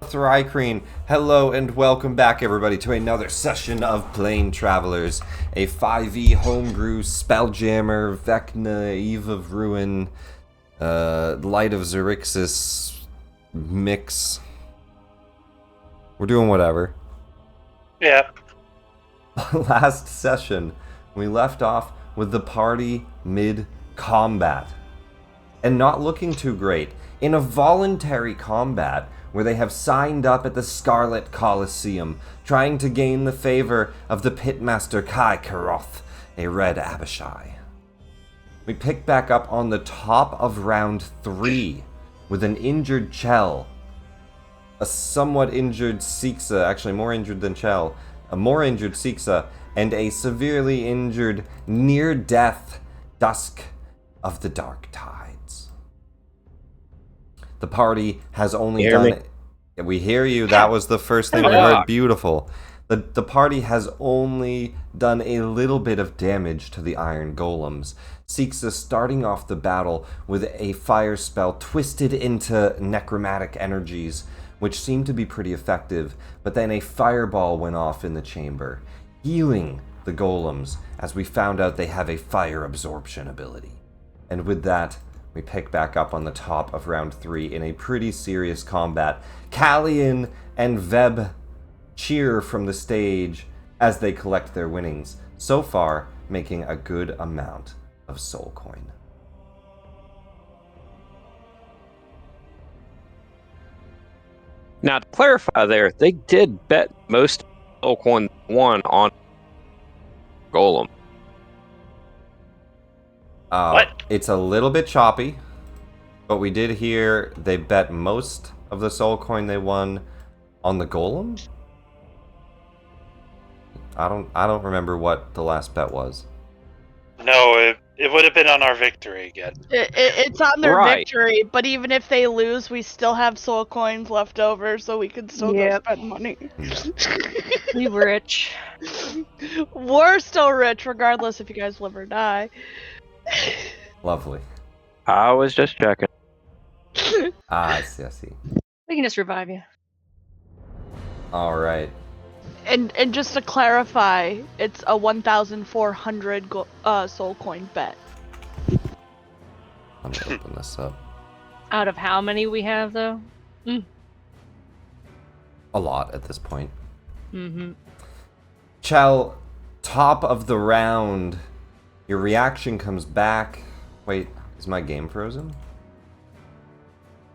Thrycreen. Hello and welcome back everybody to another session of Plane Travelers, a 5e homebrew Spelljammer, Vecna, Eve of Ruin, Light of Xerixis mix. We're doing whatever. Yeah. Last session, we left off with the party mid-combat, and not looking too great, in a voluntary combat where they have signed up at the Scarlet Colosseum, trying to gain the favor of the Pitmaster Kai Karoth, a Red Abishai. We pick back up on the top of round 3 with an injured Chell, a somewhat injured Sixa, actually more injured than Chell, a more injured Sixa, and a severely injured near-death Dusk of the Dark Tides. The party has only done... We hear you. That was the first thing we heard. Beautiful. The party has only done a little bit of damage to the Iron Golems. Sixa starting off the battle with a fire spell twisted into necromantic energies, which seemed to be pretty effective, but then a fireball went off in the chamber, healing the golems, as we found out they have a fire absorption ability. And with that, we pick back up on the top of round 3 in a pretty serious combat. Callian and Veb cheer from the stage as they collect their winnings, so far making a good amount of soul coin. Now, to clarify there, they did bet most soul coin won on Golem. What? It's a little bit choppy, but we did hear they bet most of the soul coin they won on the Golem. I don't remember what the last bet was. No, it would have been on our victory again. It's on their Right. victory, but even if they lose, we still have soul coins left over, so we can still go spend money. We rich. We're still rich, regardless if you guys live or die. Lovely. I was just checking. I see. We can just revive you. All right. And just to clarify, it's a 1,400 soul coin bet. Let me open this up. Out of how many we have, though? A lot at this point. Mm-hmm. Chell, top of the round, your reaction comes back. Wait, is my game frozen?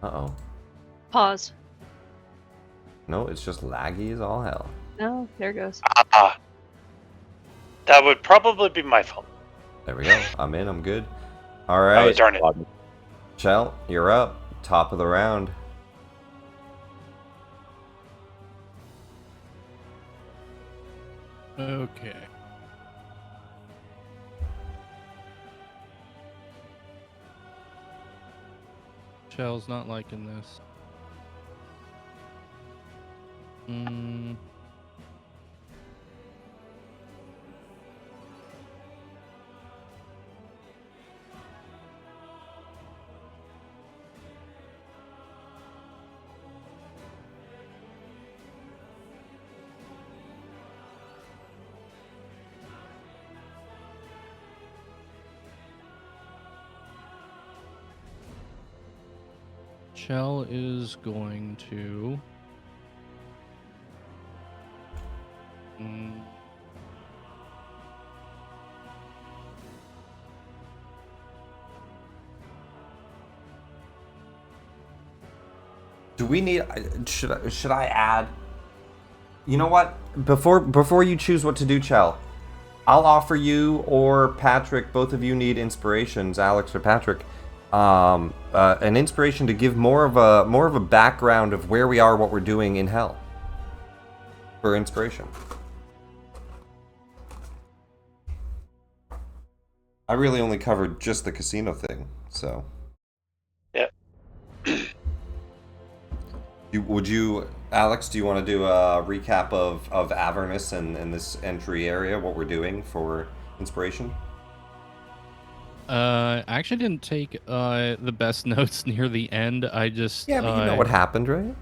Uh-oh. Pause. No, it's just laggy as all hell. No, there it goes. That would probably be my fault. There we go. I'm in, I'm good. All Oh, right. darn it. Chell, you're up. Top of the round. Okay. Shell's not liking this. Shell is going to... Do we need... Should I add... You know what? Before you choose what to do, Chell, I'll offer you or Patrick, both of you need inspirations, Alex or Patrick, an inspiration to give more of a background of where we are, what we're doing in Hell. For inspiration. I really only covered just the casino thing, so. Yep. Would you, Alex, do you want to do a recap of Avernus and this entry area, what we're doing for inspiration? I actually didn't take the best notes near the end. I just Yeah, but you know what happened, right?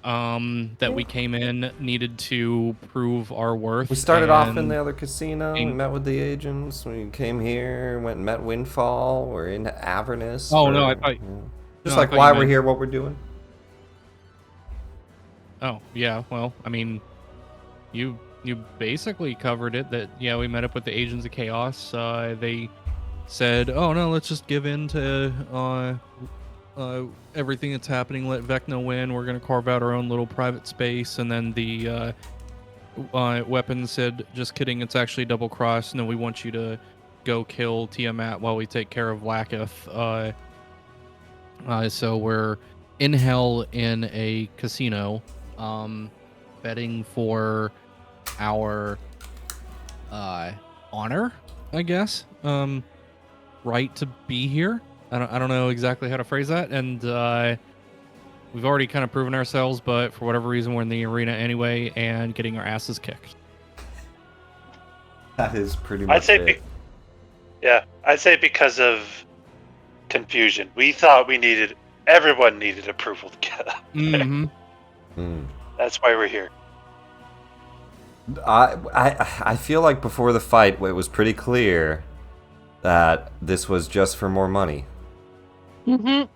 that we came in needed to prove our worth. We started off in and- the other casino. We met with the agents. We came here, went and met Windfall. We're in Avernus. Oh, no, I thought- Just no, I like thought why you we're meant- here, what we're doing. Oh, yeah, well, I mean, you basically covered it. That, yeah, we met up with the Agents of Chaos. They said, oh, no, let's just give in to everything that's happening. Let Vecna win. We're going to carve out our own little private space. And then the weapon said, just kidding, it's actually double cross. No, we want you to go kill Tiamat while we take care of Laketh. So we're in hell in a casino, betting for our honor, I guess. Right to be here. I don't know exactly how to phrase that, and we've already kind of proven ourselves, but for whatever reason, we're in the arena anyway and getting our asses kicked. That is pretty much I'd say, it. I'd say because of confusion. We thought everyone needed approval to get up. Mm-hmm. That's why we're here. I feel like before the fight, it was pretty clear that this was just for more money. Mm-hmm.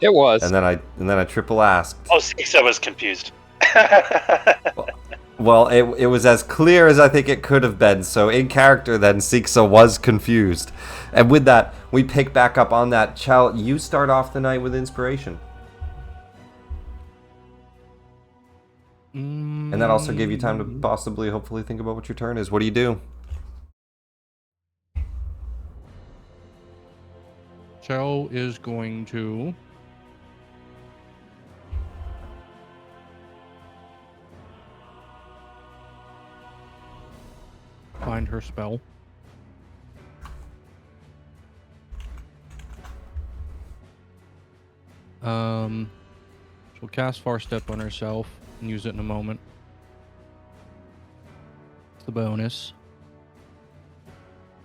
It was. And then I triple asked. Oh, Sisa was confused. Well, it was as clear as I think it could have been. So in character, then Siksa was confused, and with that, we pick back up on that. Chal, you start off the night with inspiration, and that also gave you time to possibly, hopefully, think about what your turn is. What do you do? Chell is going to find her spell. She'll cast Far Step on herself and use it in a moment. It's the bonus.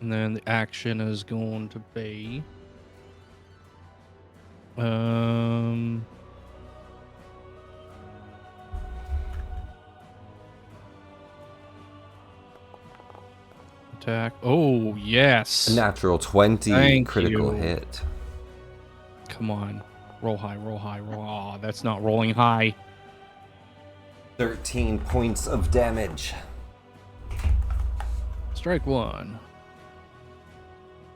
And then the action is going to be attack. Oh, yes. A natural 20 Thank critical you. hit. Come on. Roll high, roll high, roll. Oh, that's not rolling high. 13 points of damage. Strike one.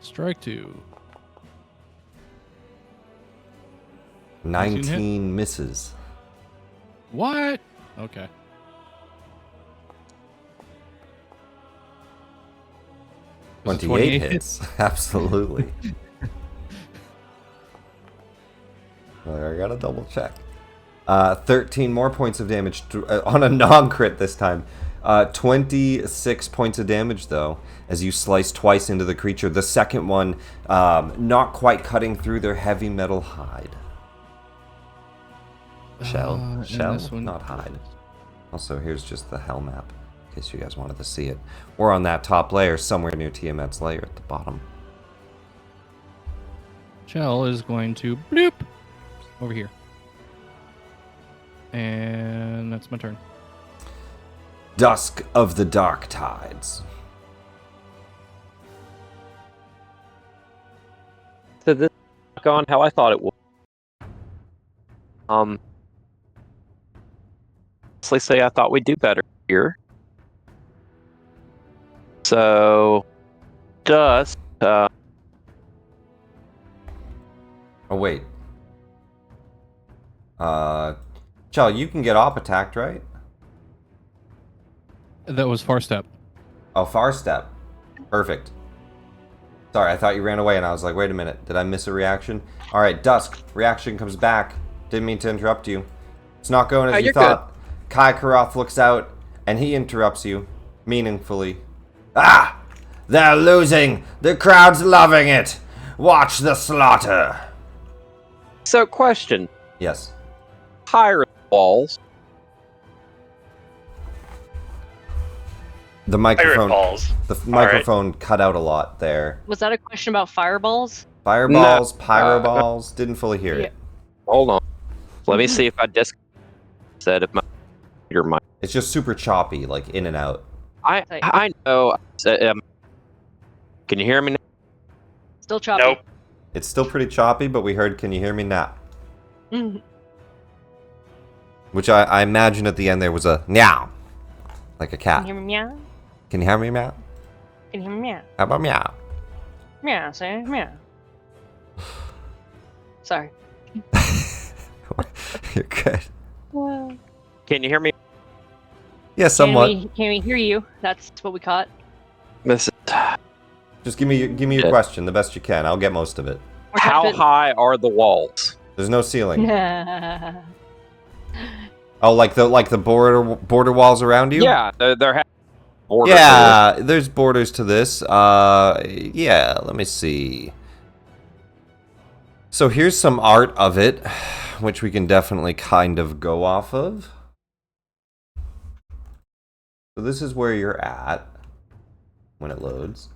Strike two. 19 misses. What? Okay. Was it 28 hits. Absolutely. I gotta double check. 13 more points of damage on a non-crit this time. 26 points of damage, though, as you slice twice into the creature. The second one not quite cutting through their heavy metal hide. Shell, and this one- not hide. Also, here's just the hell map, in case you guys wanted to see it. We're on that top layer, somewhere near Tiamat's layer at the bottom. Shell is going to bloop over here. And that's my turn. Dusk of the Dark Tides. So this is gone how I thought it would. Honestly say I thought we'd do better here. So, Dust, Oh, wait. Chell, you can get op attacked, right? That was Far Step. Oh, Far Step. Perfect. Sorry, I thought you ran away, and I was like, wait a minute, did I miss a reaction? Alright, Dusk, reaction comes back. Didn't mean to interrupt you. It's not going as you you're thought. Kai Karoth looks out, and he interrupts you, meaningfully. Ah! They're losing! The crowd's loving it! Watch the slaughter! So, question. Yes. Pirate balls. The Pirate microphone, balls. the microphone cut out a lot there. Was that a question about fireballs? Fireballs, No. pyroballs, didn't fully hear it. Hold on. Let me see if I said if my computer might. It's just super choppy, like in and out. I know. Can you hear me now? Still choppy. Nope. It's still pretty choppy, but we heard, can you hear me now? Mhm. Which I imagine at the end there was a meow. Like a Can cat. you hear me meow? Can you hear me meow? Can you hear me meow? How about meow? Meow, say meow. Sorry. You're good. Can you hear me? Yeah, somewhat. Can we hear you? That's what we caught. This is, Just give me your Yeah. question the best you can. I'll get most of it. We're trying how to high are the walls? There's no ceiling. fit- Oh, like the border walls around you? Yeah, there have borders. Yeah, there's borders to this. Yeah, let me see. So here's some art of it, which we can definitely kind of go off of. So this is where you're at when it loads.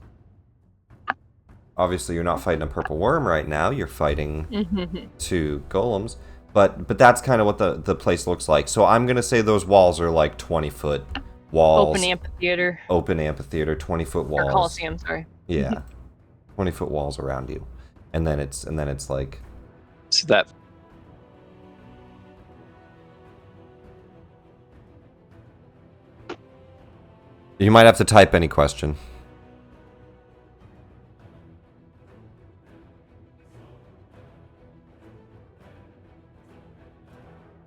Obviously, you're not fighting a purple worm right now. You're fighting two golems. But that's kind of what the place looks like. So I'm going to say those walls are like 20-foot walls. Open amphitheater. Open amphitheater, 20-foot walls. Or Coliseum, sorry. Yeah. 20-foot walls around you. And then it's like So that you might have to type any question.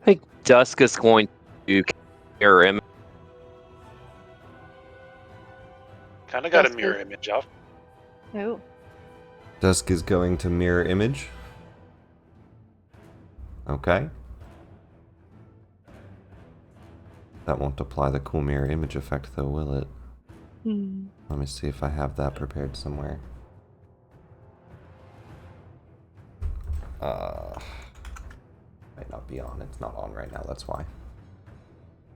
I think Dusk is going to mirror him. Kind of got a That's mirror good. image off. Oh. Dusk is going to mirror image. Okay. That won't apply the cool mirror image effect though, will it? Let me see if I have that prepared somewhere. Might not be on. It's not on right now, that's why.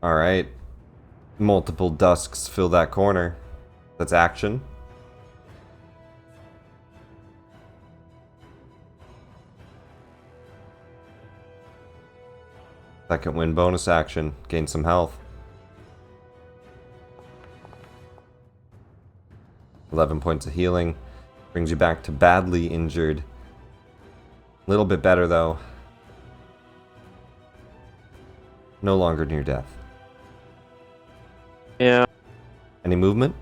Alright. Multiple Dusks fill that corner. That's action. Second win bonus action. Gain some health. 11 points of healing. Brings you back to badly injured. A little bit better though. No longer near death. Yeah. Any movement?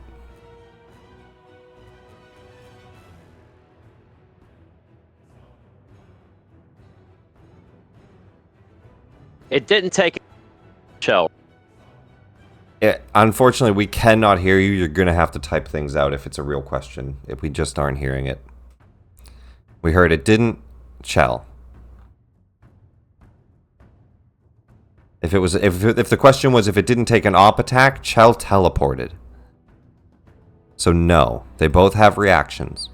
It didn't take shell. Unfortunately, we cannot hear you. You're going to have to type things out if it's a real question. If we just aren't hearing it. We heard it didn't. Chell. If the question was if it didn't take an op attack, Chell teleported. So no, they both have reactions.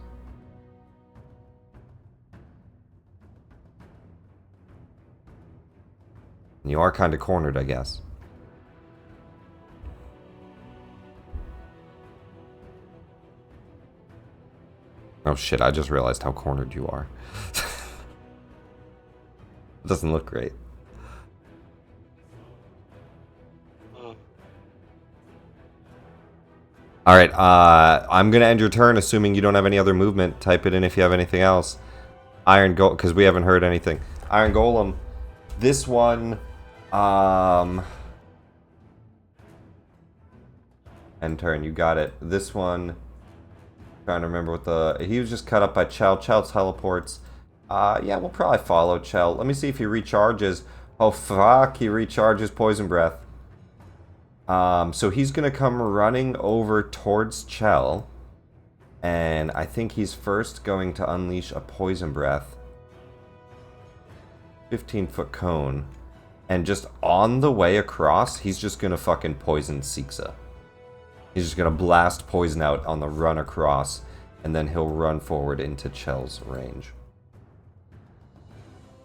You are kind of cornered, I guess. Oh shit, I just realized how cornered you are. It doesn't look great. Alright, I'm gonna end your turn, assuming you don't have any other movement. Type it in if you have anything else. Iron Golem, because we haven't heard anything. Iron Golem. This one, end turn, you got it. This one, trying to remember what he was just cut up by Chell. Chell teleports. Yeah, we'll probably follow Chell. Let me see if he recharges. Oh fuck, he recharges Poison Breath. So he's gonna come running over towards Chell. And I think he's first going to unleash a Poison Breath. 15-foot cone. And just on the way across, he's just gonna fucking poison Sixa. He's just gonna blast poison out on the run across, and then he'll run forward into Chell's range.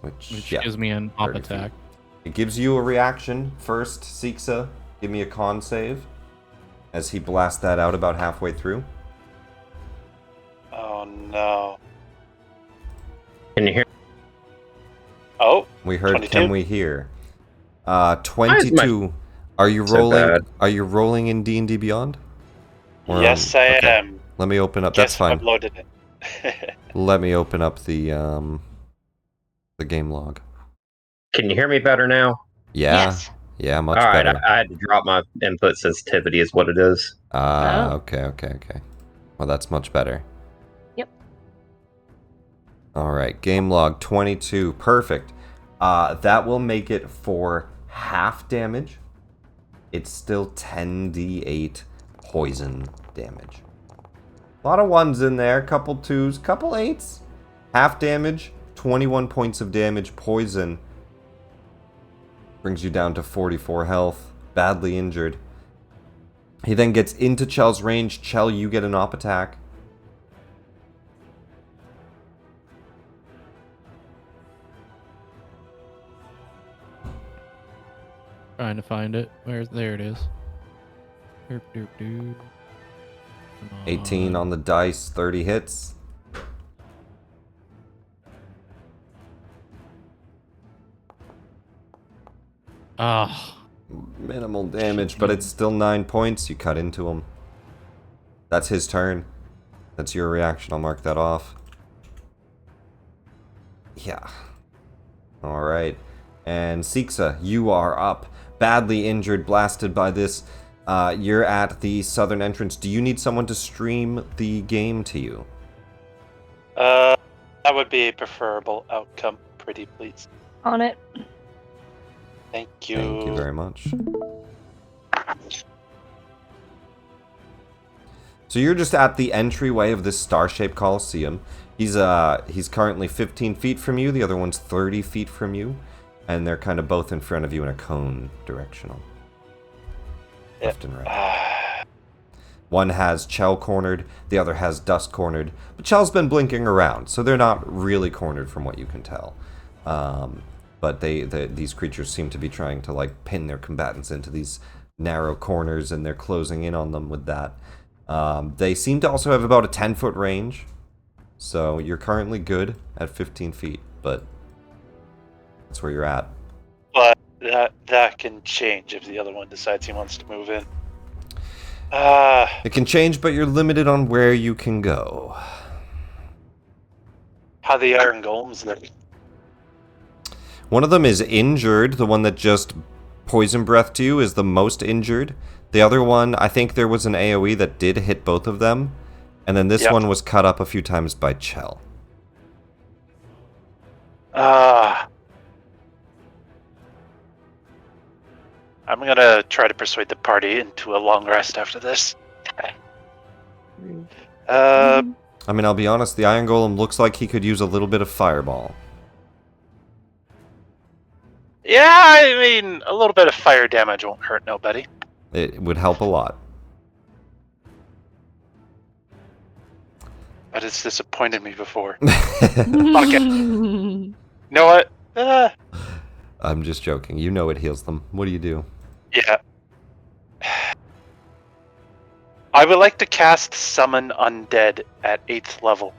Which yeah, gives me an op 30 feet. attack. It gives you a reaction first, Sixa. Give me a con save. As he blasts that out about halfway through. Oh no. Can you hear? Oh, We heard 22. Can We Hear? 22. Are you so rolling? bad? Are you rolling in D&D Beyond? Yes, I okay. am. Let me open up. Guess That's fine. who uploaded it? Let me open up the game log. Can you hear me better now? Yeah. Yes. Yeah, much All right, better. I had to drop my input sensitivity, is what it is. Ah, Oh. okay. Well, that's much better. Yep. All right, game log 22. Perfect. That will make it for half damage. It's still 10d8 poison damage. A lot of ones in there, couple twos, couple eights. Half damage, 21 points of damage, poison. Brings you down to 44 health, badly injured. He then gets into Chell's range. Chell, you get an op attack. Trying to find it. There it is. Doop, doop, doop. Come 18 on the dice, 30 hits. Ah, Minimal damage, but it's still 9 points. You cut into him. That's his turn. That's your reaction. I'll mark that off. Yeah. Alright. And Siksa, you are up. Badly injured, blasted by this. You're at the southern entrance. Do you need someone to stream the game to you? That would be a preferable outcome, pretty please. On it. Thank you. Thank you very much. So you're just at the entryway of this star-shaped coliseum. He's currently 15 feet from you. The other one's 30 feet from you, and they're kind of both in front of you in a cone directional, left and right. One has Chell cornered, the other has Dust cornered, but Chell's been blinking around, so they're not really cornered from what you can tell. But these creatures seem to be trying to like pin their combatants into these narrow corners, and they're closing in on them with that. They seem to also have about a 10-foot range, so you're currently good at 15 feet, but that's where you're at. But that can change if the other one decides he wants to move in. It can change, but you're limited on where you can go. How the iron golems look. One of them is injured. The one that just poison breathed you is the most injured. The other one, I think there was an AoE that did hit both of them. And then this one was cut up a few times by Chell. I'm gonna try to persuade the party into a long rest after this. I mean, I'll be honest, the Iron Golem looks like he could use a little bit of fireball. Yeah, I mean, a little bit of fire damage won't hurt nobody. It would help a lot. But it's disappointed me before. Fuck it. You know what? I'm just joking. You know it heals them. What do you do? Yeah. I would like to cast Summon Undead at 8th level.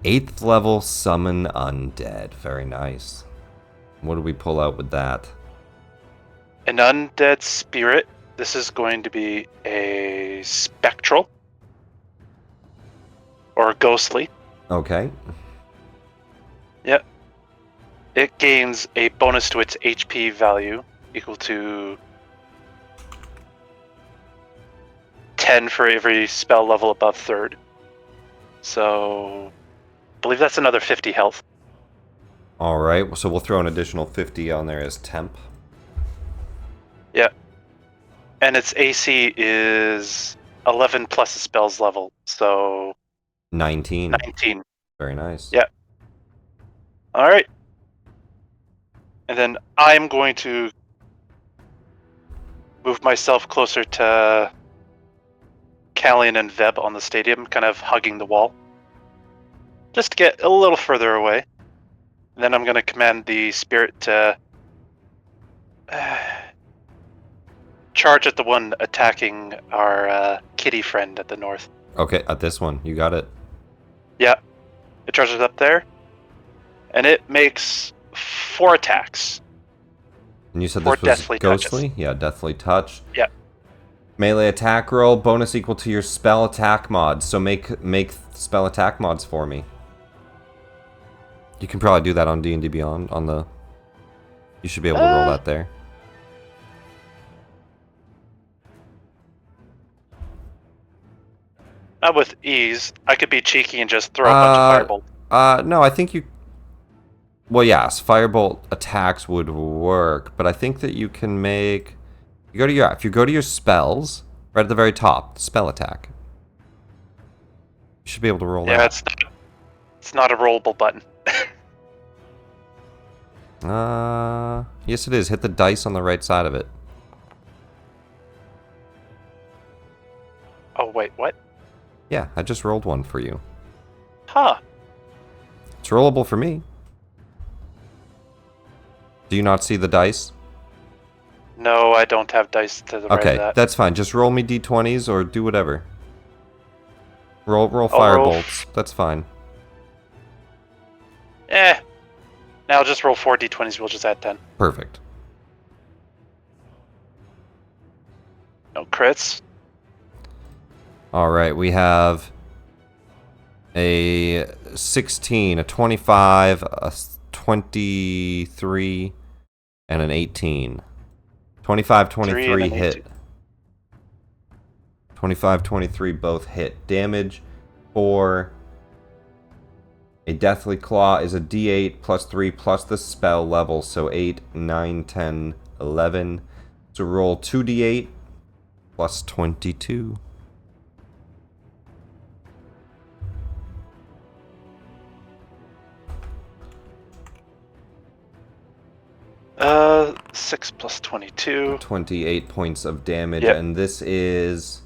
8th level Summon Undead. Very nice. What do we pull out with that? An undead spirit. This is going to be a spectral. Or ghostly. Okay. Yep. It gains a bonus to its HP value equal to 10 for every spell level above 3rd. So, I believe that's another 50 health. Alright, so we'll throw an additional 50 on there as temp. Yeah. And its AC is 11 plus the spell's level, so 19. 19. Very nice. Yeah. Alright. And then I'm going to move myself closer to Callian and Veb on the stadium, kind of hugging the wall. Just to get a little further away. And then I'm going to command the spirit to charge at the one attacking our kitty friend at the north. Okay, at this one. You got it. Yeah. It charges up there. And it makes 4 attacks. And you said For this was deathly ghostly? touches. Yeah, deathly touch. Yeah. Melee attack roll, bonus equal to your spell attack mods. So make spell attack mods for me. You can probably do that on D&D Beyond. On the, you should be able to roll that there. Not with ease. I could be cheeky and just throw a bunch of firebolt. No, I think you. Well, yes, firebolt attacks would work, but I think that you can make. You go to your if you go to your spells right at the very top, spell attack. You should be able to roll Yeah, that. it's not a rollable button. Yes, it is. Hit the dice on the right side of it. Oh wait, what? Yeah, I just rolled one for you. Huh. It's rollable for me. Do you not see the dice? No, I don't have dice to the right Okay, of that. that's fine. Just roll me d20s or do whatever. Roll I'll roll firebolts. That's fine. Now I'll just roll 4 d20s. We'll just add 10. Perfect. No crits. All right, we have a 16, a 25, a 23, and an 18. 25, 23 and an hit. 18. 25, 23 both hit. Damage for a Deathly Claw is a d8 plus 3 plus the spell level, so 8, 9, 10, 11. So roll 2d8 plus 22. 6 plus 22. 28 points of damage, Yep. and this is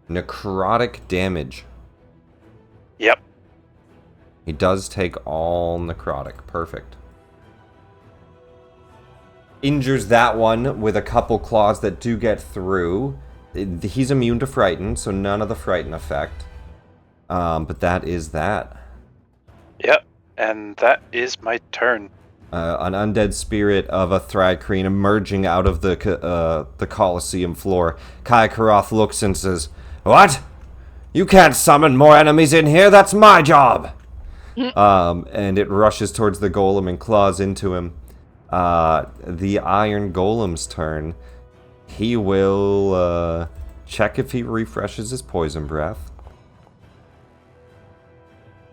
necrotic damage. Yep. He does take all necrotic. Perfect. Injures that one with a couple claws that do get through. He's immune to frighten, so none of the frighten effect. But that is that. Yep. And that is my turn. An undead spirit of a Thrycreen emerging out of the Colosseum floor. Kai Karoth looks and says, "What? You can't summon more enemies in here. That's my job." And it rushes towards the golem and claws into him. The Iron Golem's turn. He will check if he refreshes his poison breath.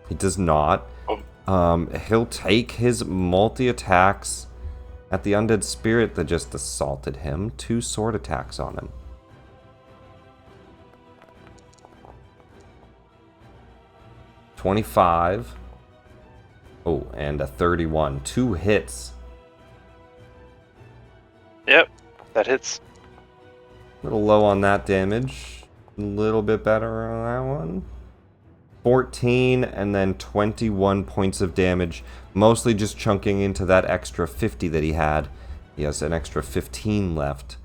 He does not. He'll take his multi-attacks at the undead spirit that just assaulted him. 2 sword attacks on him. $25. Oh, and a 31. 2 hits. Yep. That hits. A little low on that damage. A little bit better on that one. 14 and then 21 points of damage, mostly just chunking into that extra 50 that he had. He has an extra 15 left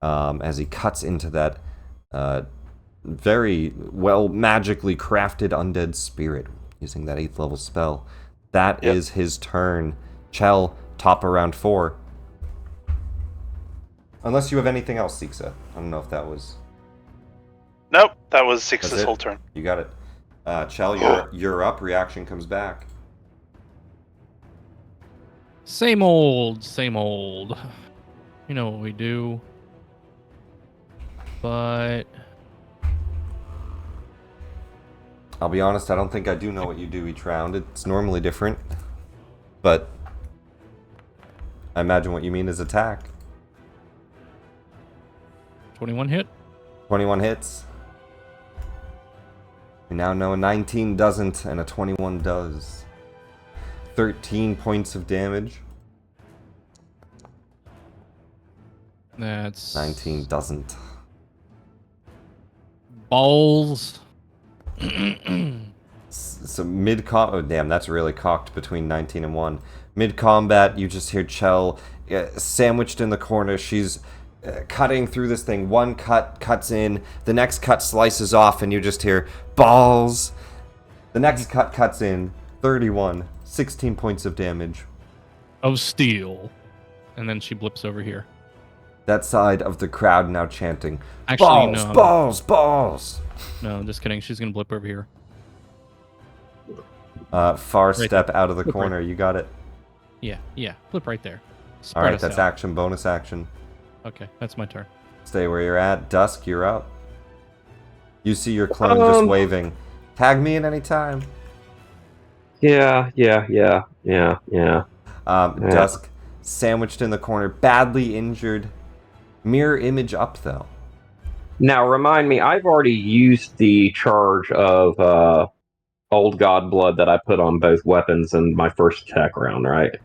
as he cuts into that very well magically crafted undead spirit using that 8th level spell. That is his turn. Chell, top around 4. Unless you have anything else, Sixa. I don't know if that was... Nope. That was That's Six's it? whole turn. You got it. Chell, you're up. Reaction comes back. Same old, same old. You know what we do. But I'll be honest, I don't think I do know what you do each round. It's normally different. But I imagine what you mean is attack. 21 hit. 21 hits. We now know a 19 doesn't and a 21 does. 13 points of damage. That's 19 doesn't. balls. So mid-combat... Oh, damn, that's really cocked between 19 and 1. Mid-combat, you just hear Chell sandwiched in the corner. She's cutting through this thing. One cut cuts in. The next cut slices off, and you just hear balls. The next cut cuts in. 31. 16 points of damage. Of steel. and then she blips over here. That side of the crowd now chanting, Actually, balls, no. balls, balls. No, I'm just kidding. She's gonna blip over here. Far Right step out of the Flip right. corner. You got it. Yeah, blip right there. All Spread right, us that's out. action, bonus action. Okay, that's my turn. Stay where you're at. Dusk, you're up. You see your clone just waving. Tag me at any time. Yeah. Dusk, sandwiched in the corner, badly injured. Mirror image up, though. Now, remind me, I've already used the charge of Old God Blood that I put on both weapons in my first attack round, right?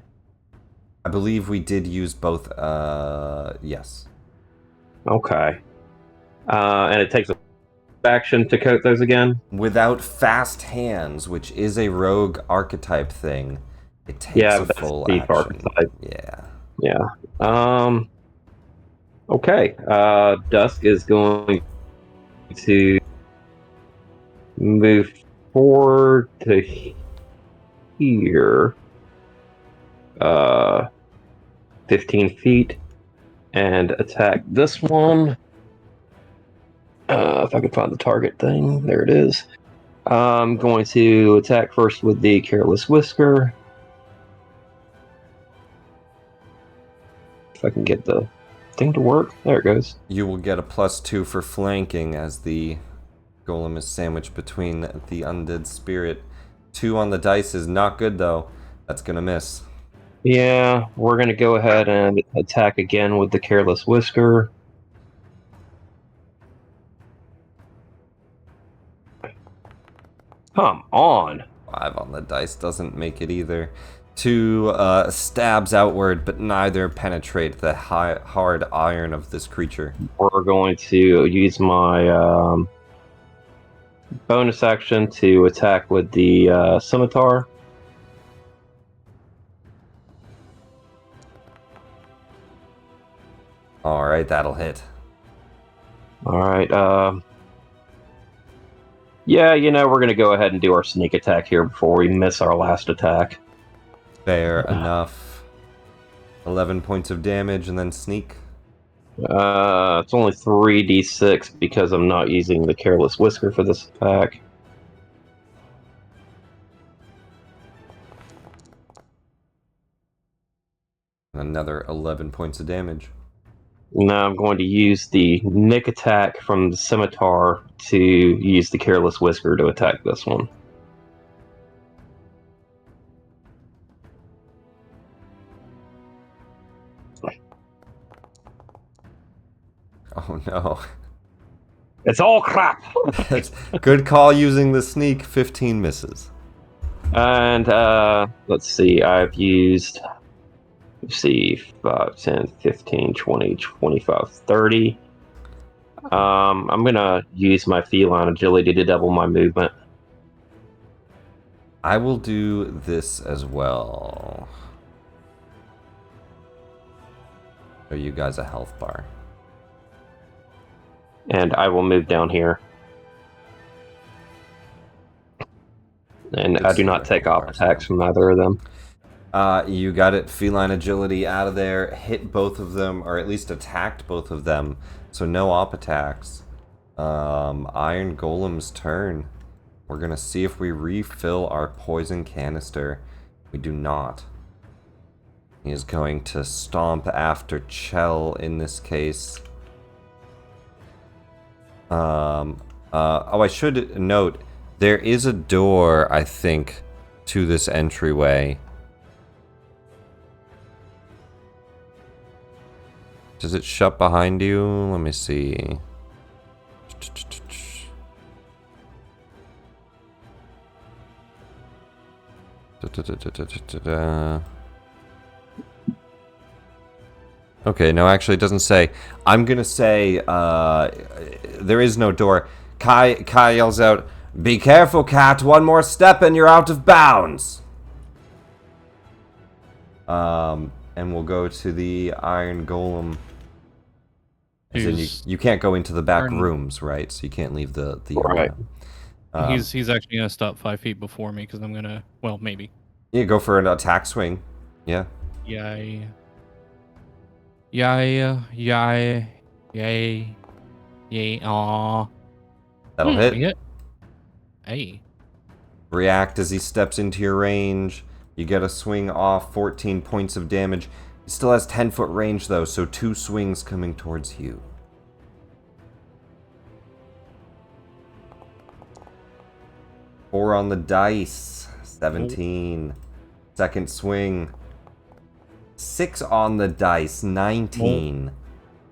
I believe we did use both, yes. Okay. And it takes a action to coat those again? Without fast hands, which is a rogue archetype thing, it takes Yeah, a that's full thief action. archetype. Yeah. Okay. Dusk is going to move forward to here. 15 feet. And attack this one. If I can find the target thing. There it is. I'm going to attack first with the Careless Whisker. If I can get the thing to work. There it goes. You will get a +2 for flanking as the golem is sandwiched between the undead spirit. 2 on the dice is not good, though. That's gonna miss. Yeah, we're going to go ahead and attack again with the Careless Whisker. Come on. 5 on the dice doesn't make it either. 2 stabs outward, but neither penetrate the hard iron of this creature. We're going to use my bonus action to attack with the scimitar. Alright, that'll hit. Alright, yeah, we're going to go ahead and do our sneak attack here before we miss our last attack. Fair enough. 11 points of damage and then sneak. It's only 3d6 because I'm not using the Careless Whisker for this attack. Another 11 points of damage. Now I'm going to use the nick attack from the scimitar to use the Careless Whisker to attack this one. Oh no. It's all crap! Good call using the sneak. 15 misses. And, let's see, I've used, 5, 10, 15, 20, 25, 30. I'm going to use my feline agility to double my movement. I will do this as well. Show you guys a health bar. And I will move down here. And I do not take off attacks from either of them. You got it. Feline agility out of there. Hit both of them, or at least attacked both of them. So no op attacks. Iron Golem's turn. We're going to see if we refill our poison canister. We do not. He is going to stomp after Chell in this case. I should note, there is a door, I think, to this entryway. Does it shut behind you? Let me see. Okay, no, actually it doesn't say. I'm gonna say, there is no door. Kai yells out, "Be careful, cat, one more step and you're out of bounds!" And we'll go to the Iron Golem. As in you can't go into the back rooms, right? So you can't leave the Right. arena. He's actually gonna stop 5 feet before me because I'm gonna, well, maybe. Yeah, go for an attack swing. Yeah. Yeah. Yay, yay, yay, yay, aw. That'll We hit. hit. Hey. React as he steps into your range. You get a swing off, 14 points of damage. He still has 10-foot range though, so 2 swings coming towards you. Four on the dice. 17. Second swing. 6 on the dice. 19.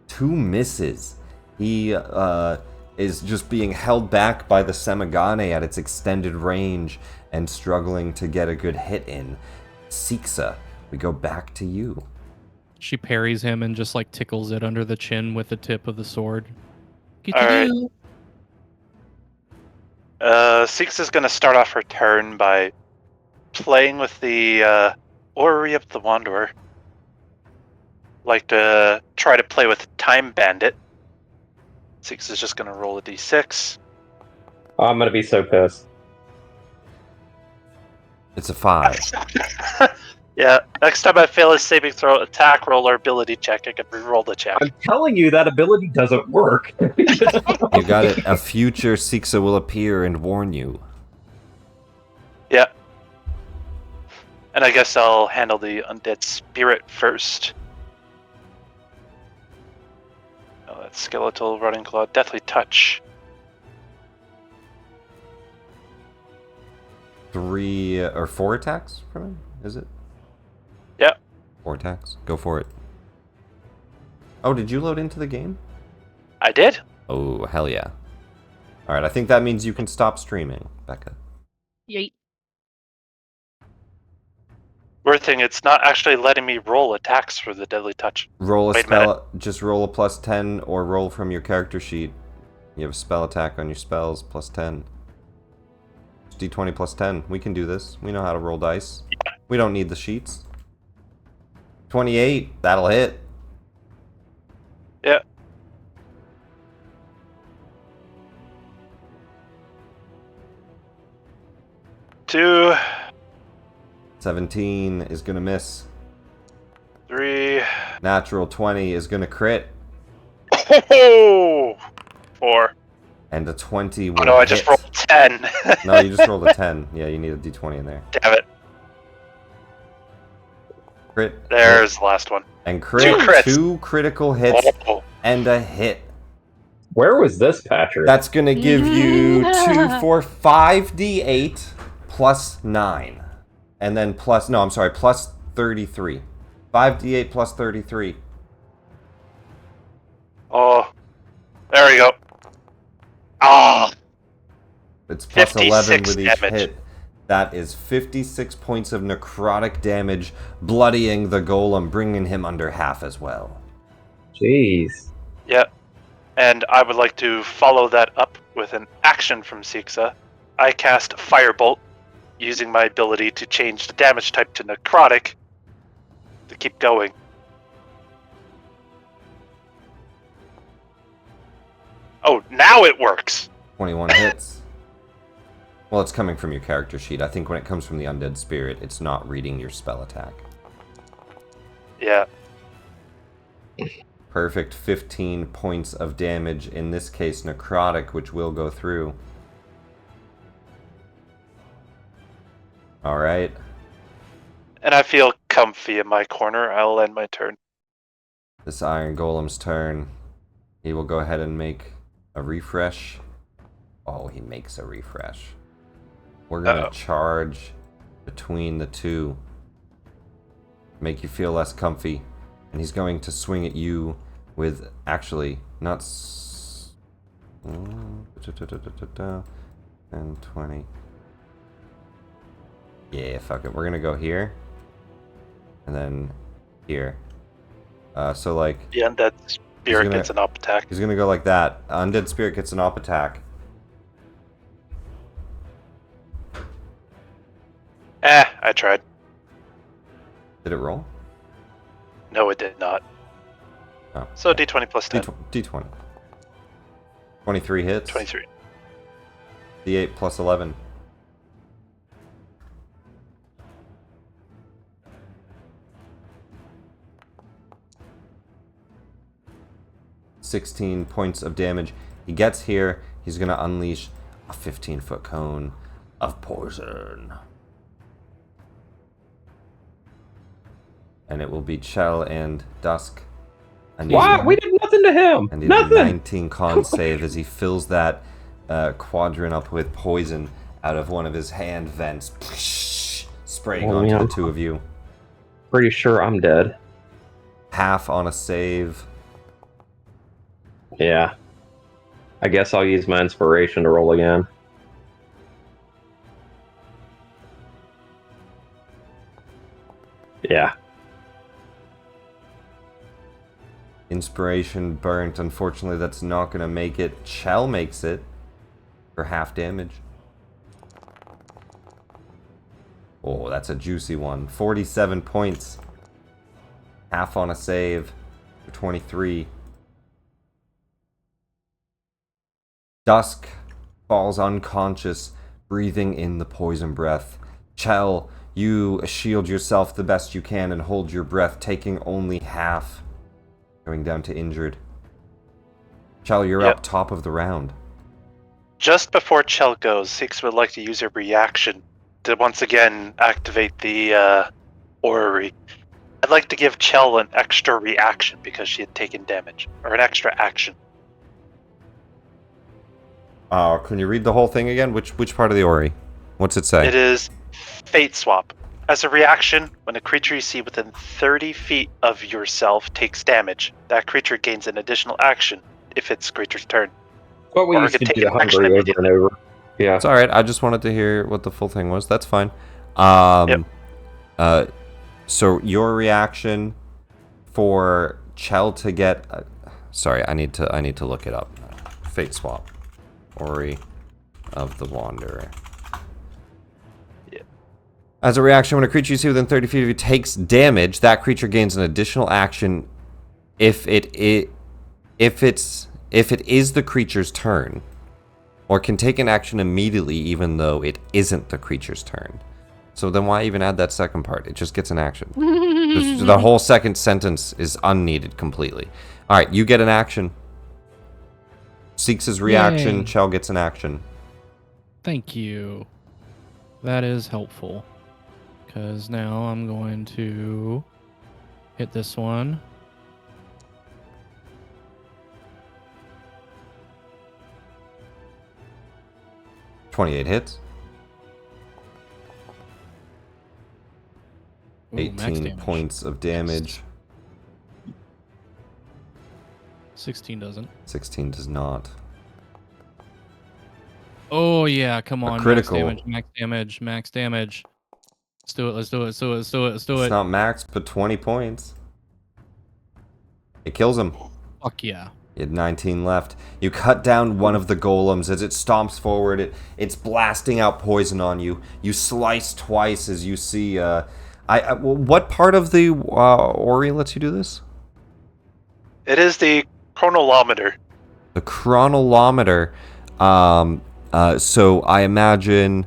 2 misses. He is just being held back by the Semigane at its extended range and struggling to get a good hit in. Sixa, we go back to you. She parries him and just like tickles it under the chin with the tip of the sword. All right. Six is going to start off her turn by playing with the Orrery of the Wanderer. Like to try to play with Time Bandit. Six is just going to roll a d6. Oh, I'm gonna be so pissed. It's a 5. Yeah, next time I fail a saving throw, attack roll, or ability check, I can reroll the check. I'm telling you that ability doesn't work. You got it. A future Sixa will appear and warn you. Yeah. And I guess I'll handle the undead spirit first. Oh, that's skeletal, running claw, deathly touch. 3 or 4 attacks from him, is it? Yeah. 4 attacks. Go for it. Oh, did you load into the game? I did. Oh, hell yeah. Alright, I think that means you can stop streaming, Becca. Yeet. Weird thing, it's not actually letting me roll attacks for the deadly touch. Roll a Wait a spell, just roll a plus 10 or roll from your character sheet. You have a spell attack on your spells, plus 10. D20 plus 10. We can do this. We know how to roll dice. We don't need the sheets. 28. That'll hit. Yeah. Two, 17 is gonna miss. 3. Natural 20 is gonna crit. Oh! 4. And a 20 will Oh no, I hit. just rolled 10. No, you just rolled a 10. Yeah, you need a d20 in there. Damn it. Crit. There's the last one. And crit. 2 crits. 2 critical hits Oh. and a hit. Where was this, Patrick? That's gonna give you 2, 4, 5d8 plus 9. And then plus, no, I'm sorry, plus 33. 5d8 plus 33. Oh. There we go. Ah! It's plus 11 with each 56 damage. hit. That is 56 points of necrotic damage, bloodying the golem, bringing him under half as well. Jeez. Yeah. And I would like to follow that up with an action from Sixa. I cast Firebolt, using my ability to change the damage type to necrotic to keep going. Oh, now it works! 21 hits. Well, it's coming from your character sheet. I think when it comes from the undead spirit, it's not reading your spell attack. Yeah. Perfect 15 points of damage, in this case necrotic, which will go through. Alright. And I feel comfy in my corner. I'll end my turn. This Iron Golem's turn. He will go ahead and make a refresh. Oh, he makes a refresh. We're gonna charge between the two. Make you feel less comfy. And he's going to swing at you with, actually, not... 10, 20. Yeah, fuck it. We're gonna go here. And then here. So like... The undead spirit gonna- gets an up attack. He's gonna go like that. Undead Spirit gets an op attack. I tried. Did it roll? No, it did not. Oh. So d20 plus 10. D20. 23 hits. 23. D8 plus 11. 16 points of damage. He gets here. He's going to unleash a 15-foot cone of poison. And it will be Chell and Dusk. What? We did nothing to him. And he Nothing. did a 19 con save as he fills that quadrant up with poison out of one of his hand vents, spraying onto the two of you. Pretty sure I'm dead. Half on a save. Yeah. I guess I'll use my inspiration to roll again. Yeah. Inspiration burnt. Unfortunately, that's not going to make it. Chell makes it for half damage. Oh, that's a juicy one. 47 points. Half on a save for 23. Dusk falls unconscious, breathing in the poison breath. Chell, you shield yourself the best you can and hold your breath, taking only half. Going down to injured. Chell, you're up top of the round. Just before Chell goes, Six would like to use her reaction to once again activate the orrery. I'd like to give Chell an extra reaction because she had taken damage, or an extra action. Can you read the whole thing again? Which part of the Ori? What's it say? It is Fate Swap. As a reaction, when a creature you see within 30 feet of yourself takes damage, that creature gains an additional action if it's creature's turn. What we Or used it to could do take to an action Hungary over immediately. and over. Yeah. It's alright, I just wanted to hear what the full thing was. That's fine. So your reaction for Chell to get... sorry, I need to look it up. Fate Swap. Ori of the Wanderer. As a reaction, when a creature you see within 30 feet of you takes damage, that creature gains an additional action if it is the creature's turn, or can take an action immediately even though it isn't the creature's turn. So then why even add that second part? It just gets an action. The whole second sentence is unneeded completely. All right, you get an action. Seeks his reaction. Yay. Chell gets an action. Thank you. That is helpful. Because now I'm going to hit this one. $28 hits. Ooh, max 18 damage. points of damage. 16 doesn't. 16 does not. Oh yeah, come on. critical. Max damage. Let's do it. It's not max, but 20 points. It kills him. Fuck yeah. You had 19 left. You cut down one of the golems as it stomps forward. It's blasting out poison on you. You slice twice as you see... what part of the Ori lets you do this? It is the chronolometer. The chronolometer. So I imagine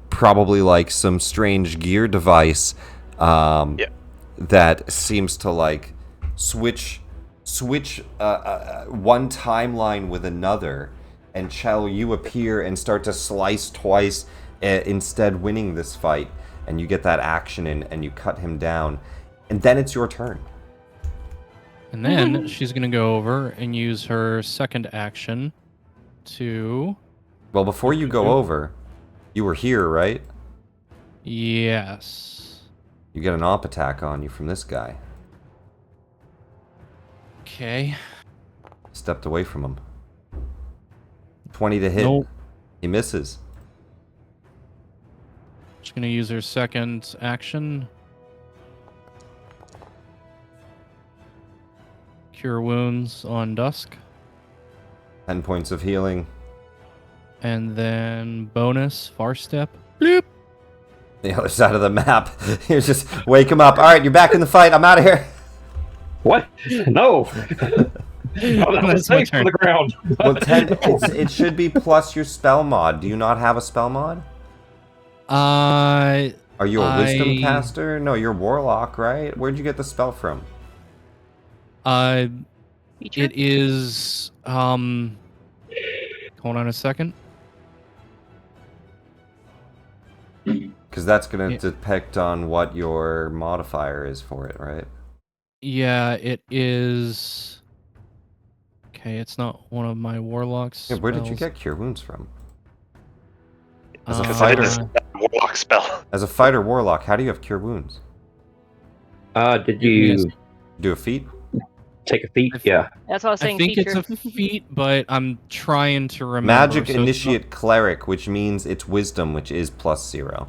probably like some strange gear device that seems to like switch one timeline with another, and Chell, you appear and start to slice twice, instead winning this fight, and you get that action in and you cut him down, and then it's your turn. And then she's gonna go over and use her second action to... Well, before you go over, you were here, right? Yes. You get an op attack on you from this guy. Okay. Stepped away from him. 20 to hit. Nope. He misses. She's gonna use her second action. Cure wounds on Dusk. 10 points of healing. And then bonus, far step. Bloop. The other side of the map. You just wake him up. All right, you're back in the fight. I'm out of here. What? No. Oh, that was That's my safe turn. on the ground. Well, 10, it should be plus your spell mod. Do you not have a spell mod? Are you a wisdom caster? No, you're warlock, right? Where'd you get the spell from? Feature? It is. Hold on a second. Because that's going Yeah. to depict on what your modifier is for it, right? Yeah, it is. Okay, it's not one of my warlocks. Yeah, where did you spells. get Cure Wounds from? As a Because I did fighter, a warlock spell. as a fighter warlock, how do you have Cure Wounds? Did Give me a you Do a feat? take a feat? I th- Yeah. That's what I was I saying. think Feature. it's a feat, but I'm trying to remember. Magic so it's not- Initiate Cleric, which means it's Wisdom, which is +0.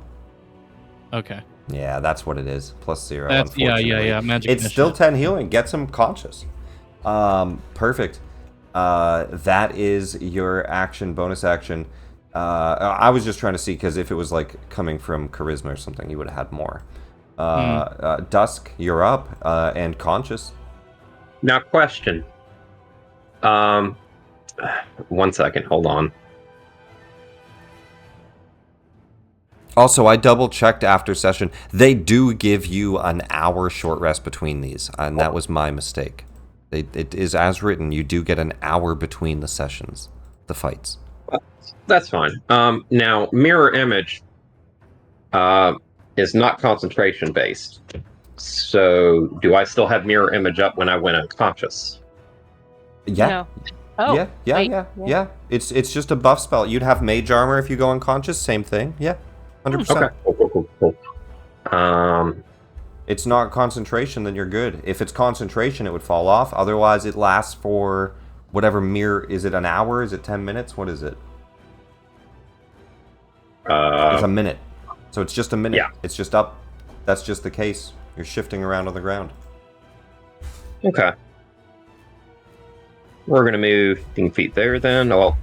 Okay. Yeah, that's what it is. +0, That's unfortunately. yeah. Magic. It's still Initiate. 10 healing. Gets him conscious. Perfect. That is your action, bonus action. I was just trying to see, because if it was like coming from charisma or something, you would have had more. Dusk, you're up, and conscious. Now, question. 1 second. Hold on. Also, I double checked after session. They do give you an hour short rest between these, and that was my mistake. It is as written. You do get an hour between the sessions, the fights. That's fine. Now, mirror image is not concentration based. So, do I still have mirror image up when I went unconscious? Yeah. No. Oh. wait. Yeah. It's just a buff spell. You'd have mage armor if you go unconscious. Same thing. Yeah, 100%. Okay. Cool. It's not concentration, then you're good. If it's concentration, it would fall off. Otherwise, it lasts for whatever mirror. Is it an hour? Is it 10 minutes? What is it? It's a minute. So it's just a minute. Yeah. It's just up. That's just the case. You're shifting around on the ground. Okay. We're going to move 15 feet there then. I'll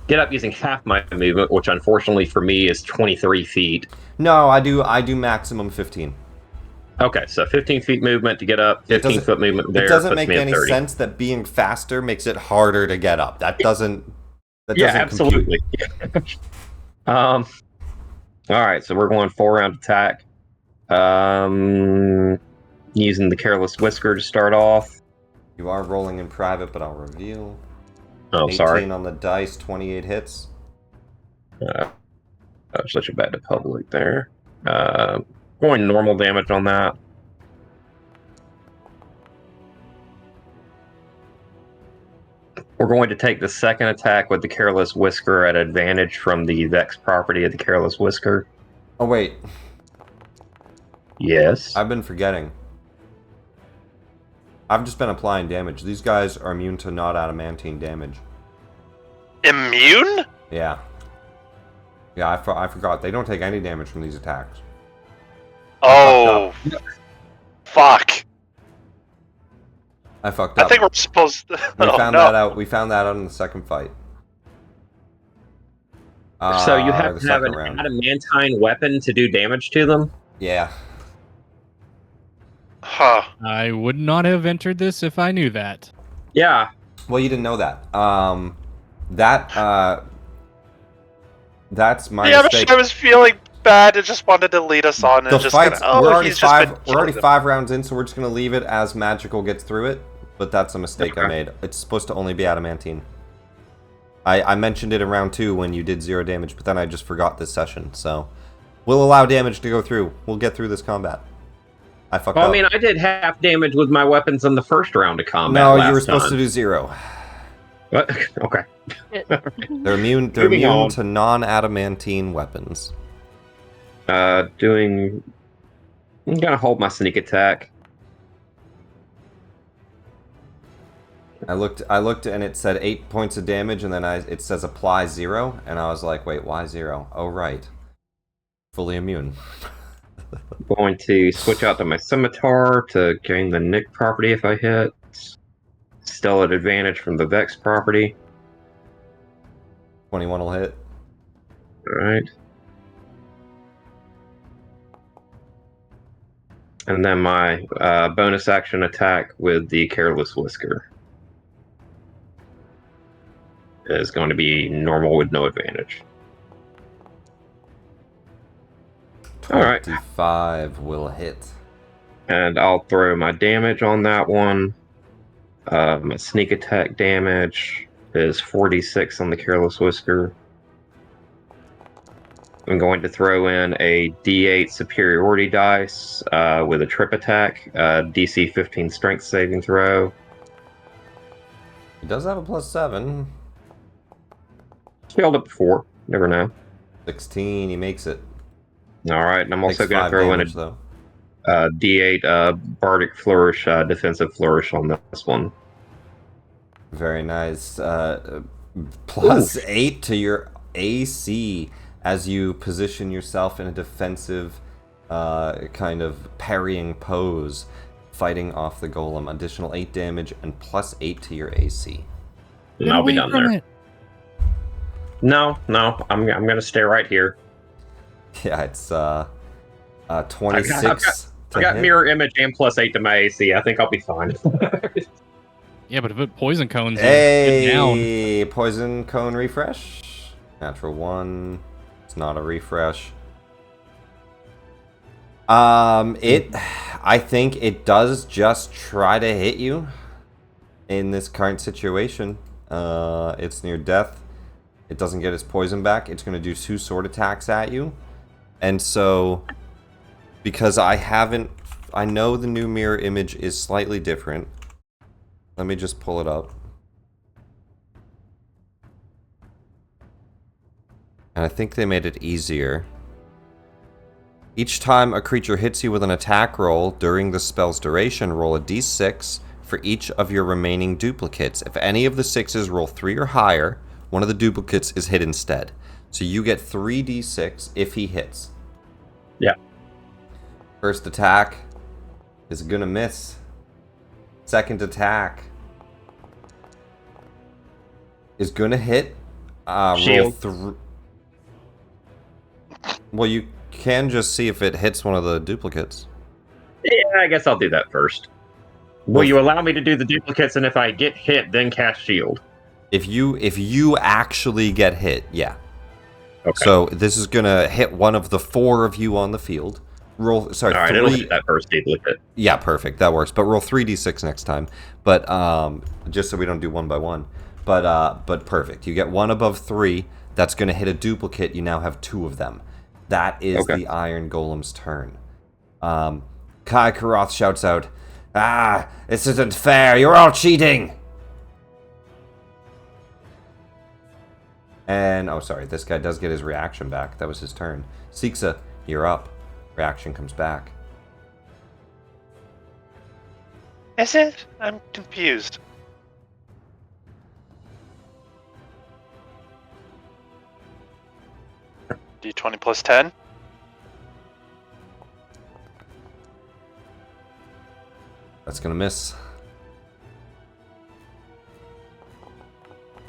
get up using half my movement, which unfortunately for me is 23 feet. No, I do maximum 15. Okay, so 15 feet movement to get up, 15 foot movement there. It doesn't puts make me at any 30. sense that being faster makes it harder to get up. That doesn't. That Yeah, doesn't absolutely. All right, so we're going 4-round attack. Using the Careless Whisker to start off. You are rolling in private, but I'll reveal. Oh, 18 sorry. on the dice, 28 hits. Such a bad to public there. Going normal damage on that. We're going to take the second attack with the Careless Whisker at advantage from the Vex property of the Careless Whisker. Oh, wait. Yes. I've been forgetting. I've just been applying damage. These guys are immune to not adamantine damage. Immune? Yeah. Yeah, I forgot. They don't take any damage from these attacks. Oh. Fuck. I fucked up. I think we're supposed to. We Oh, found no. that out. We found that out in the second fight. So you Or have the to have second an round. adamantine weapon to do damage to them? Yeah. Huh. I would not have entered this if I knew that. Yeah. Well, you didn't know that. That's my Yeah, mistake. but I was feeling bad. It just wanted to lead us on and The just fights. kinda, we're already he's just been we're already killing them. 5 rounds in, so we're just gonna leave it as magical gets through it. But that's a mistake I Okay. made. It's supposed to only be adamantine. I mentioned it in round 2 when you did 0 damage, but then I just forgot this session. So we'll allow damage to go through. We'll get through this combat. I fucked Well, up. I mean, I did half damage with my weapons in the first round of combat. No, last you were supposed to time. do 0. What? Okay. They're immune. They're Moving immune on. to non-adamantine weapons. I'm gonna hold my sneak attack. I looked, and it said 8 points of damage, and then it says apply 0, and I was like, wait, why 0? Oh right, fully immune. Going to switch out to my scimitar to gain the Nick property if I hit. Still at advantage from the Vex property. 21 will hit. Alright. And then my bonus action attack with the Careless Whisker is going to be normal with no advantage. All right. 25 will hit. And I'll throw my damage on that one. Sneak attack damage is 46 on the Careless Whisker. I'm going to throw in a D8 superiority dice with a trip attack, DC 15 strength saving throw. He does have a +7. Failed it before. Never know. 16, he makes it. All right, and I'm also Takes going to 5 throw damage, in though. a D8 Bardic Flourish, defensive flourish on this one. Very nice. +8 to your AC as you position yourself in a defensive kind of parrying pose, fighting off the golem. Additional 8 damage and +8 to your AC. And I'll be done there. It. No, I'm going to stay right here. Yeah, it's 26 I got mirror image and +8 to my AC. I think I'll be fine. Yeah, but if it poison cones, get down. Hey, poison cone refresh. Natural 1. It's not a refresh. I think it does just try to hit you in this current situation. It's near death. It doesn't get its poison back. It's going to do 2 sword attacks at you. And so, because I know the new mirror image is slightly different. Let me just pull it up. And I think they made it easier. Each time a creature hits you with an attack roll during the spell's duration, roll a d6 for each of your remaining duplicates. If any of the 6s roll 3 or higher, one of the duplicates is hit instead. So you get 3d6 if he hits. Yeah. First attack is gonna miss. Second attack is gonna hit. Roll well, you can just see if it hits one of the duplicates. Yeah, I guess I'll do that first. Will you allow me to do the duplicates, and if I get hit, then cast shield? If you actually get hit, yeah. Okay. So this is gonna hit one of the 4 of you on the field. Roll, sorry, all right, 3. it'll hit that first duplicate. Yeah, perfect. That works. But roll 3d6 next time. But just so we don't do one by one. But perfect. You get 1 above 3. That's gonna hit a duplicate. You now have 2 of them. That is the Iron Golem's turn. Kai Karoth shouts out, "Ah, this isn't fair. You're all cheating." And, oh, sorry, this guy does get his reaction back. That was his turn. Sixa, you're up. Reaction comes back. Is it? I'm confused. D20 plus 10? That's gonna miss.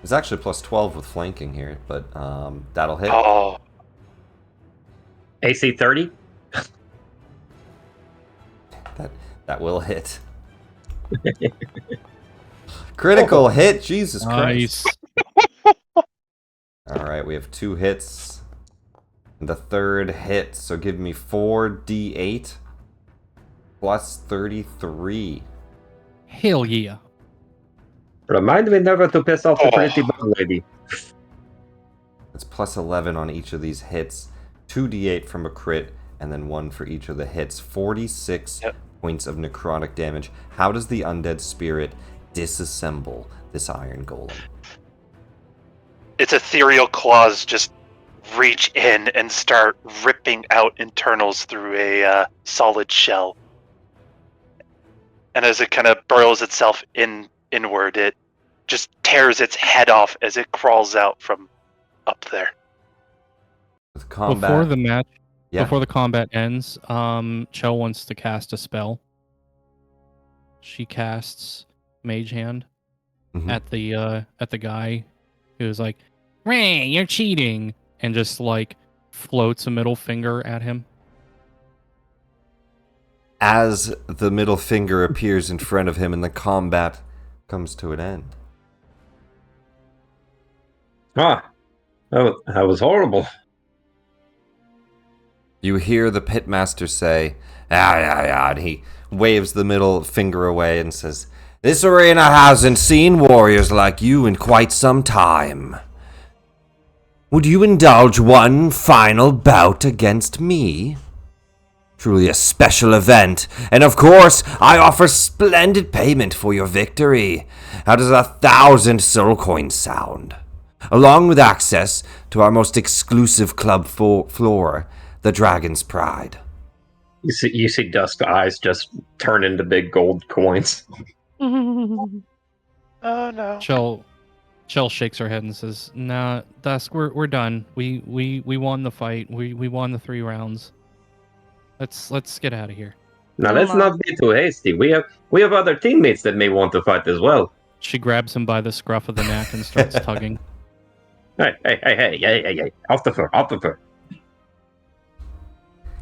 It's actually plus 12 with flanking here, but that'll hit. Oh. AC 30? That will hit. Critical hit, Jesus Nice. Christ. Alright, we have 2 hits. And the third hit, so give me 4d8 plus 33. Hell yeah. Remind me never to piss off the pretty bug lady. It's plus 11 on each of these hits. 2d8 from a crit, and then 1 for each of the hits. 46 points of necrotic damage. How does the undead spirit disassemble this Iron Golem? Its ethereal claws just reach in and start ripping out internals through a solid shell. And as it kind of burrows itself inward, it just tears its head off as it crawls out from up there. With combat, Before the match, yeah. before the combat ends, Chell wants to cast a spell. She casts Mage Hand at the guy who's like, "Ray, you're cheating," and just like floats a middle finger at him. As the middle finger appears in front of him and the combat comes to an end. Ah, that was horrible. You hear the pitmaster say, "Ah, yeah, yeah," and he waves the middle finger away and says, This arena hasn't seen warriors like you in quite some time. Would you indulge one final bout against me? Truly a special event, and of course, I offer splendid payment for your victory. How does 1,000 soul coins sound? Along with access to our most exclusive club floor, the Dragon's Pride. You see Dusk's eyes just turn into big gold coins. Oh no. Chell shakes her head and says, "Nah, Dusk, we're done. We won the fight. We won the 3 rounds. Let's get out of here." Now let's not be too hasty. We have other teammates that may want to fight as well. She grabs him by the scruff of the neck and starts tugging. Hey! Off the floor.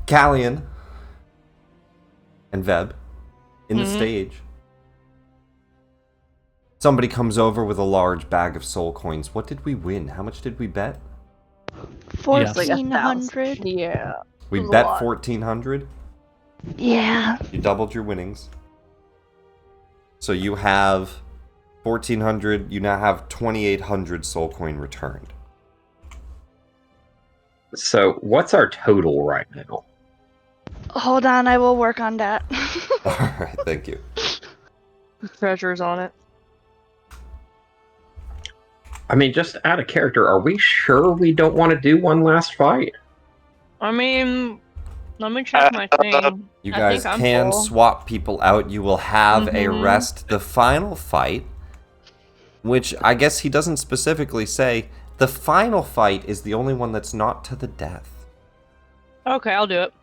Callian and Veb in the stage. Somebody comes over with a large bag of soul coins. What did we win? How much did we bet? 1,400. Yeah. We was a bet lot. 1,400. Yeah. You doubled your winnings. So you have 1,400. You now have 2,800 soul coin returned. So what's our total right now? Hold on, I will work on that. Alright, thank you. Treasure's on it. I mean, just out of character, are we sure we don't want to do one last fight? I mean, let me check my thing. You I guys think I'm can full. swap people out. You will have a Mhm. rest. The final fight, which I guess he doesn't specifically say, the final fight is the only one that's not to the death. Okay, I'll do it.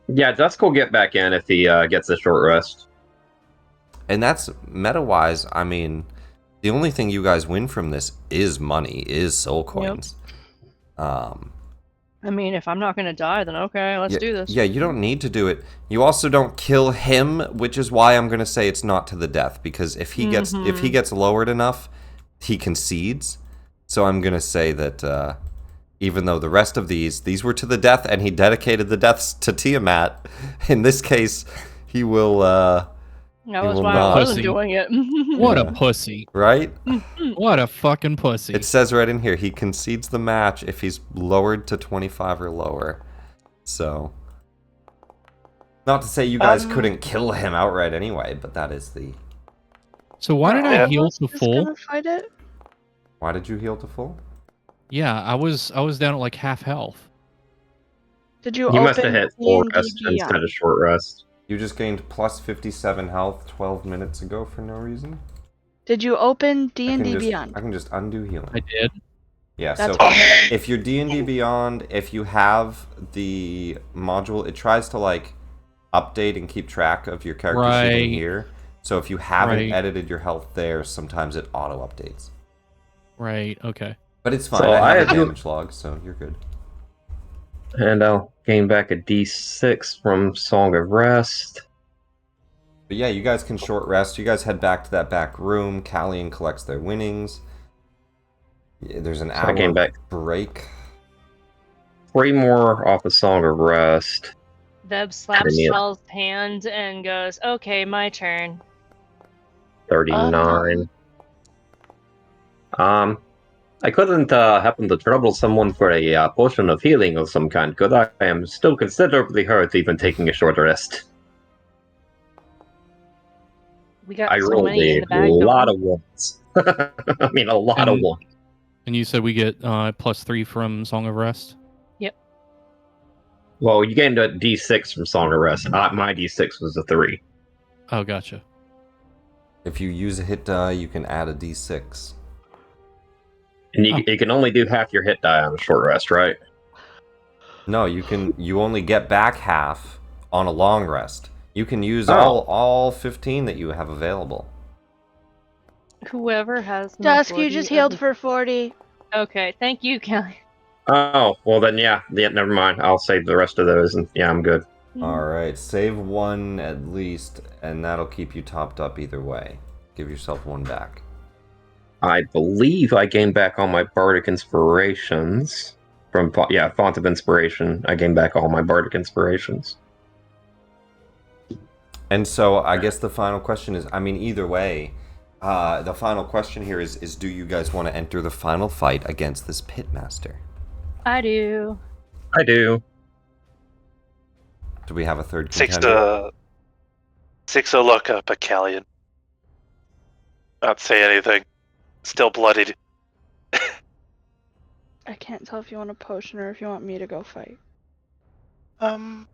Yeah, Dusk will get back in if he gets a short rest. And that's meta-wise, I mean, the only thing you guys win from this is money, is soul coins. I mean, if I'm not gonna die, then okay, let's do this. Yeah, you don't need to do it. You also don't kill him, which is why I'm gonna say it's not to the death, because if he gets lowered enough, he concedes. So I'm gonna say that even though the rest of these were to the death, and he dedicated the deaths to Tiamat, in this case, he will. That He was will why not. I wasn't Pussy. doing it. What Yeah. a pussy. Right? What a fucking pussy. It says right in here, he concedes the match if he's lowered to 25 or lower. So, not to say you guys couldn't kill him outright anyway, but that is the... So why did I Yeah. heal to Just full? gonna fight it? Why did you heal to full? Yeah, I was down at like half health. Did you You open must have hit full D&D rest Beyond? instead of short rest. You just gained plus 57 health 12 minutes ago for no reason? Did you open I can D&D just- Beyond? I can just undo healing. I did. Yeah, That's so fine. if you're D&D Beyond, if you have the module, it tries to like update and keep track of your character sheet in Right. here. So if you haven't Right. edited your health there, sometimes it auto updates. Right, okay. But it's fine. So I have I a do- damage log, so you're good. And I'll gain back a D6 from Song of Rest. But yeah, you guys can short rest. You guys head back to that back room. Callian collects their winnings. Yeah, there's an I hour came back. break. 3 more off of Song of Rest. Veb slaps Brilliant. Shell's hand and goes, "Okay, my turn." 39. I couldn't happen to trouble someone for a potion of healing of some kind, could I? I am still considerably hurt, even taking a short rest. We got I so rolled many in a the bag. lot don't of ones. I mean, a lot of And- ones. And you said we get +3 from Song of Rest? Well, you gained a D6 from Song of Rest. My D6 was a 3. Oh, gotcha. If you use a hit die, you can add a d6. And you, Oh. you can only do half your hit die on a short rest, right? No, you only get back half on a long rest. You can use Oh. all 15 that you have available. Whoever has the Dusk, you majority just of healed the- for 40. Okay, thank you, Kelly. Oh, well then, yeah, never mind. I'll save the rest of those, and yeah, I'm good. Alright, save one at least, and that'll keep you topped up either way. Give yourself one back. I believe I gained back all my bardic inspirations from Font of Inspiration. I gained back all my bardic inspirations. And so I guess the final question is, I mean, either way, the final question here is do you guys want to enter the final fight against this pitmaster? I do. I do. Do we have a third contender? Sixo look up at Callion. Not say anything. Still bloodied. I can't tell if you want a potion or if you want me to go fight. I'm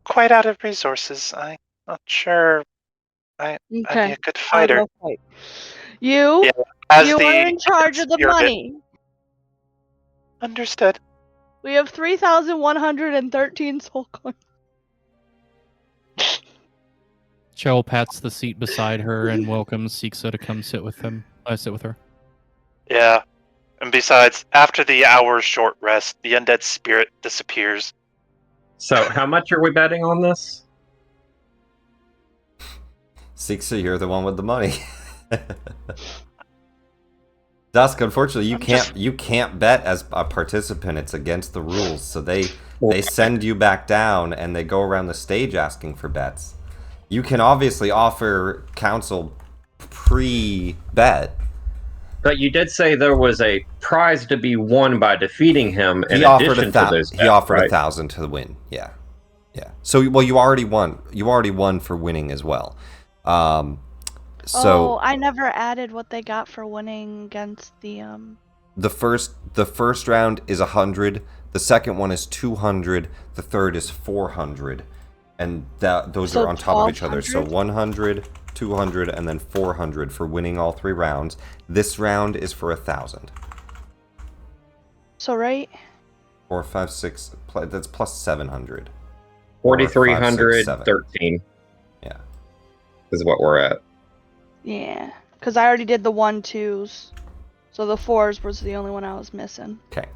quite out of resources. I'm not sure I'd be a good I'll fighter. go fight. You? Yeah, as You the are in charge of the spirit. money. Understood. We have 3,113 soul coins. Chell pats the seat beside her and welcomes Siksa to come sit with him. Sit with her. Yeah. And besides, after the hour's short rest, the undead spirit disappears. So, how much are we betting on this? Siksa, you're the one with the money. Dusk, unfortunately, you can't bet as a participant. It's against the rules. So they send you back down and they go around the stage asking for bets. You can obviously offer counsel pre-bet. But you did say there was a prize to be won by defeating him in He offered addition to those bets, he offered right? 1,000 to win. Yeah. So, well, you already won. You already won for winning as well. So I never added what they got for winning against the the first round is 100. The second one is 200. The third is 400, and those So are on top of each other. So 1,200? 100, 200, and then 400 for winning all 3 rounds. This round is for 1,000. So right? 4, 5, 6. That's plus 700. 4,313. Yeah. Is what we're at. Yeah. Because I already did the 1, 2s. So the 4s was the only one I was missing. Okay.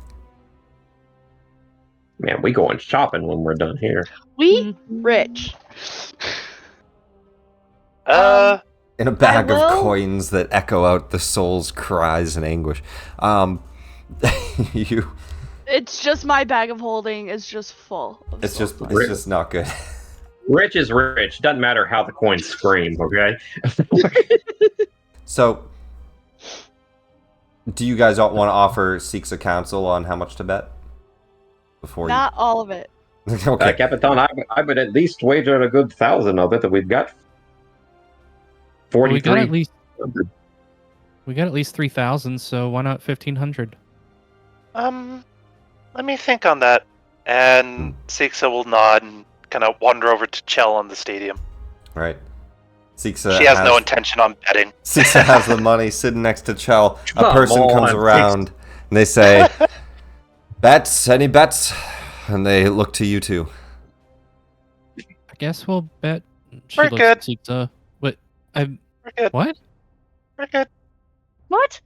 Man, we going shopping when we're done here. We rich. In a bag of will- coins that echo out the soul's cries and anguish. You. It's just my bag of holding is just full. It's soul just coins. not good. Rich is rich. Doesn't matter how the coins scream, okay? So, do you guys all want to offer Seeks a counsel on how much to bet? Before Not all of it. you... Okay. Capitan, I would at least wager a good 1,000 of it that we've got. Well, we got 43. at least 3,000. So why not 1,500? Let me think on that. And Sixa will nod and kind of wander over to Chell on the stadium. Right. She has no intention on betting. Seeksa has the money sitting next to Chell. A Come person comes on, around and they say, "Bets? Any bets?" And they look to you two. I guess we'll bet. She We're looks good. at Siksa. What? We're good. What? We're good. What?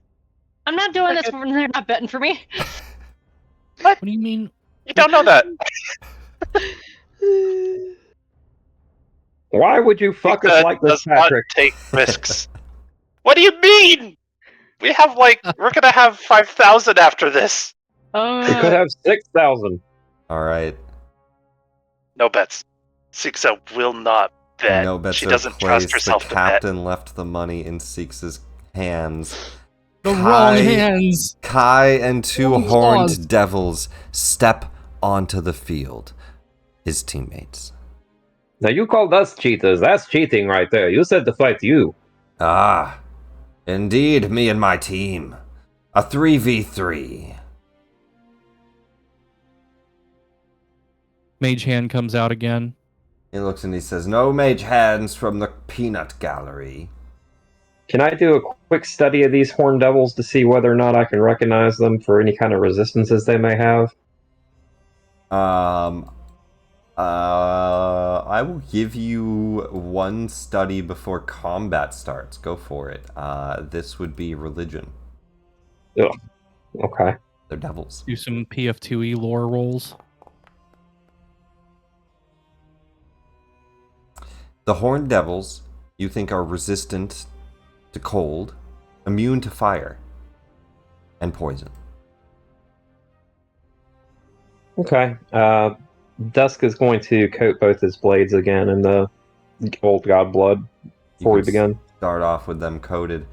I'm not doing We're this good. when they're not betting for me. What do you mean? You don't know that. Why would you fuck us like this, does not Patrick? take risks. What do you mean? We're gonna have 5,000 after this. We could have 6,000. All right. No bets. Sixa will not bet. No bets She are doesn't trust placed. herself The to bet. captain left the money in Seeksa's hands. The Kai- wrong hands. Kai and 2 Wrong horned claws. devils step onto the field. His teammates. Now you called us cheaters. That's cheating right there. You said to fight you. Ah, indeed, me and my team. A 3v3. Mage hand comes out again. He looks and he says, "No mage hands from the peanut gallery." Can I do a quick study of these horned devils to see whether or not I can recognize them for any kind of resistances they may have? I will give you 1 study before combat starts. Go for it. This would be religion. Okay. They're devils. Do some PF2E lore rolls. The horned devils, you think, are resistant to cold, immune to fire, and poison. Okay. Dusk is going to coat both his blades again in the old god blood before we begin. Start off with them coated.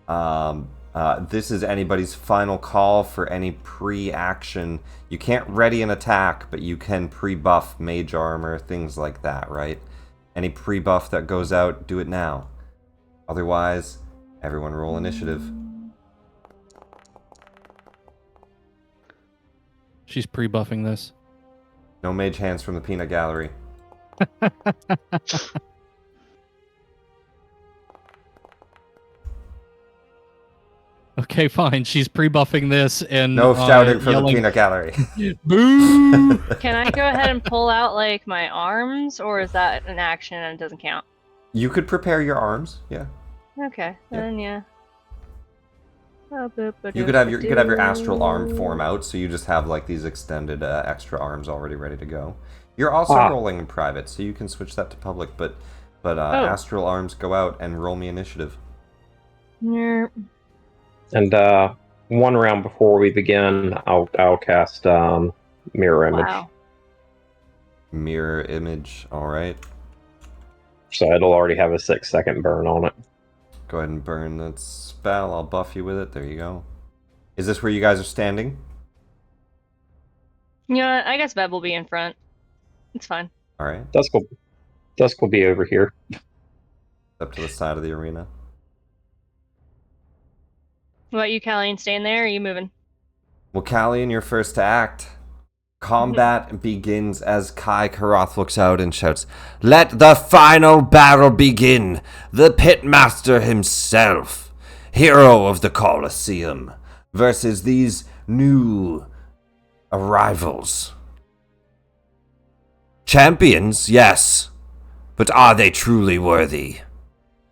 This is anybody's final call for any pre-action. You can't ready an attack, but you can pre-buff mage armor, things like that, right? Any pre-buff that goes out, do it now. Otherwise, everyone roll initiative. She's pre-buffing this. No mage hands from the peanut gallery. Okay, fine. She's pre-buffing this and No shouting from yelling, the peanut gallery. Boo! Can I go ahead and pull out like my arms, or is that an action and it doesn't count? You could prepare your arms, yeah. Okay, then yeah. You could have your astral arm form out, so you just have like these extended extra arms already ready to go. You're also rolling in private, so you can switch that to public. But astral arms go out and roll me initiative. Yeah. And one round before we begin, I'll cast mirror image. Wow. Mirror image, all right. So it'll already have a 6-second burn on it. Go ahead and burn that spell. I'll buff you with it. There you go. Is this where you guys are standing? You know what? I guess Veb will be in front. It's fine. All right. Dusk will be over here. Up to the side of the arena. What about you, Callie? Staying there, or are you moving? Well, Callian, you're first to act. Combat begins as Kai Karoth looks out and shouts, "Let the final battle begin! The Pitmaster himself, hero of the Colosseum, versus these new arrivals. Champions, yes, but are they truly worthy?"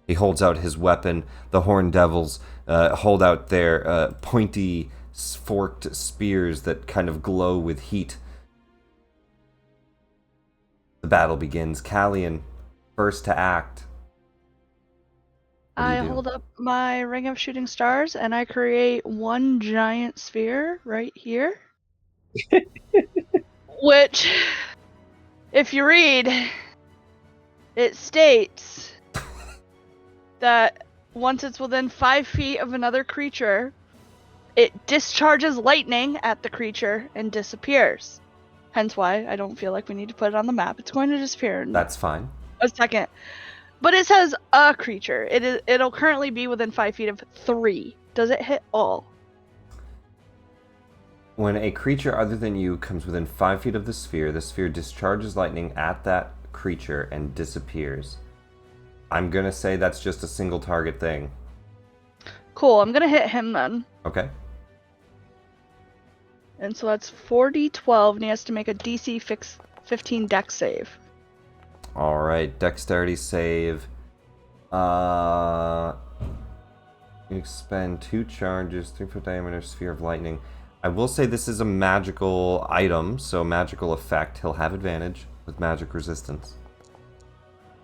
He holds out his weapon. The Horned Devils hold out their pointy, forked spears that kind of glow with heat. The battle begins. Callian, first to act. I hold up my ring of shooting stars and I create one giant sphere right here. Which, if you read, it states that once it's within 5 feet of another creature, it discharges lightning at the creature and disappears. Hence why I don't feel like we need to put it on the map. It's going to disappear in That's fine. a second. But it says a creature. It'll currently be within 5 feet of 3. Does it hit all? When a creature other than you comes within 5 feet of the sphere discharges lightning at that creature and disappears. I'm going to say that's just a single target thing. Cool, I'm going to hit him then. Okay. And so that's 4d12, and he has to make a DC 15 dex save. Alright, dexterity save. You expend 2 charges, 3-foot diameter sphere of lightning. I will say this is a magical item, so magical effect. He'll have advantage with magic resistance.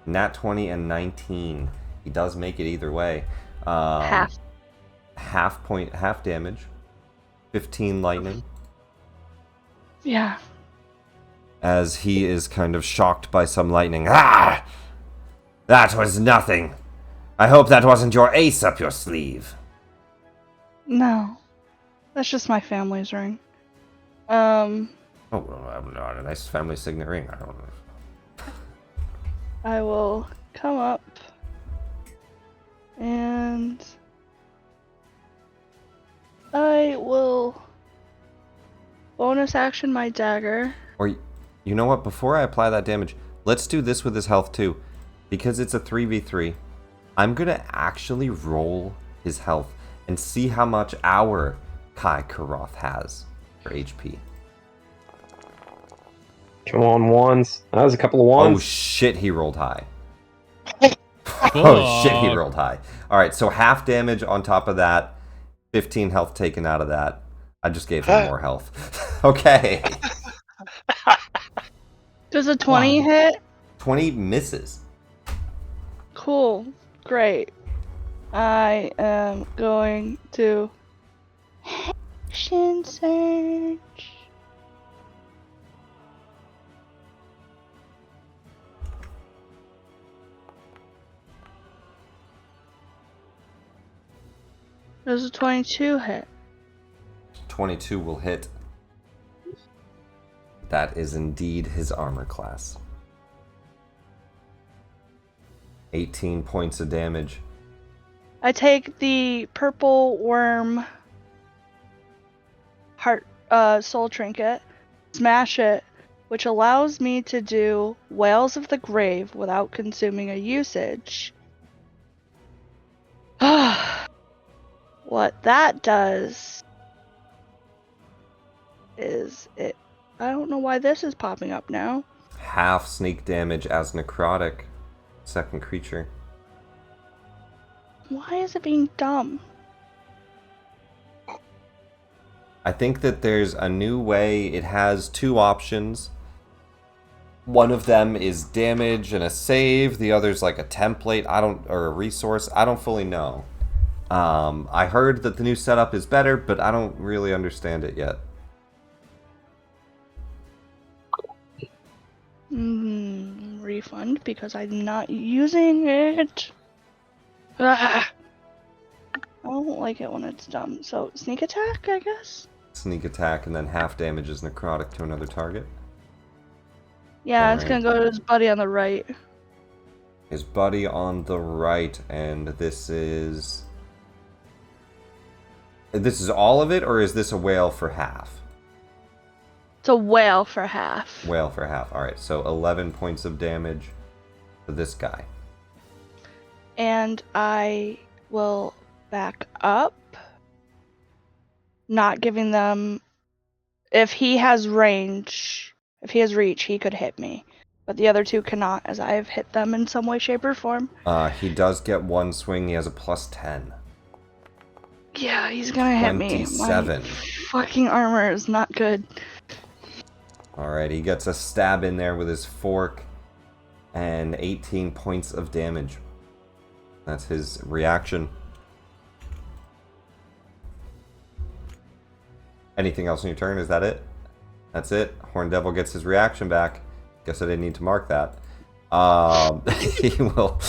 Nat 20 and 19. He does make it either way. Half damage. 15 lightning. Yeah. As he is kind of shocked by some lightning. Ah! That was nothing. I hope that wasn't your ace up your sleeve. No. That's just my family's ring. Oh, well, I'm not a nice family signet ring. I don't know. I will come up and I will bonus action my dagger. Or, you know what? Before I apply that damage, let's do this with his health too. Because it's a 3v3, I'm going to actually roll his health and see how much our Kai Karoth has for HP. Come on, ones. That was a couple of ones. Oh shit, he rolled high. Oh shit, he rolled high. Alright, so half damage on top of that, 15 health taken out of that. I just gave him more health. Okay. Does a 20 hit? 20 misses. Cool. Great. I am going to action search. Does a 22 hit? 22 will hit. That is indeed his armor class. 18 points of damage. I take the purple worm heart soul trinket, smash it, which allows me to do Wails of the Grave without consuming a usage. What that does is it. I don't know why this is popping up now. Half sneak damage as necrotic. Second creature. Why is it being dumb? I think that there's a new way. It has two options. One of them is damage and a save. The other's like a template. Or a resource. I don't fully know. I heard that the new setup is better, but I don't really understand it yet. Refund because I'm not using it. Ah. I don't like it when it's dumb. So sneak attack, I guess. Sneak attack and then half damage is necrotic to another target. Yeah, it's Alright. gonna go to his buddy on the right. His buddy on the right, and this is all of it, or is this a whale for half? It's a whale for half. Whale for half. Alright, so 11 points of damage for this guy. And I will back up. Not giving them... If he has range, if he has reach, he could hit me. But the other two cannot, as I have hit them in some way, shape, or form. He does get one swing. He has a +10. Yeah, he's gonna hit me. 27. My fucking armor is not good. Alright, he gets a stab in there with his fork. And 18 points of damage. That's his reaction. Anything else on your turn? Is that it? That's it. Horn Devil gets his reaction back. Guess I didn't need to mark that. He will...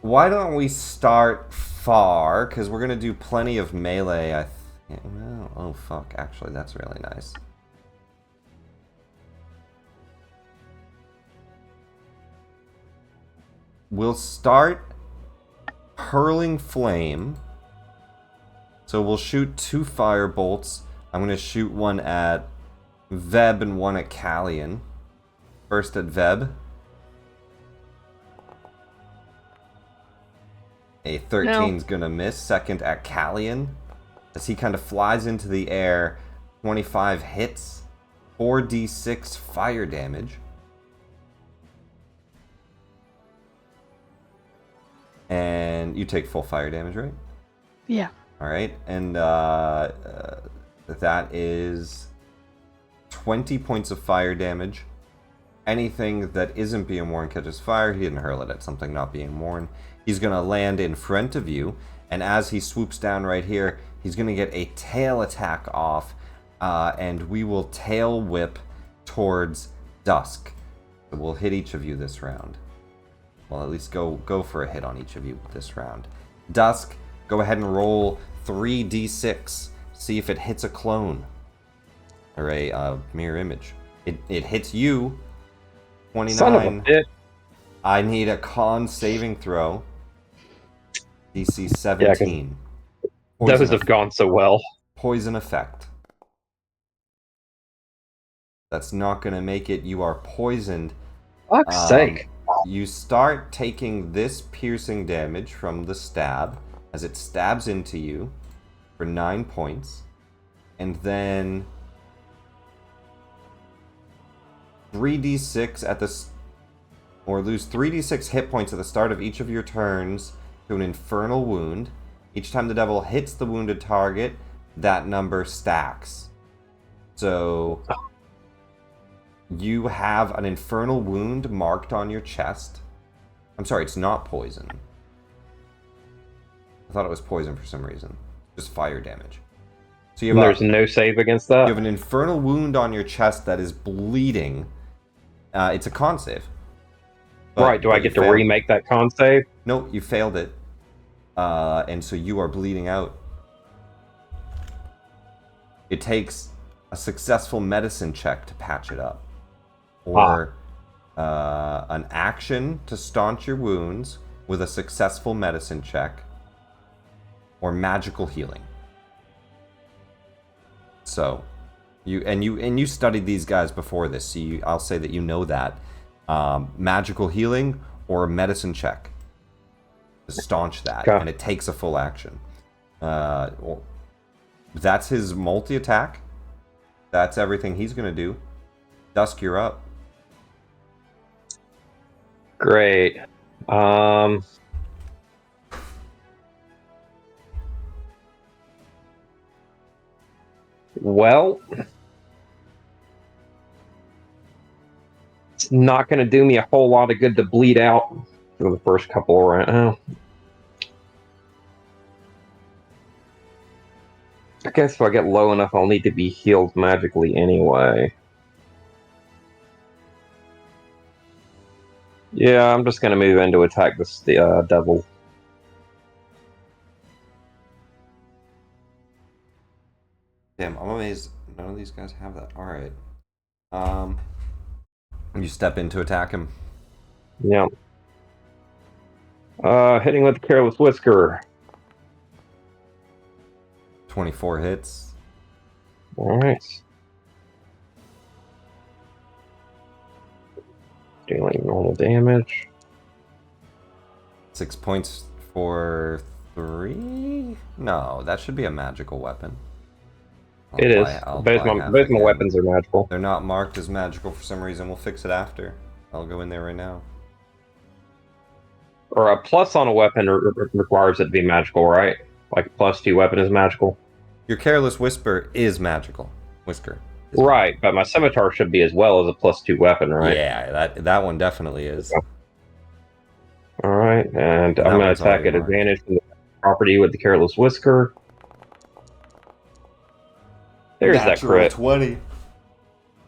Why don't we start far? Because we're going to do plenty of melee. Well, oh, fuck. Actually, that's really nice. We'll start hurling flame. So we'll shoot 2 fire bolts. I'm going to shoot one at Veb and one at Callian. First at Veb. A 13's gonna miss. Second at Callian. As he kind of flies into the air. 25 hits. 4d6 fire damage. And you take full fire damage, right? Yeah. Alright, and that is 20 points of fire damage. Anything that isn't being worn catches fire. He didn't hurl it at something not being worn. He's going to land in front of you, and as he swoops down right here, he's going to get a tail attack off, and we will tail whip towards Dusk. So we'll hit each of you this round. Well, at least go for a hit on each of you this round. Dusk, go ahead and roll 3d6. See if it hits a clone. Or a mirror image. It hits you. 29. Son of a bitch. I need a con saving throw. DC 17. Those have gone so well. Poison effect. That's not going to make it. You are poisoned. Fuck's sake. You start taking this piercing damage from the stab as it stabs into you for 9 points. And then 3d6 at the... Or lose 3d6 hit points at the start of each of your turns to an infernal wound. Each time the devil hits the wounded target, that number stacks. So... You have an infernal wound marked on your chest. I'm sorry, it's not poison. I thought it was poison for some reason. Just fire damage. So you have There's no save against that? You have an infernal wound on your chest that is bleeding. It's a con save. Right, do I get to remake that con save? No, you failed it. And so you are bleeding out. It takes a successful medicine check to patch it up. Or an action to staunch your wounds with a successful medicine check. Or magical healing. So, you studied these guys before this, so I'll say that you know that. Magical healing or a medicine check to staunch that, Okay. and it takes a full action. That's his multi-attack. That's everything he's gonna do. Dusk, you're up. Great. Well, it's not going to do me a whole lot of good to bleed out for the first couple of rounds. I guess if I get low enough, I'll need to be healed magically anyway. Yeah, I'm just going to move in to attack the devil. Damn, I'm amazed none of these guys have that. Alright. You step in to attack him. Yeah. Hitting with the Careless Whisker. 24 hits. Alright. Dealing normal damage. 6 points for 3? No, that should be a magical weapon. It is. Both my again. weapons are magical. They're not marked as magical for some reason. We'll fix it after. I'll go in there right now. Or a plus on a weapon requires it to be magical, right? Like a +2 weapon is magical. Your Careless Whisker is magical. Whisker. is Right, but my scimitar should be as well as a +2 weapon, magical. right? Yeah, that one definitely is. Alright, and That I'm going to one's attack already at marked. advantage from the property with the Careless Whisker. There's that Natural crit. 20.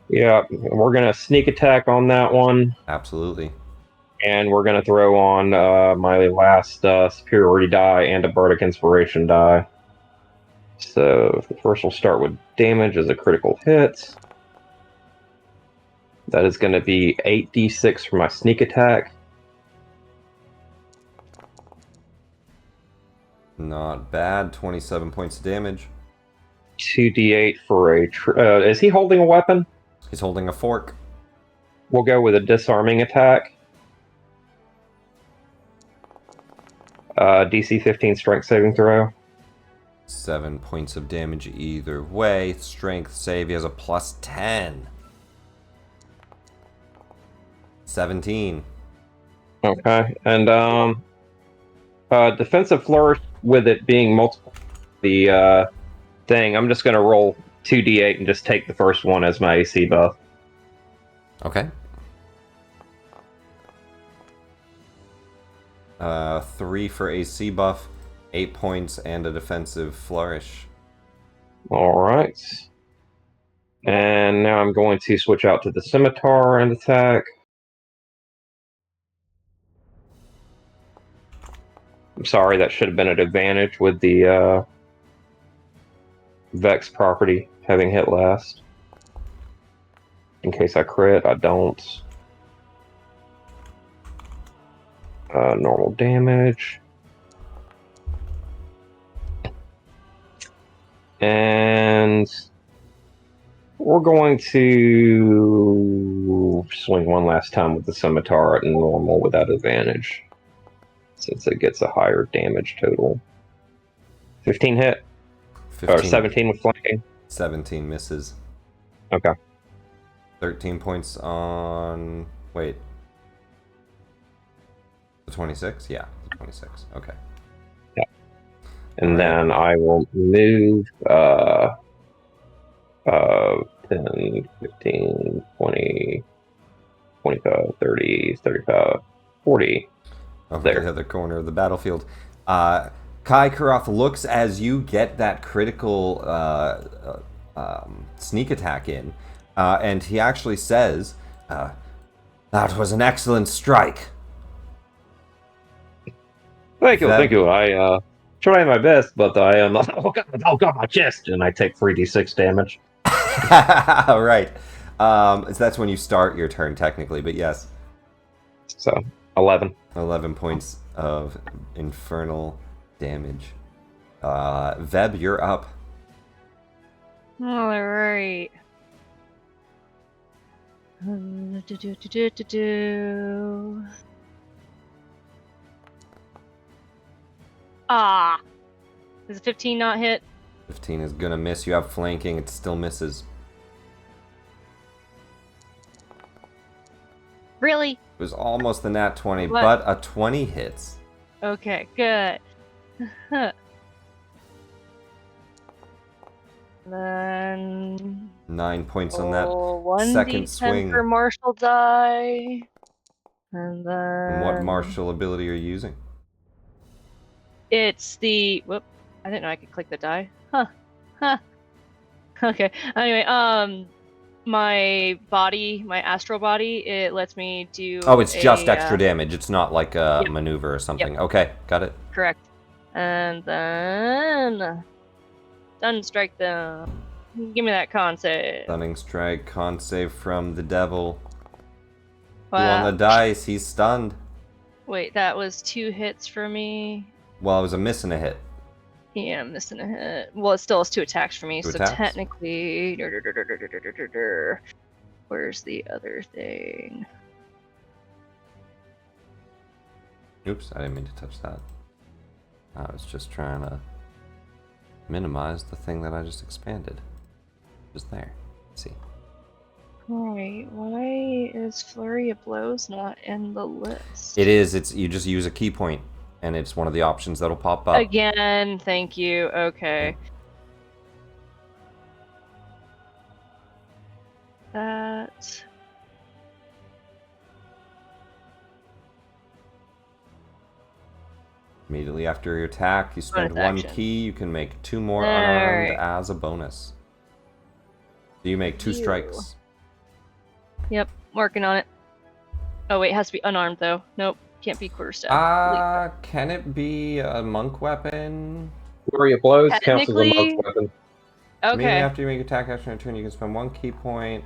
Yeah, we're going to sneak attack on that one, Absolutely. and we're going to throw on my last superiority die and a bardic inspiration die. So the first will start with damage as a critical hit. That is going to be 8d6 for my sneak attack. Not bad. 27 points of damage. 2d8 for a... is he holding a weapon? He's holding a fork. We'll go with a disarming attack. DC 15 strength saving throw. 7 points of damage either way. Strength save. He has a +10. 17. Okay, and defensive flourish with it being multiple. The thing, I'm just going to roll 2d8 and just take the first one as my AC buff. Okay. 3 for AC buff, 8 points, and a defensive flourish. Alright. And now I'm going to switch out to the scimitar and attack. I'm sorry, that should have been at advantage with the Vex property having hit last. In case I crit, I don't. Normal damage. And we're going to swing one last time with the scimitar at normal without advantage, since it gets a higher damage total. 15 hit? 15, Or 17 with flanking? 17 misses. Okay. 13 points on... Wait. The 26? Yeah, the 26. Okay. And then I will move 10, 15, 20, 25, 30, 35, 40. Over There. the other corner of the battlefield. Kai Kuroth looks as you get that critical sneak attack in, and he actually says, "That was an excellent strike." Thank you, That- thank you. I try my best, but I am. Oh god, my chest! And I take 3d6 damage. Right. So that's when you start your turn, technically, but yes. So 11. 11 points of infernal damage. Veb, you're up. All right. Ah, is a 15 not hit? 15 is gonna miss. You have flanking, it still misses. Really? It was almost the nat 20, What? but a 20 hits. Okay, good. Then 9 points on that. one second d10 swing. for martial die, and then And what martial ability are you using? it's the whoop. I didn't know I could click the die. Huh. Okay. Anyway, my body, my astral body, it lets me do. Oh, it's just a, extra damage. It's not like a Yep. maneuver or something. Okay, got it. Correct. And then stun strike them. Give me that con save. Stunning strike, con save from the devil. Two Wow. on the dice, he's stunned. Wait, that was 2 hits for me. Well, it was a miss and a hit. Yeah, I'm missing a hit. Well, it still has 2 attacks for me, Two so attacks? technically. Where's the other thing? Oops, I didn't mean to touch that. I was just trying to minimize the thing that I just expanded. Just there. Let's see. Alright, why is Flurry of Blows not in the list? It is. It's you just use a key point, and it's one of the options that'll pop up. Again, thank you. Okay. That. Immediately after your attack, you spend Bonus one action. key. You can make 2 more Alright. unarmed as a bonus. So you make 2 You. strikes. Yep, working on it. Oh wait, it has to be unarmed though. Nope, can't be quarterstaff. Can it be a monk weapon? Flurry of blows counts as a Technically- monk weapon. Immediately Okay. after you make attack action in turn, you can spend 1 key point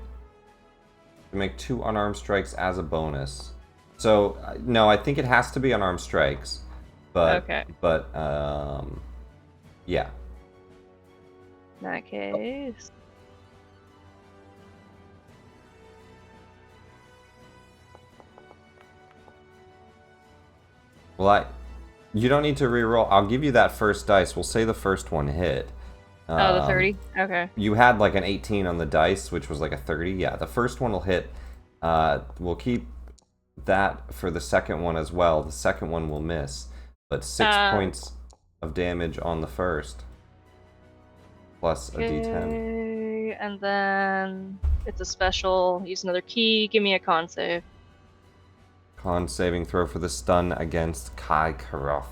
to make 2 unarmed strikes as a bonus. So no, I think it has to be unarmed strikes. But Okay. Yeah. In that case. Well, you don't need to reroll. I'll give you that first dice. We'll say the first one hit. Oh, the 30? Okay. You had like an 18 on the dice, which was like a 30. Yeah, the first one will hit. We'll keep that for the second one as well. The second one will miss. But 6 points of damage on the first. Plus a d10. Okay, and then it's a special. Use another key. Give me a con save. Con saving throw for the stun against Kai Karoth.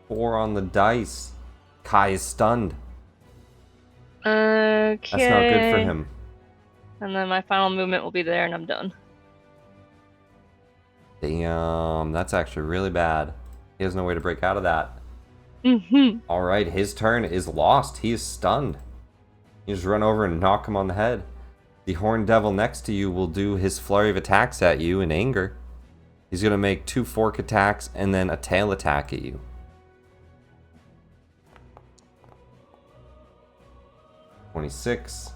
Four on the dice. Kai is stunned. Okay. That's not good for him. And then my final movement will be there, and I'm done. Damn, that's actually really bad. He has no way to break out of that. Mm-hmm. Alright, his turn is lost. He is stunned. You just run over and knock him on the head. The Horned Devil next to you will do his flurry of attacks at you in anger. He's going to make 2 fork attacks and then a tail attack at you. 26.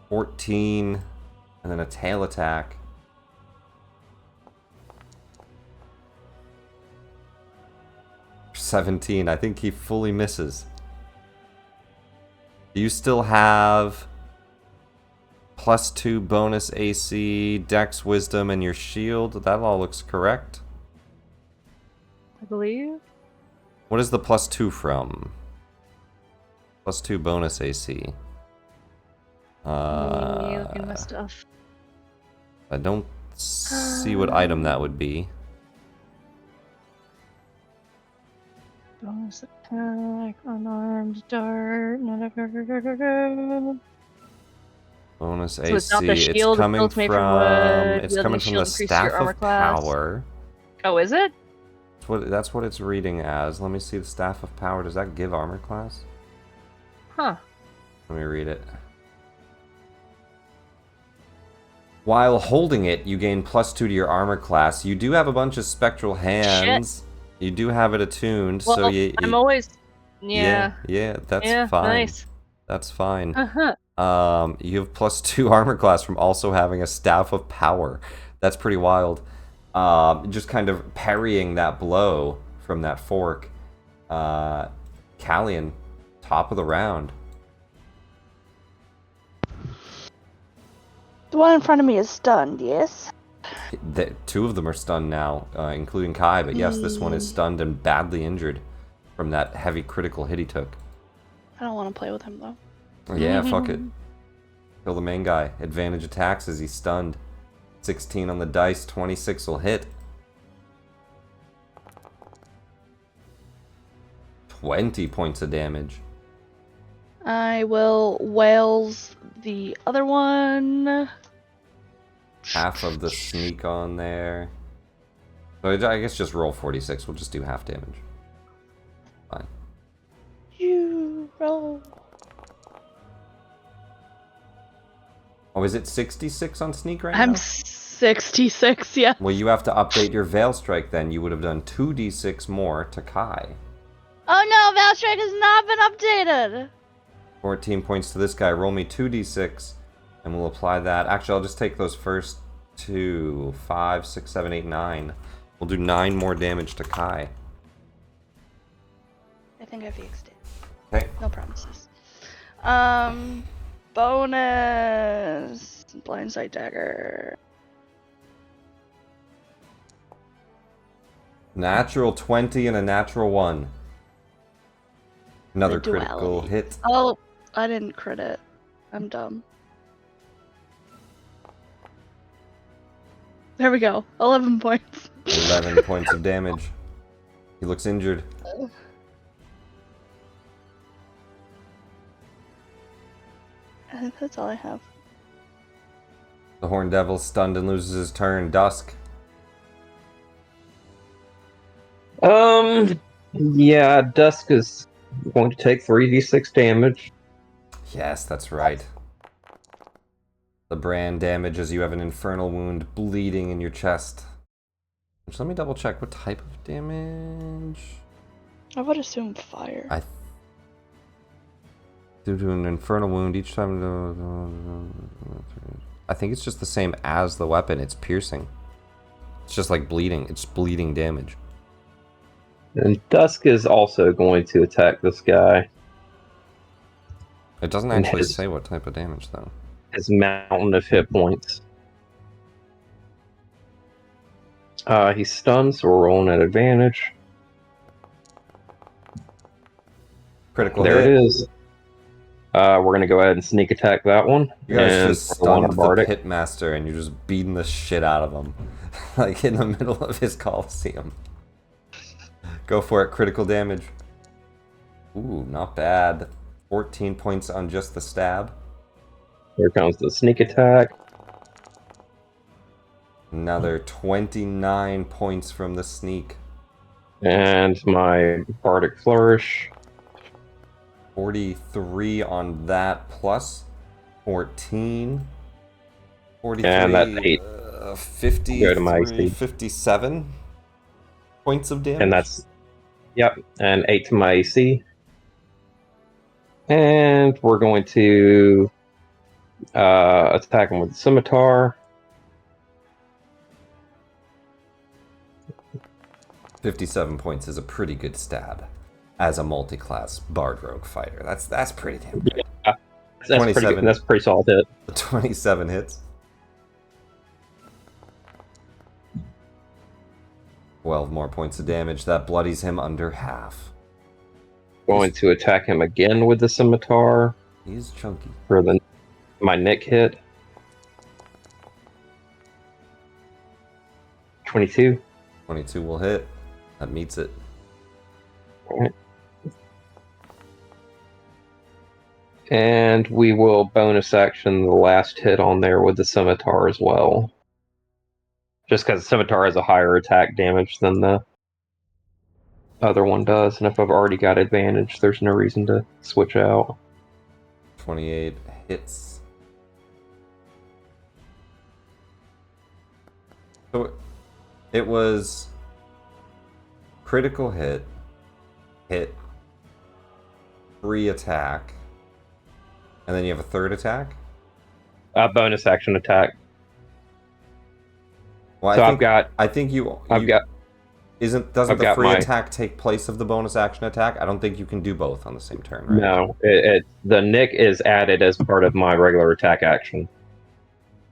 14. And then a tail attack. 17. I think he fully misses. Do you still have +2 bonus AC, Dex, Wisdom, and your shield? That all looks correct. I believe. What is the +2 from? +2 bonus AC. Let me look at my stuff. I don't see what item that would be. Bonus attack, unarmed dart. Bonus So it's not the AC. shield, It's coming built made from from. wood, It's wielding coming the from shield the increases your Staff armor of class. Power. Oh, is it? That's what it's reading as. Let me see the Staff of Power. Does that give armor class? Huh. Let me read it. While holding it, you gain +2 to your armor class. You do have a bunch of spectral hands. You do have it attuned, Well, so I'm always... Yeah. yeah, that's Yeah, fine. nice. That's fine. Uh-huh. You have +2 armor class from also having a Staff of Power. That's pretty wild. Just kind of parrying that blow from that fork. Callian, top of the round. The one in front of me is stunned, yes? Two of them are stunned now, including Kai, but yes, this one is stunned and badly injured from that heavy critical hit he took. I don't want to play with him, though. Yeah, fuck it. Kill the main guy. Advantage attacks as he's stunned. 16 on the dice, 26 will hit. 20 points of damage. I will Wales the other one. Half of the sneak on there. So I guess just roll 46. We'll just do half damage. Fine. You roll. Oh, is it 66 on sneak right now? I'm 66, yeah. Well, you have to update your Veil Strike then. You would have done 2d6 more to Kai. Oh no, Veil Strike has not been updated. 14 points to this guy. Roll me 2d6, and we'll apply that. Actually, I'll just take those first two. 5, 6, 7, 8, 9. We'll do 9 more damage to Kai. I think I fixed it. Okay. No promises. Bonus. Blindside Dagger. Natural 20 and a natural 1. Another The critical duality. hit. Oh, I didn't crit it. I'm dumb. There we go. 11 points. 11 points of damage. He looks injured. I think that's all I have. The Horn Devil stunned and loses his turn. Dusk. Yeah, Dusk is going to take 3d6 damage. Yes, that's right. The brand damage as you have an infernal wound bleeding in your chest. Just let me double check what type of damage. I would assume fire. Due to an infernal wound each time. I think it's just the same as the weapon. It's piercing. It's just like bleeding. It's bleeding damage. And Dusk is also going to attack this guy. It doesn't And actually his- say what type of damage though. His mountain of hit points. He's stunned, so we're rolling at advantage. Critical There hit. it is. We're going to go ahead and sneak attack that one. You guys and just roll on stunned the Bardic. Pitmaster and you're just beating the shit out of him. Like in the middle of his Coliseum. Go for it, critical damage. Ooh, not bad. 14 points on just the stab. Here comes the sneak attack. Another 29 points from the sneak. And my Bardic Flourish. 43 on that plus 14. 43. And that's 8. 50. Go to my AC. 57 points of damage. And that's... Yep, and 8 to my AC. And we're going to attack him with the scimitar. 57 points is a pretty good stab as a multi-class Bard Rogue fighter. That's pretty damn good. That's pretty 27. good. That's a pretty solid hit. 27 hits. 12 more points of damage. That bloodies him under half. Going to attack him again with the scimitar He's chunky. for my nick hit. 22. 22 will hit. That meets it. And we will bonus action the last hit on there with the scimitar as well. Just because the scimitar has a higher attack damage than the other one does, and if I've already got advantage, there's no reason to switch out. 28 hits. So it was critical hit, free attack, and then you have a third attack? Bonus action attack. Well, So I I've think, got- I think you. I've got. Doesn't I've the got free my- attack take place of the bonus action attack? I don't think you can do both on the same turn, right? No, the nick is added as part of my regular attack action.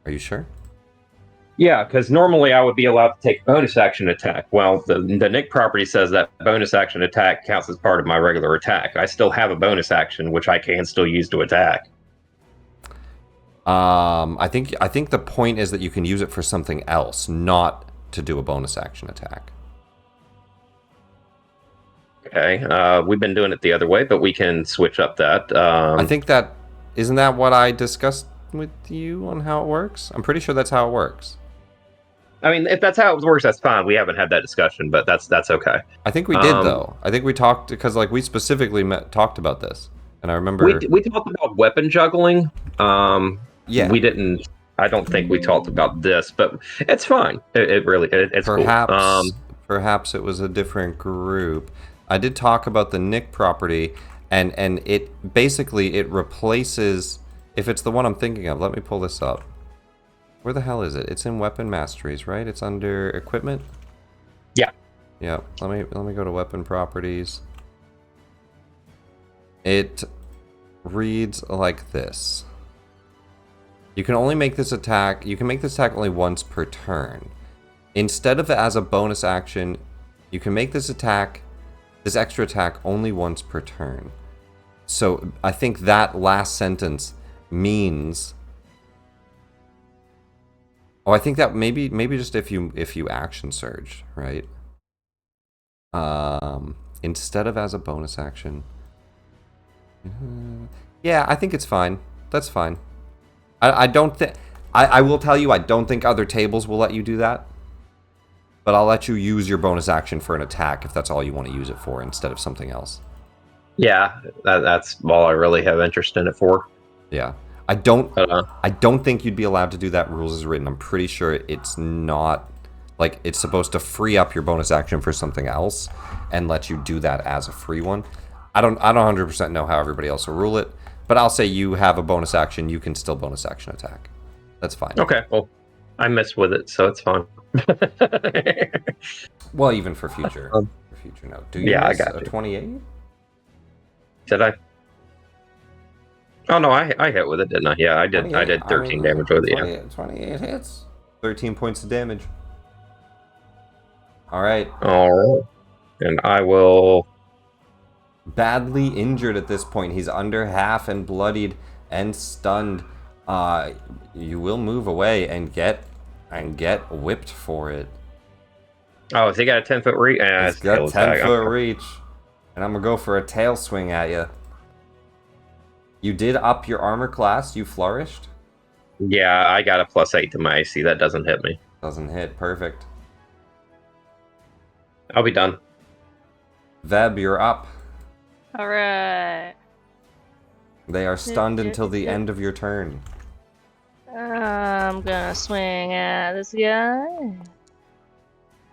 Are you sure? Yeah, because normally I would be allowed to take bonus action attack. Well, the nick property says that bonus action attack counts as part of my regular attack. I still have a bonus action, which I can still use to attack. I think the point is that you can use it for something else, not to do a bonus action attack. Okay, we've been doing it the other way, but we can switch up that. I think that isn't that what I discussed with you on how it works? I'm pretty sure that's how it works. I mean, if that's how it works, that's fine. We haven't had that discussion, but that's okay. I think we did though. I think we talked because like we specifically talked about this, and I remember We talked about weapon juggling. Yeah. We didn't. I don't think we talked about this, but it's fine. It's perhaps cool. Perhaps it was a different group. I did talk about the nick property, and it basically it replaces, if it's the one I'm thinking of. Let me pull this up. Where the hell is it? It's in weapon masteries, right? It's under equipment. Yeah. Yeah. Let me go to weapon properties. It reads like this. You can only make this attack. You can make this attack only once per turn. Instead of as a bonus action, you can make this extra attack only once per turn. So I think that last sentence means. Oh, I think that maybe just if you action surge, right? Instead of as a bonus action. Yeah, I think it's fine. That's fine. I don't think. I will tell you, I don't think other tables will let you do that. But I'll let you use your bonus action for an attack if that's all you want to use it for instead of something else. Yeah, that's all I really have interest in it for. Yeah. I don't think you'd be allowed to do that. Rules is written. I'm pretty sure it's not like it's supposed to free up your bonus action for something else and let you do that as a free one. I don't 100% know how everybody else will rule it, but I'll say you have a bonus action, you can still bonus action attack. That's fine. Okay, well, I messed with it, so it's fine. Well, even for future note. Do you I miss got a you. 28? Did I? Oh no, I hit with it, didn't I? Yeah, I did. I did 13 damage with it. Yeah. 28 hits. 13 points of damage. All right. All right, and I will. Badly injured at this point. He's under half and bloodied and stunned. You will move away and get whipped for it. Oh, has he got a 10-foot reach? He's got 10-foot reach, and I'm gonna go for a tail swing at you. You did up your armor class. You flourished. Yeah, I got a +8 to my AC. That doesn't hit me. Doesn't hit. Perfect. I'll be done. Veb, you're up. All right. They are stunned until the end of your turn. I'm gonna swing at this guy.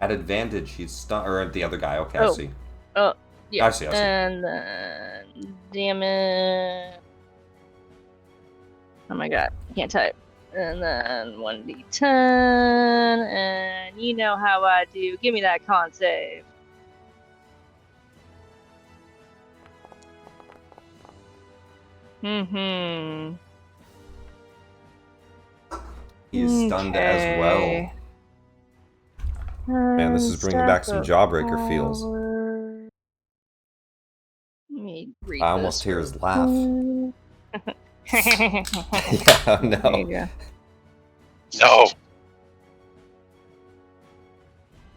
At advantage, he's stunned, or the other guy. Okay, I Oh. see. Oh, yeah. I see. And then, damn it. Oh my god, I can't type. And then 1d10, and you know how I do. Give me that con save. Mm-hmm. He is stunned as well. Man, this is bringing back some Jawbreaker feels. Let me read I almost this hear his laugh. real quick. Yeah, There you no. go. No.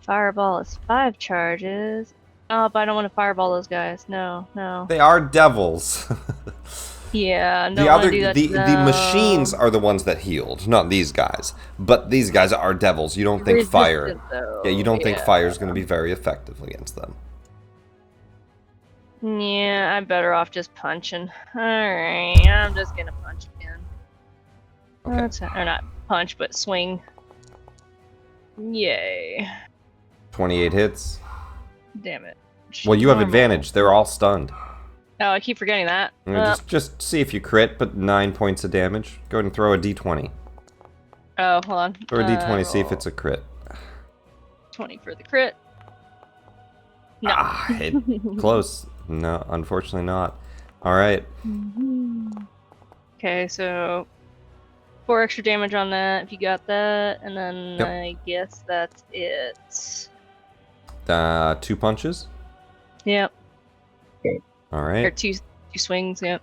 Fireball is 5 charges. Oh, but I don't want to fireball those guys. No, no. They are devils. Yeah, The don't other, wanna do that to the machines them. are the ones that healed, not these guys. But these guys are devils. You don't think fire? Resistant, though. Yeah, you don't think Yeah. fire is going to be very effective against them. Yeah, I'm better off just punching. Alright, I'm just gonna punch again. Okay. Or not punch, but swing. Yay. 28 hits. Damn it. Well, you have Normal. advantage. They're all stunned. Oh, I keep forgetting that. Just see if you crit, but 9 points of damage. Go ahead and throw a d20. Oh, hold on. Throw a d20, see if it's a crit. 20 for the crit. No. Close. No, unfortunately not. Alright. Okay, so 4 extra damage on that if you got that, and then Yep. I guess that's it. 2 punches. Yep. Or Alright. two swings, yep.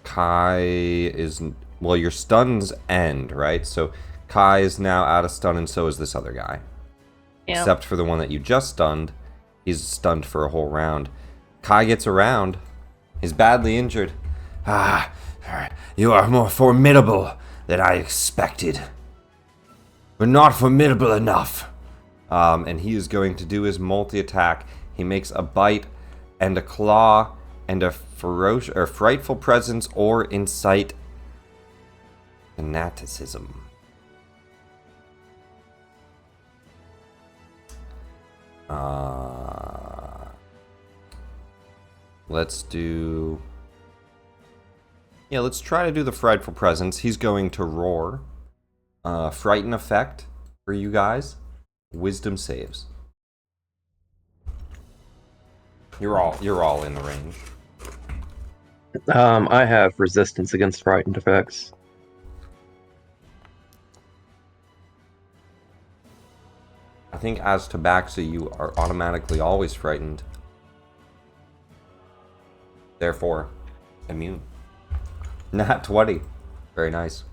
Kai is... Well, your stuns end, right? So Kai is now out of stun, and so is this other guy. Yep. Except for the one that you just stunned. He's stunned for a whole round. Kai gets around. He's badly injured. You are more formidable than I expected. But not formidable enough. And he is going to do his multi-attack. He makes a bite and a claw and a frightful presence or incite fanaticism. Let's do... Yeah, let's try to do the frightful presence. He's going to roar. Frighten effect for you guys. Wisdom saves. You're all in the range. I have resistance against frightened effects. I think as Tabaxi, you are automatically always frightened. Therefore, immune. Nat 20. Very nice.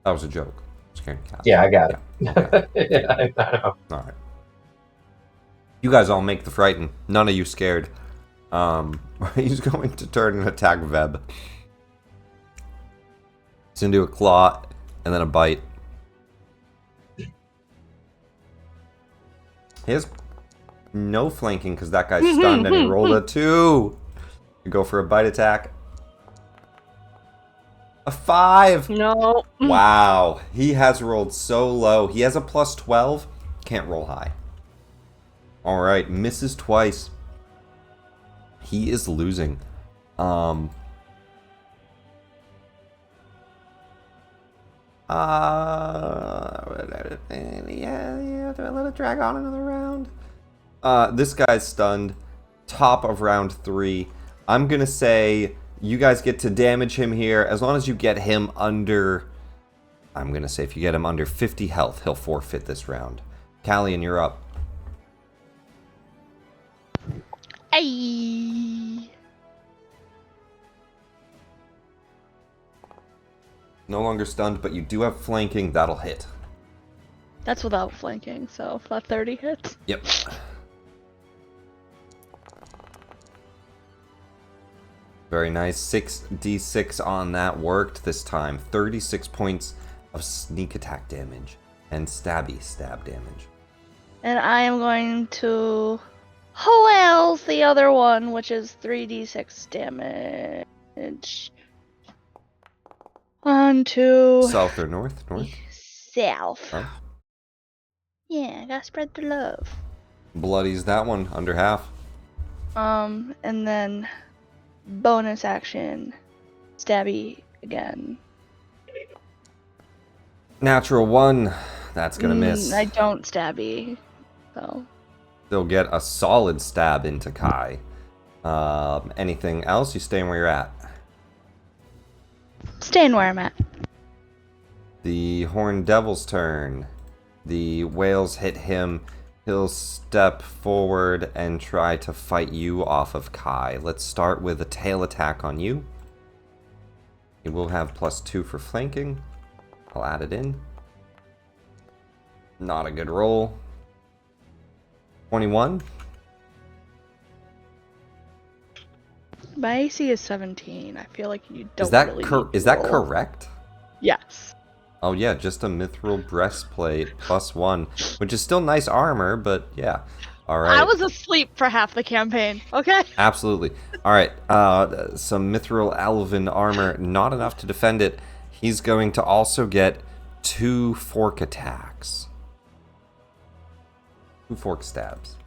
That was a joke. Scaring cat. Yeah, I got it. Okay. Yeah, I know. Alright. You guys all make the frighten. None of you scared. He's going to turn and attack Veb. He's going to do a claw and then a bite. He has no flanking because that guy's stunned and he rolled a 2. You go for a bite attack. A 5. No. Wow. He has rolled so low. He has a plus 12. Can't roll high. Alright. Misses twice. He is losing. Yeah, do I let it drag on another round? This guy's stunned. Top of round 3. I'm gonna say you guys get to damage him here. As long as you get him under... I'm gonna say if you get him under 50 health, he'll forfeit this round. Callian, you're up. Ay. No longer stunned, but you do have flanking. That'll hit. That's without flanking, so if that 30 hits. Yep. Very nice. 6d6 on that worked this time. 36 points of sneak attack damage and stab damage. And I am going to who else the other one, which is 3d6 damage. 1, 2. South or north? North? South. Oh. Yeah, gotta spread the love. Bloodies that one, under half. And then bonus action, stabby again. Natural 1. That's gonna miss. I don't stabby, so. They'll get a solid stab into Kai. Anything else? You staying where you're at? Staying where I'm at. The Horned Devil's turn. The whales hit him. He'll step forward and try to fight you off of Kai. Let's start with a tail attack on you. He will have +2 for flanking. I'll add it in. Not a good roll. 21. My AC is 17. I feel like you don't Is that really need is to that roll. correct? Yes. Oh yeah, just a mithril breastplate +1, which is still nice armor, but yeah. All right. I was asleep for half the campaign. Okay. Absolutely. All right. Some mithril elven armor, not enough to defend it. He's going to also get 2 fork attacks. 2 fork stabs.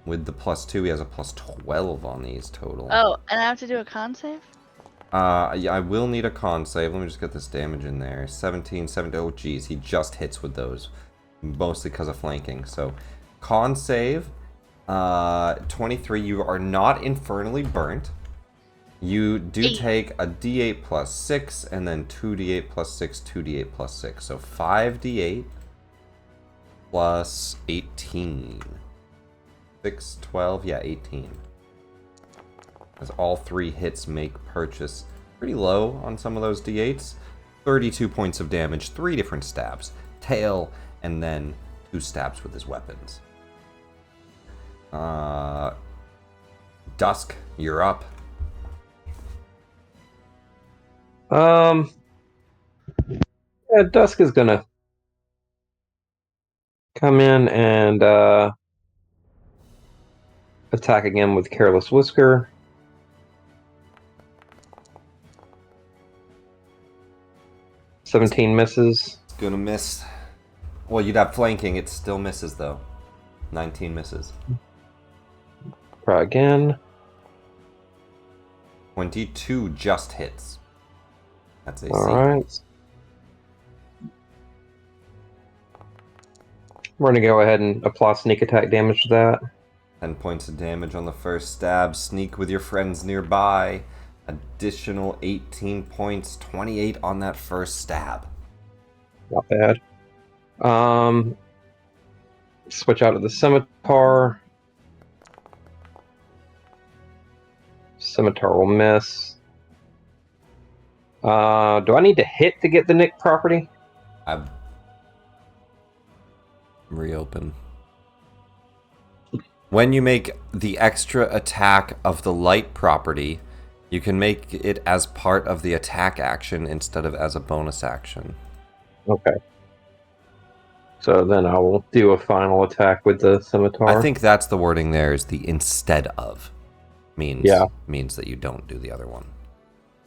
With the +2, he has a +12 on these total. Oh, and I have to do a con save? Yeah, I will need a con save. Let me just get this damage in there. 17, 17. Oh, geez. He just hits with those. Mostly because of flanking. So, con save. 23. You are not infernally burnt. You do take a d8 +6, and then 2d8 +6, 2d8 +6. So, 5d8 plus 18. 6, 12, yeah, 18. As all 3 hits make purchase pretty low on some of those d8s. 32 points of damage, 3 different stabs. Tail, and then 2 stabs with his weapons. Dusk, you're up. Yeah, Dusk is gonna come in and attack again with Careless Whisker. $17 misses. It's gonna miss. Well, you'd have flanking. It still misses, though. 19 misses. Try again. 22 just hits. That's AC. Alright. We're going to go ahead and apply sneak attack damage to that. 10 points of damage on the first stab. Sneak with your friends nearby. Additional 18 points. 28 on that first stab. Not bad. Switch out to the Scimitar. Scimitar will miss. Do I need to hit to get the Nick property? Reopen. When you make the extra attack of the light property, you can make it as part of the attack action instead of as a bonus action. Okay. So then I will do a final attack with the Scimitar. I think that's the wording there, is the instead of. Means that you don't do the other one.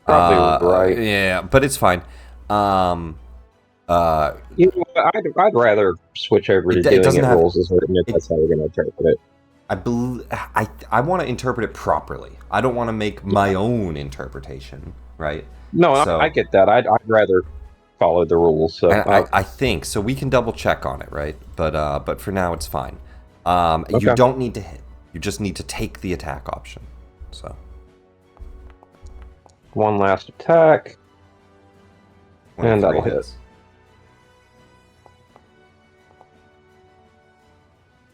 Probably right. Yeah, but it's fine. You know what, I'd rather switch over to doing it rules as written if that's how we're going to interpret it. I want to interpret it properly. I don't want to make my own interpretation, right? No, So- I get that. I'd rather follow the rules. So I think so. We can double check on it, right? But for now, it's fine. You Okay. don't need to hit. You just need to take the attack option. So one last attack. And 23 that'll hit. hits.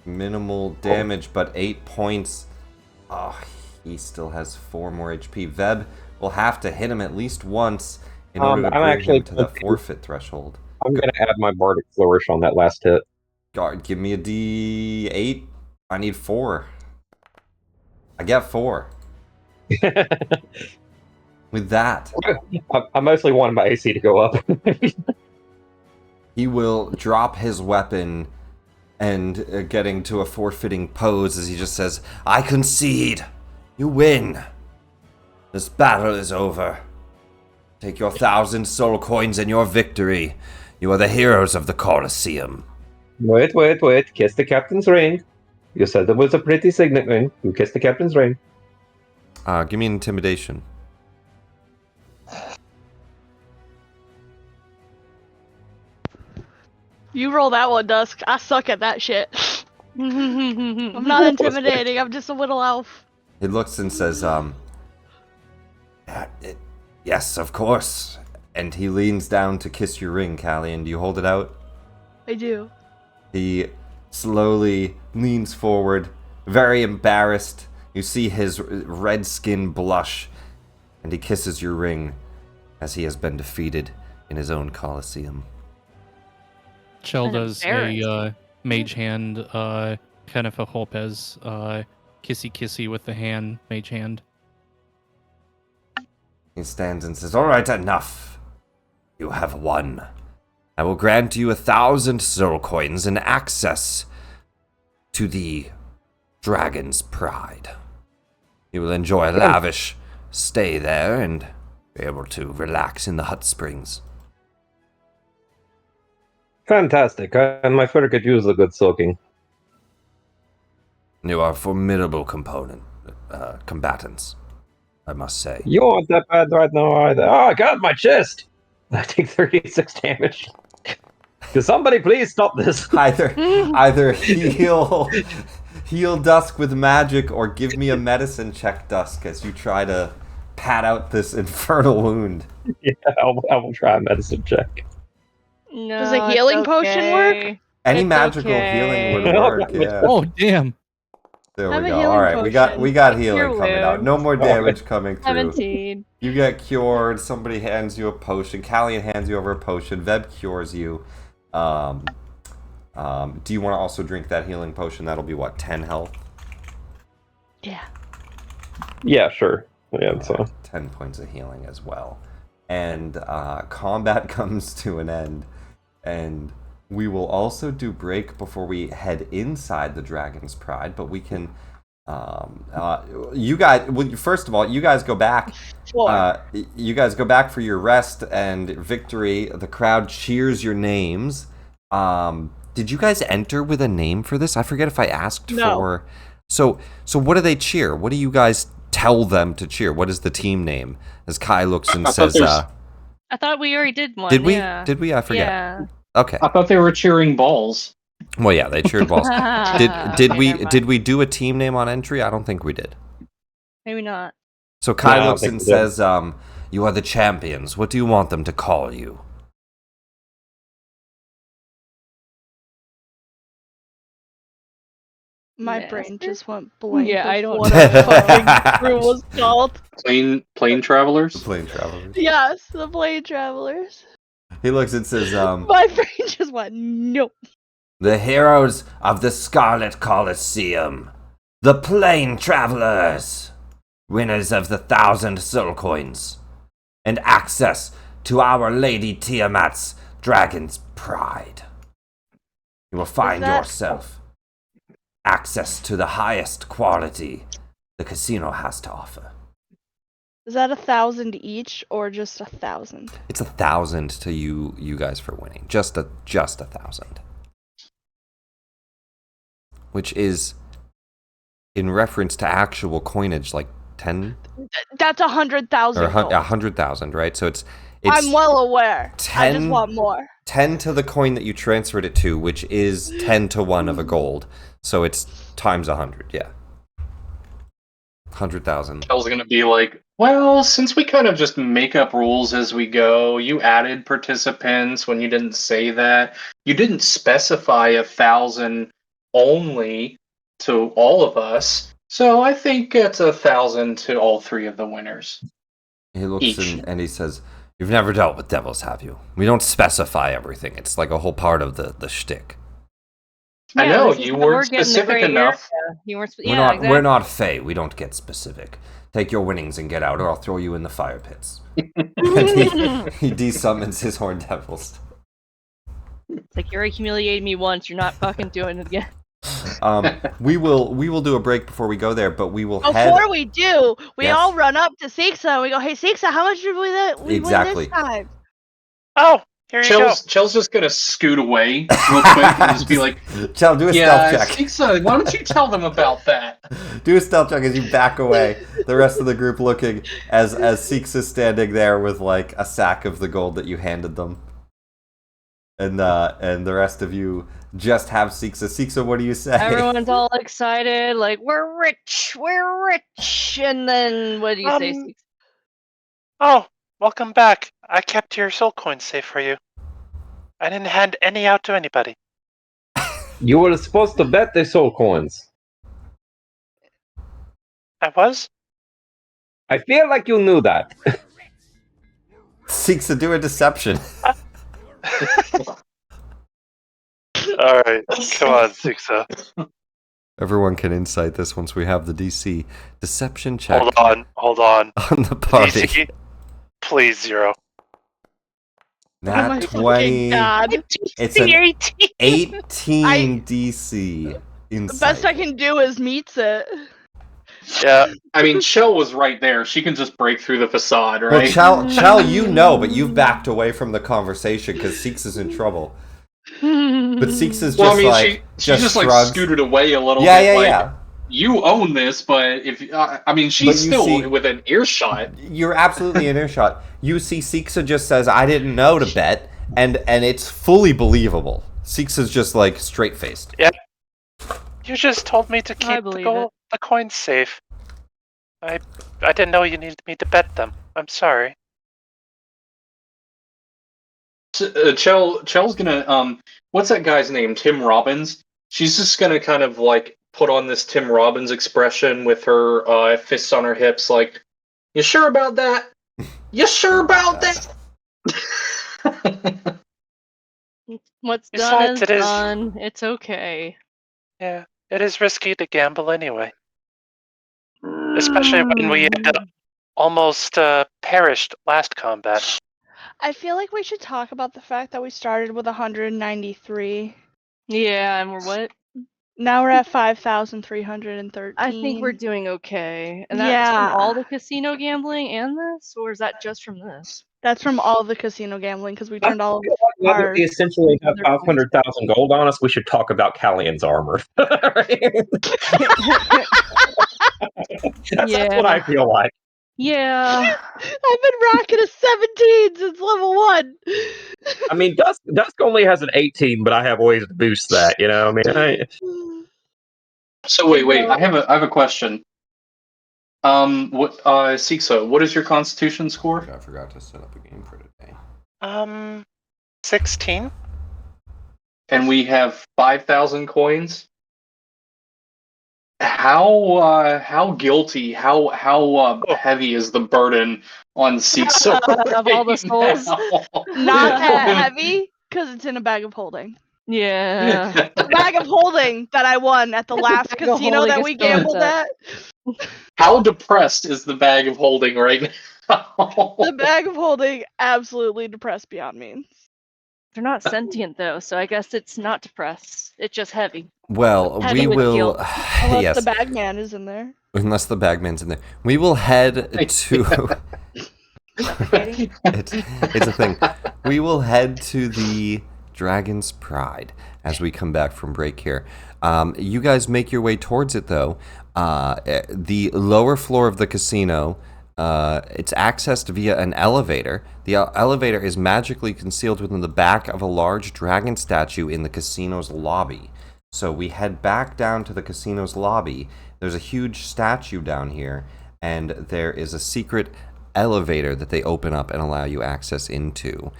Minimal damage, but 8 points. Oh, he still has 4 more HP. Veb will have to hit him at least once in order to I'm bring actually him to that forfeit threshold. I'm going to add my Bardic Flourish on that last hit. God, give me a D8. I need 4. I get 4. With that, I mostly wanted my AC to go up. he will drop his weapon and getting to a forfeiting pose as he just says, I concede. You win. This battle is over. Take your 1,000 soul coins and your victory. You are the heroes of the Colosseum. Wait. Kiss the captain's ring. You said it was a pretty signet ring. You kiss the captain's ring. Give me an intimidation. You roll that one, Dusk. I suck at that shit. I'm not intimidating. I'm just a little elf. He looks and says, yes, of course. And he leans down to kiss your ring, Callie, and do you hold it out? I do. He slowly leans forward, very embarrassed. You see his red skin blush, and he kisses your ring as he has been defeated in his own Colosseum. Chell An does a mage hand, kind of a Holpez, kissy kissy with the hand, mage hand. He stands and says, "All right, enough. You have won. I will grant you 1,000 soul coins and access to the Dragon's Pride. You will enjoy a lavish stay there and be able to relax in the hot springs." Fantastic. And my fur could use a good soaking. You are formidable combatants, I must say. You aren't that bad right now either. Oh, I got my chest. I take 36 damage. Can somebody please stop this? Either heal Dusk with magic or give me a medicine check, Dusk, as you try to pat out this infernal wound. Yeah, I will try a medicine check. No, Does a healing potion work? Any It's magical okay. healing would work, yeah. Oh damn! There Have we a go. healing All right, potion. we got Cure healing coming out. No wounds. more damage coming through. 17. You get cured. Somebody hands you a potion. Callian hands you over a potion. Veb cures you. Do you want to also drink that healing potion? That'll be what, 10 health? Yeah. Yeah, sure. Yeah, so 10 points of healing as well. And combat comes to an end. And we will also do break before we head inside the Dragon's Pride. But we can... you guys... Well, first of all, you guys go back. You guys go back for your rest and victory. The crowd cheers your names. Did you guys enter with a name for this? I forget if I asked for... So what do they cheer? What do you guys tell them to cheer? What is the team name? As Kai looks and says, I thought we already did one. did we? Yeah. Did we? I forget. Yeah. Okay. I thought they were cheering balls. Well, yeah, they cheered balls. Did Okay, we never mind. did we do a team name on entry? I don't think we did. Maybe not. So Kai No, I don't looks think and we did. says, "You are the champions. What do you want them to call you?" My Master? brain just went blank. Yeah, of I don't what know. a fucking crew was called. Plane travelers. Plane travelers. Yes, the plane travelers. He looks and says, My brain just went no. "The heroes of the Scarlet Colosseum, the plane travelers, winners of the 1,000 soul coins, and access to Our Lady Tiamat's Dragon's Pride. You will find that- yourself access to the highest quality the casino has to offer." Is that 1,000 each or just 1,000? It's 1,000 to you guys for winning. Just 1,000. Which is in reference to actual coinage, like 10 That's 100,000. or gold. 100,000, right? So it's I'm well aware. I 10 just want more. 10 to the coin that you transferred it to, which is 10 to 1 of a gold. So it's times 100, yeah. 100,000. I was gonna be like, well, since we kind of just make up rules as we go, you added participants when you didn't say that. You didn't specify 1,000 only to all of us. So I think it's 1,000 to all three of the winners. He looks Each. and he says, "You've never dealt with devils, have you? We don't specify everything. It's like a whole part of the shtick. I know, this is you the- weren't we're getting the specific gray enough. area. You weren't. We're Yeah, not exactly. we're not fey. We don't get specific. Take your winnings and get out, or I'll throw you in the fire pits." And he desummons his horned devils. It's like you already humiliated me once. You're not fucking doing it again. We will do a break before we go there, but we will head. Before we do, we Yes. all run up to Siksa and we go, "Hey Siksa, how much did we Exactly. win this time?" Oh, here you go. Chell's just gonna scoot away real quick and just be like, Chell, do a yeah, stealth check. Siksa, why don't you tell them about that? Do a stealth check as you back away. The rest of the group looking as Seeks is standing there with like a sack of the gold that you handed them. And the rest of you just have Siksa. Siksa, what do you say? Everyone's all excited, like we're rich, and then what do you say? Six? Oh, welcome back. I kept your soul coins safe for you. I didn't hand any out to anybody. you were supposed to bet the soul coins. I was? I feel like you knew that. Siksa, do a deception. All right, come on, Sixa. Everyone can insight this once we have the DC. Deception check Hold on. on the party. DC, please 0. Oh Nat my 20. fucking god. It's an 18 DC The insight. best I can do is meets it. Yeah, I mean, Chell was right there. She can just break through the facade, Well, right? Chell, you know, but you've backed away from the conversation because Seeks is in trouble. But Seeks is just Well, I mean, like she just like shrugs. scooted away a little Yeah, bit. yeah, like, yeah. You own this, but if I mean, But she's you still see- within earshot. You're absolutely in earshot. You see, Seeksa just says, "I didn't know" to bet, and it's fully believable. Seeksa's just like straight faced. yeah. You just told me to I keep believe the coins safe. I didn't know you needed me to bet them. I'm sorry. Chell's gonna what's that guy's name? Tim Robbins. She's just gonna kind of like put on this Tim Robbins expression with her fists on her hips, like, "You sure about that? You sure about that?" What's Besides, done it is is- done. It's okay. Yeah, it is risky to gamble anyway. Especially when we had almost perished last combat. I feel like we should talk about the fact that we started with 193. Yeah, and we're what? Now we're at 5,313. I think we're doing okay. And that's Yeah. from all the casino gambling and this, or is that just from this? That's from all the casino gambling because we I turned all feel like now that our. we essentially have other points. 500,000 gold on us, we should talk about Callion's armor. That's what I feel like. Yeah. I've been rocking a 17 since level 1. I mean, Dusk only has an 18, but I have ways to boost that. You know, I mean, So wait. I have a question. What Siksa, what is your Constitution score? I forgot to set up a game for today. 16? And we have 5,000 coins. How guilty? How heavy is the burden on Siksa? Of all the souls? Not that heavy because it's in a bag of holding. Yeah. The bag of holding that I won at the last bag of casino holding that is we still gambled intact. at. How depressed is the bag of holding right now? The bag of holding absolutely depressed beyond means. They're not sentient though, so I guess it's not depressed. It's just heavy. Well, Heavy we with will. guilt. Unless Yes, the bagman is in there. unless the bagman's in there, we will head to. It's a thing. We will head to the Dragon's Pride as we come back from break here. You guys make your way towards it, though. The lower floor of the casino, it's accessed via an elevator. The elevator is magically concealed within the back of a large dragon statue in the casino's lobby. So we head back down to the casino's lobby. There's a huge statue down here, and there is a secret elevator that they open up and allow you access into.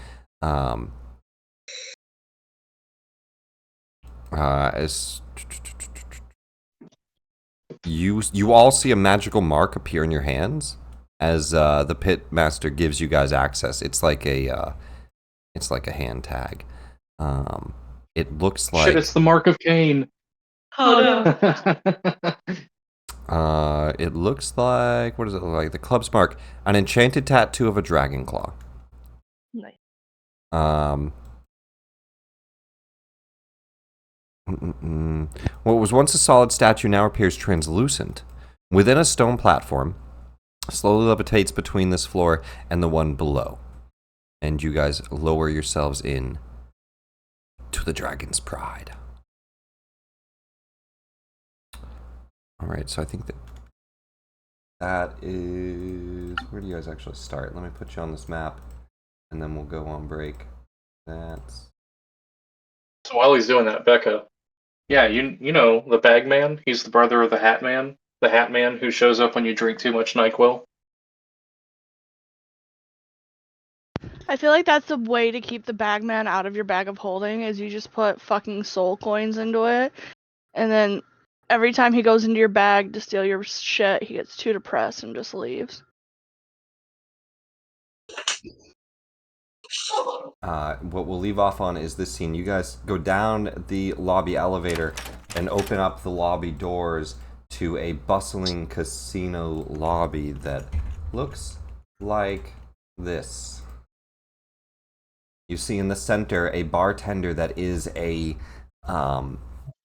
As you all see a magical mark appear in your hands as the pit master gives you guys access. It's like a hand tag. It looks like Shit, it's the mark of Cain. Oh no. it looks like, what does it look like? The club's mark, an enchanted tattoo of a dragon claw. Nice. What was once a solid statue now appears translucent. Within a stone platform, slowly levitates between this floor and the one below. And you guys lower yourselves in to the Dragon's Pride. Alright, so I think that is... Where do you guys actually start? Let me put you on this map, and then we'll go on break. That's... So while he's doing that, Becca, yeah, you know the Bagman? He's the brother of the Hat Man. The Hat Man who shows up when you drink too much NyQuil. I feel like that's the way to keep the bagman out of your bag of holding is you just put fucking soul coins into it, and then every time he goes into your bag to steal your shit, he gets too depressed and just leaves. What we'll leave off on is this scene. You guys go down the lobby elevator and open up the lobby doors to a bustling casino lobby that looks like this. You see in the center a bartender that is an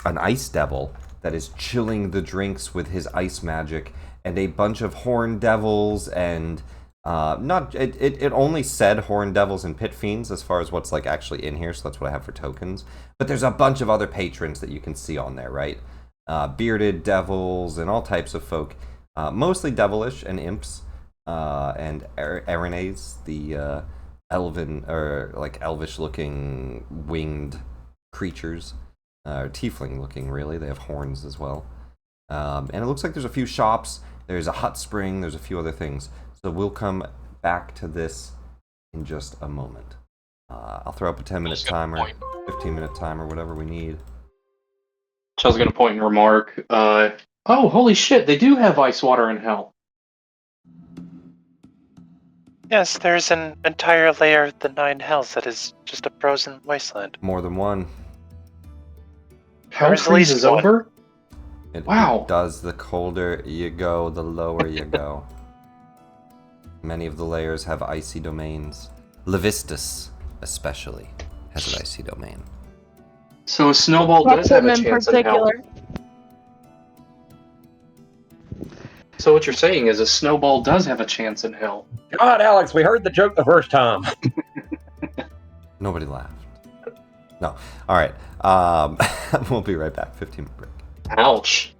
ice devil that is chilling the drinks with his ice magic, and a bunch of horn devils and it only said horn devils and pit fiends as far as what's like actually in here, so that's what I have for tokens. But there's a bunch of other patrons that you can see on there, right? Bearded devils and all types of folk, mostly devilish and imps, and Arenes, the elven or like elvish-looking winged creatures, tiefling-looking really. They have horns as well, and it looks like there's a few shops. There's a hot spring. There's a few other things. So we'll come back to this in just a moment. I'll throw up a 10-minute timer, 15-minute timer, whatever we need. So I was going to point and remark, oh, holy shit, they do have ice water in hell. Yes, there's an entire layer of the 9 hells that is just a frozen wasteland. More than one. Hell There's at least freezes one. over? It Wow. does. The colder you go, the lower you go. Many of the layers have icy domains. Levistus, especially, has an icy domain. So a snowball does have a in chance in hell. particular. So what you're saying is a snowball does have a chance in hell. God, Alex, we heard the joke the first time. Nobody laughed. No. All right. We'll be right back. 15-minute break. Ouch.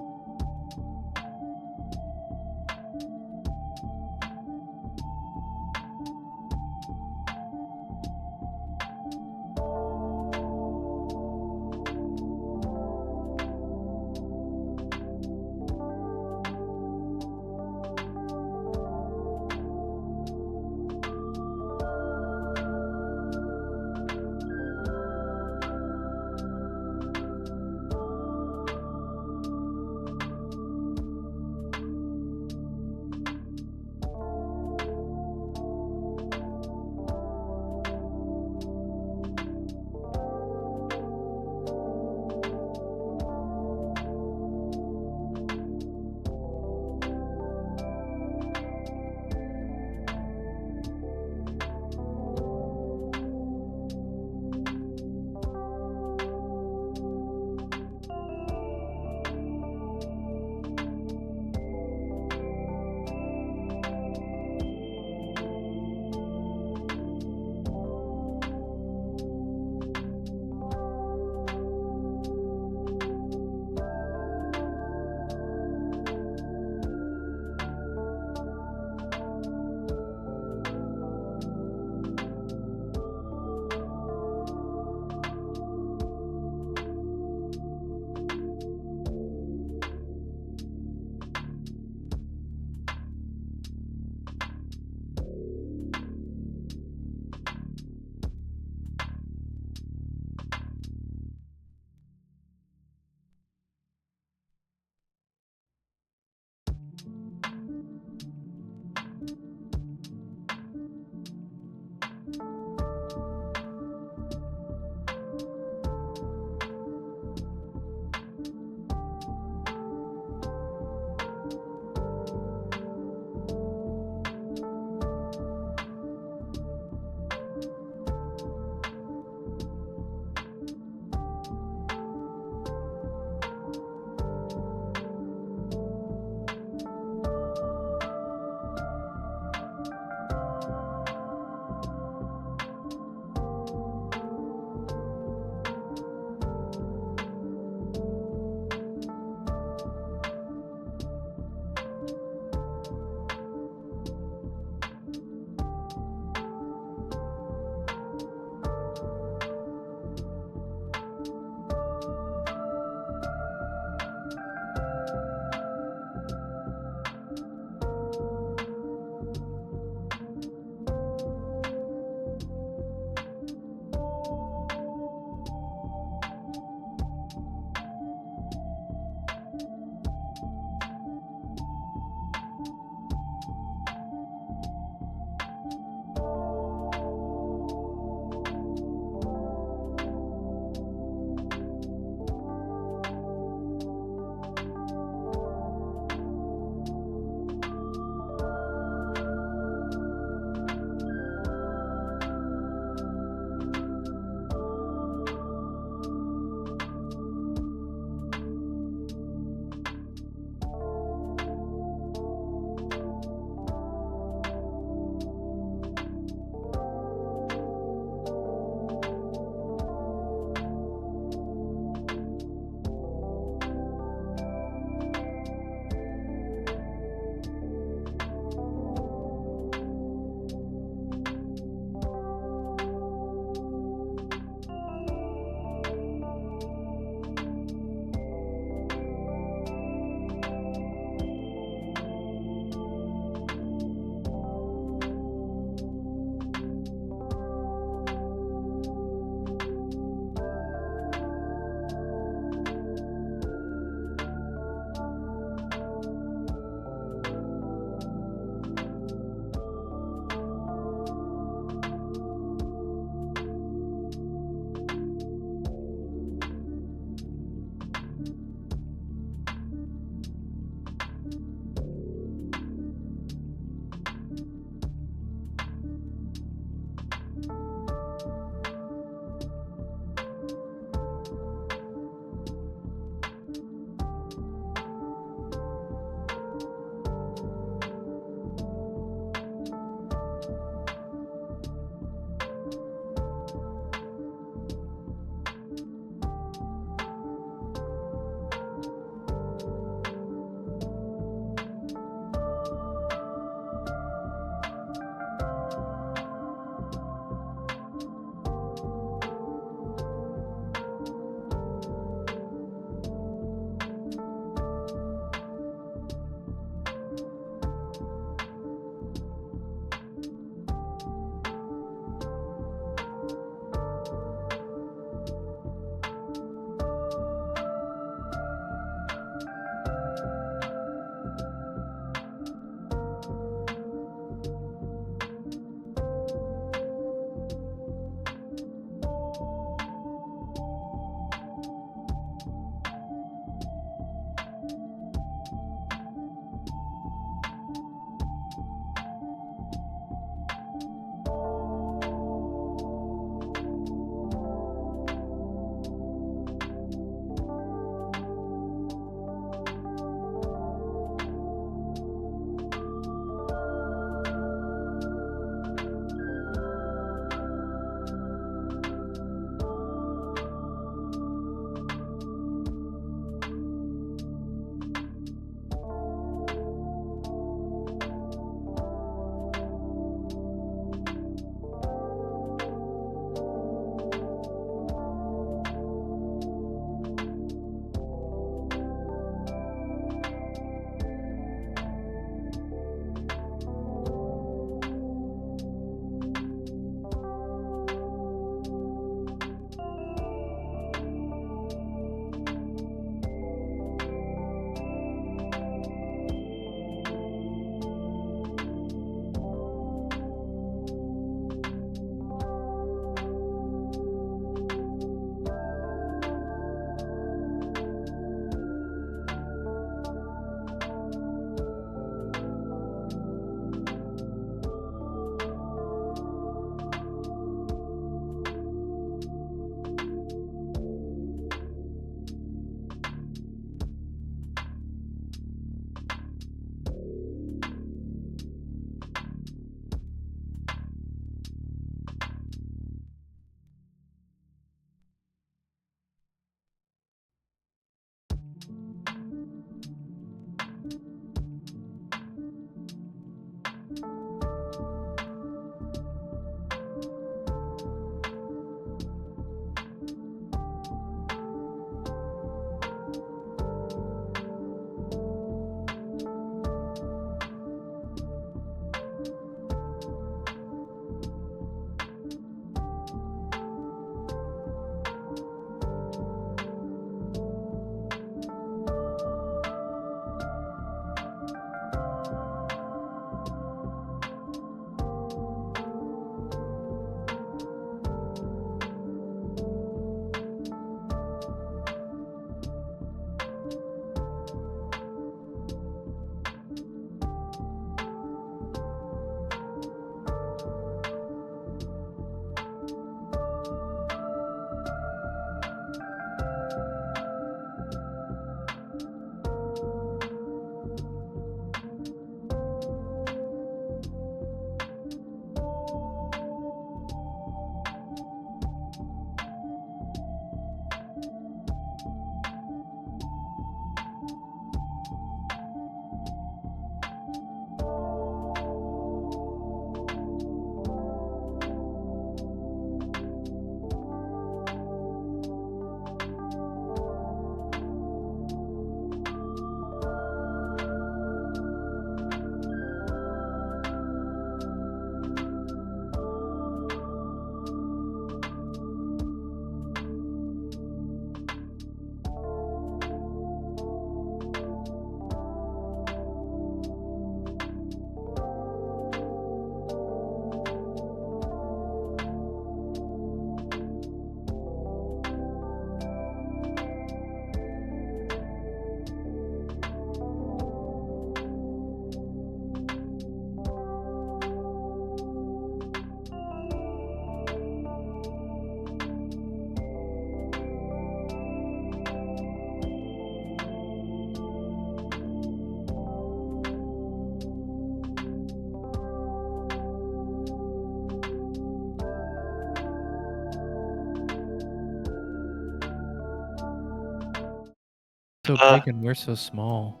so big and we're so small.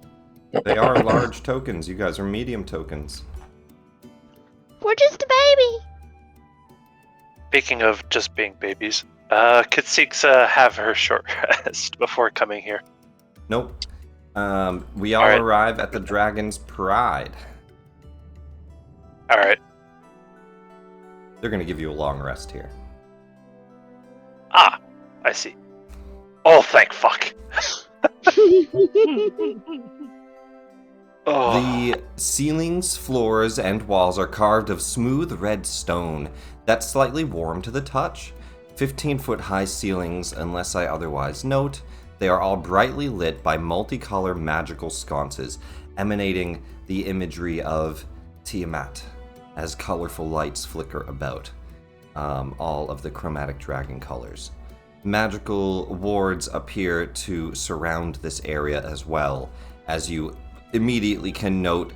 They are large tokens. You guys are medium tokens. We're just a baby. Speaking of just being babies, could Six have her short rest before coming here? Nope. We all Alright. arrive at the Dragon's Pride. Alright. They're gonna give you a long rest here. Ah, I see. Oh, thank fuck. Oh. The ceilings, floors, and walls are carved of smooth red stone that's slightly warm to the touch. 15-foot high ceilings, unless I otherwise note. They are all brightly lit by multicolor magical sconces, emanating the imagery of Tiamat as colorful lights flicker about. All of the chromatic dragon colors. Magical wards appear to surround this area as well, as you immediately can note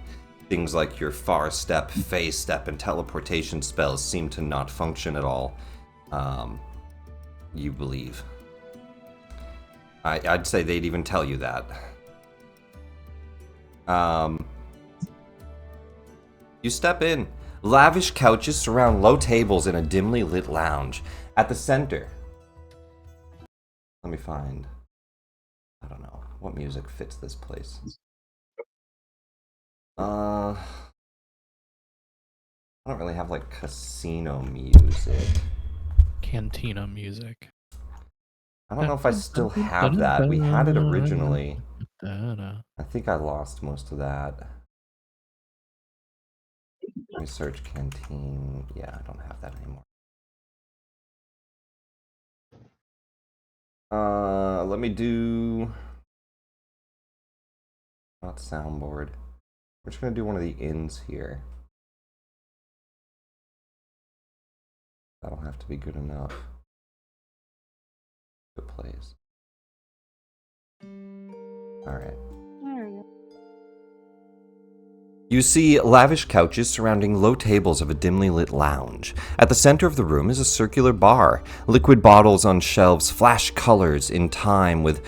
things like your far step, phase step, and teleportation spells seem to not function at all. You believe. I'd say they'd even tell you that. You step in. Lavish couches surround low tables in a dimly lit lounge. At the center. Let me find. I don't know. What music fits this place? I don't really have like casino music. Cantina music. I don't know if I still have that. We had it originally. Da-da. I think I lost most of that. Let me search canteen. Yeah, I don't have that anymore. Let me do... Not soundboard. We're just gonna do one of the inns here. That'll have to be good enough. Good place. Alright. There we go. You see lavish couches surrounding low tables of a dimly lit lounge. At the center of the room is a circular bar. Liquid bottles on shelves flash colors in time with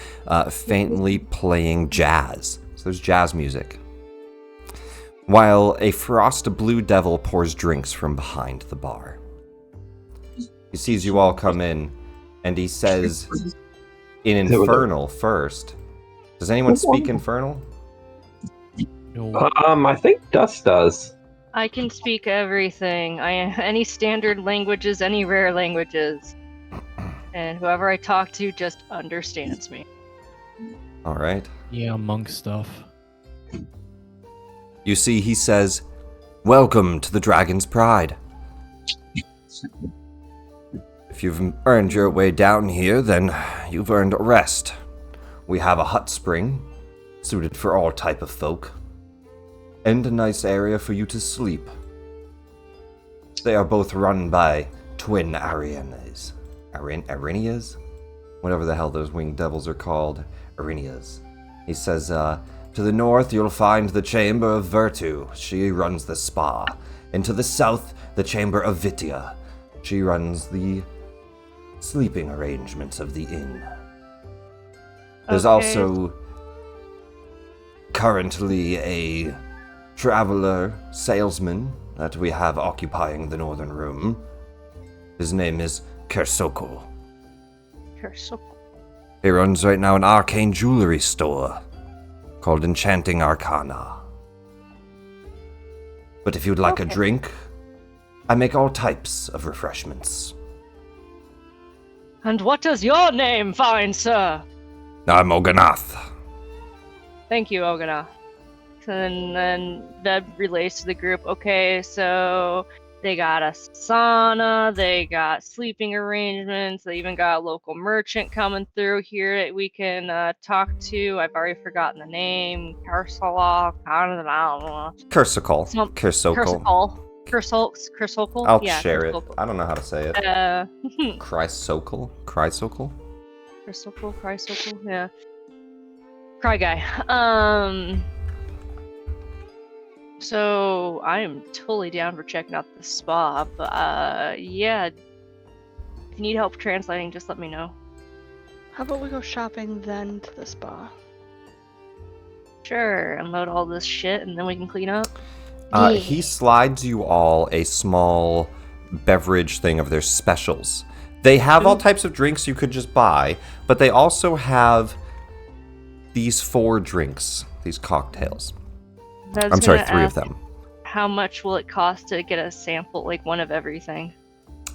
faintly playing jazz. So there's jazz music. While a frost blue devil pours drinks from behind the bar. He sees you all come in, and he says in Infernal first. Does anyone speak Infernal? No. I think Dust does. I can speak everything. Any standard languages, any rare languages. And whoever I talk to just understands me. Alright. Yeah, monk stuff. You see, he says, "Welcome to the Dragon's Pride. If you've earned your way down here, then you've earned a rest. We have a hot spring, suited for all type of folk, and a nice area for you to sleep. They are both run by twin Arianas. Arinias? Whatever the hell those winged devils are called. Arinias. He says, to the north you'll find the Chamber of Virtue. She runs the spa. And to the south, the Chamber of Vitia. She runs the sleeping arrangements of the inn. There's Okay. also currently a traveler salesman that we have occupying the northern room. His name is Kersokol. He runs right now an arcane jewelry store called Enchanting Arcana. But if you'd like a Okay. drink, I make all types of refreshments. And what is your name, fine sir? I'm Oganath. Thank you, Ogana. And then that relates to the group. Okay, so they got a sauna, they got sleeping arrangements, they even got a local merchant coming through here that we can talk to. I've already forgotten the name. Kersala, I don't know. Kersokol. Some- Kersokol. Kersokol? I'll Yeah, share it. Kersokol. I don't know how to say it. Chrysokol? Chrysokol? Chrysokol, yeah. Cry guy. So I am totally down for checking out the spa, but yeah. If you need help translating, just let me know. How about we go shopping then to the spa? Sure, unload all this shit and then we can clean up. He slides you all a small beverage thing of their specials. They have all types of drinks you could just buy, but they also have these 4 drinks, these cocktails. I'm sorry, 3 of them. How much will it cost to get a sample, like one of everything?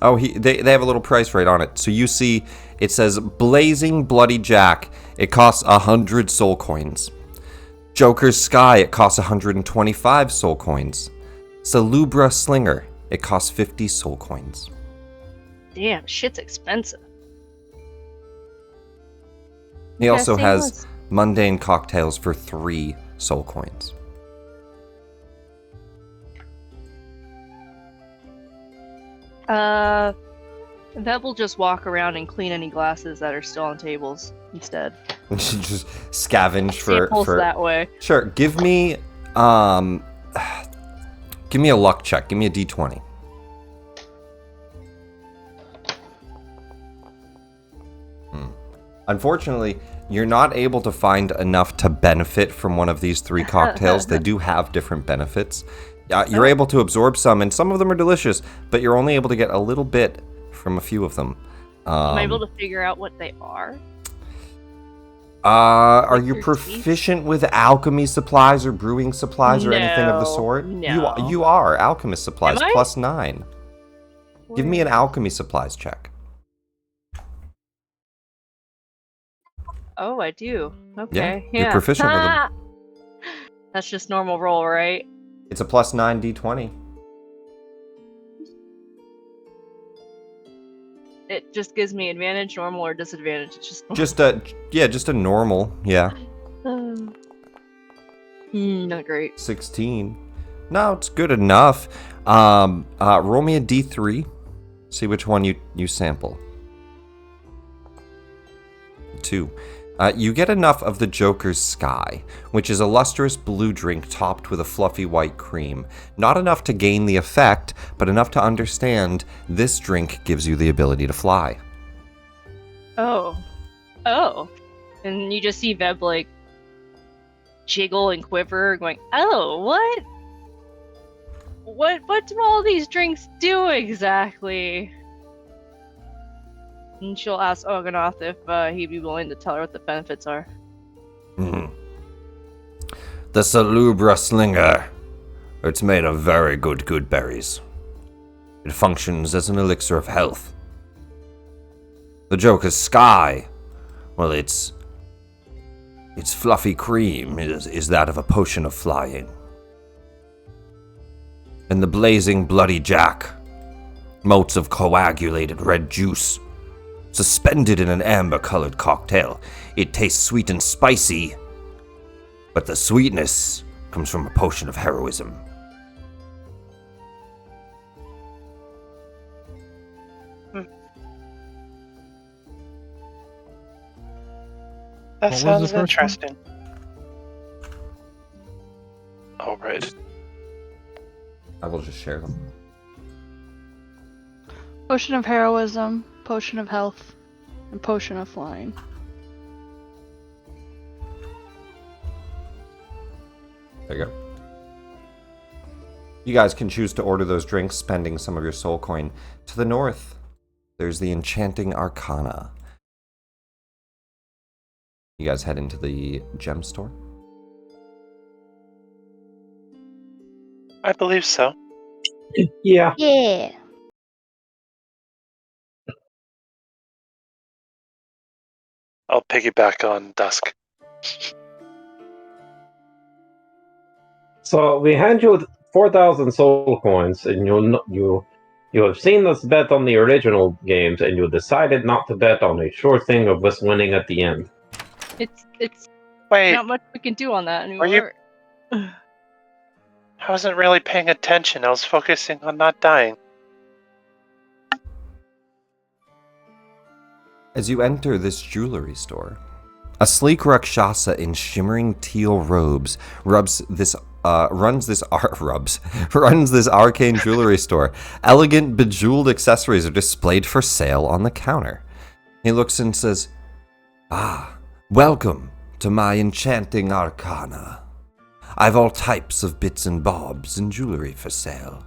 Oh, they have a little price right on it. So you see, it says Blazing Bloody Jack. It costs 100 soul coins. Joker's Sky, it costs 125 soul coins. Salubra Slinger, it costs 50 soul coins. Damn, shit's expensive. He Yeah, also same has as- mundane cocktails for 3 soul coins. That will just walk around and clean any glasses that are still on tables instead. Just scavenge Samples for that way. Sure, give me a luck check. Give me a d20. Unfortunately, you're not able to find enough to benefit from one of these 3 cocktails. They do have different benefits. You're able to absorb some, and some of them are delicious, but you're only able to get a little bit from a few of them. Am I able to figure out what they are? Are Like you your proficient with alchemy supplies or brewing supplies or anything of the No, sort? no. You are. Alchemist supplies, Am I? +9. Give me an alchemy supplies check. Oh, I do. Okay. Yeah, you're proficient with them. That's just normal roll, right? It's a +9 d20. It just gives me advantage, normal, or disadvantage. It's just Just a normal, yeah. not great. 16. No, it's good enough. Roll me a d3. See which one you sample. 2. You get enough of the Joker's Sky, which is a lustrous blue drink topped with a fluffy white cream. Not enough to gain the effect, but enough to understand this drink gives you the ability to fly. Oh. And you just see Veb like jiggle and quiver, going, "Oh, what? What do all these drinks do exactly?" And she'll ask Oganoth if he'd be willing to tell her what the benefits are. The Salubra Slinger. It's made of very good berries. It functions as an elixir of health. The Joker's Sky. Well, its fluffy cream is that of a potion of flying. And the Blazing Bloody Jack. Motes of coagulated red juice. Suspended in an amber-colored cocktail. It tastes sweet and spicy, but the sweetness comes from a potion of heroism. That What was the sounds first one? interesting. Oh, right. I will just share them. Potion of heroism, potion of health, and potion of flying. There you go. You guys can choose to order those drinks, spending some of your soul coin. To the north, there's the Enchanting Arcana. You guys head into the gem store? I believe so. Yeah. Yeah. I'll piggyback on Dusk. So we hand you 4,000 soul coins, and you have seen us bet on the original games, and you decided not to bet on a sure thing of us winning at the end. It's Wait, not much we can do on that anymore. Are you- I wasn't really paying attention. I was focusing on not dying. As you enter this jewelry store, a sleek Rakshasa in shimmering teal robes runs this arcane jewelry store. Elegant, bejeweled accessories are displayed for sale on the counter. He looks and says, "Ah, welcome to my enchanting arcana." I've all types of bits and bobs and jewelry for sale.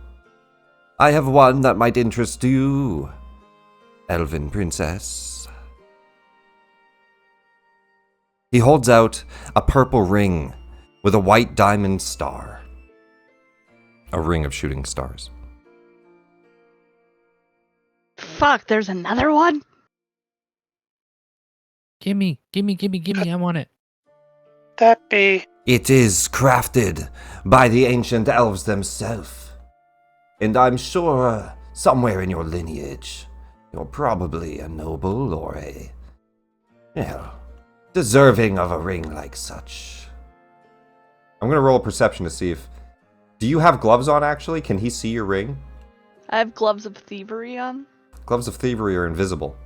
I have one that might interest you, elven princess. He holds out a purple ring with a white diamond star. A ring of shooting stars. Fuck, there's another one? Gimme, I want it. That be It is crafted by the ancient elves themselves. And I'm sure somewhere in your lineage, you're probably a noble or a, deserving of a ring like such. I'm going to roll a perception to see if... Do you have gloves on, actually? Can he see your ring? I have gloves of thievery on. Gloves of thievery are invisible.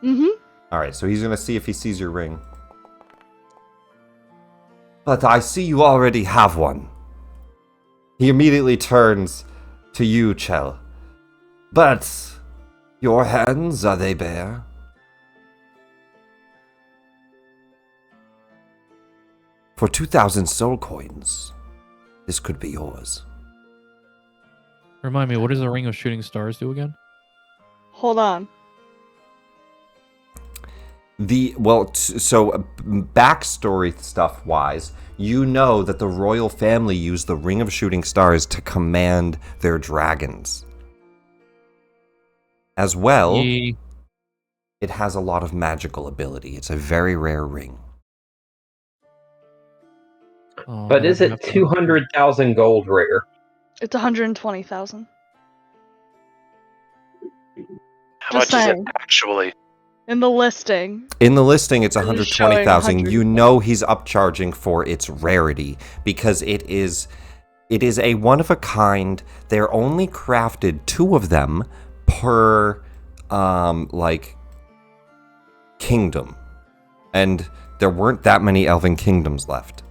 Mm-hmm. Alright, so he's going to see if he sees your ring. But I see you already have one. He immediately turns to you, Chell. But your hands, are they bare? For 2,000 soul coins, this could be yours. Remind me, what does the ring of shooting stars do again? Hold on. Backstory stuff wise, you know that the royal family used the ring of shooting stars to command their dragons. As well, it has a lot of magical ability. It's a very rare ring. But is it 200,000 gold rare? It's 120,000. how Just much is it saying. actually? In the listing. In the listing, it's It is 120,000. showing You know he's upcharging for its rarity because it is a one of a kind. They're only crafted 2 of them per kingdom, and there weren't that many elven kingdoms left.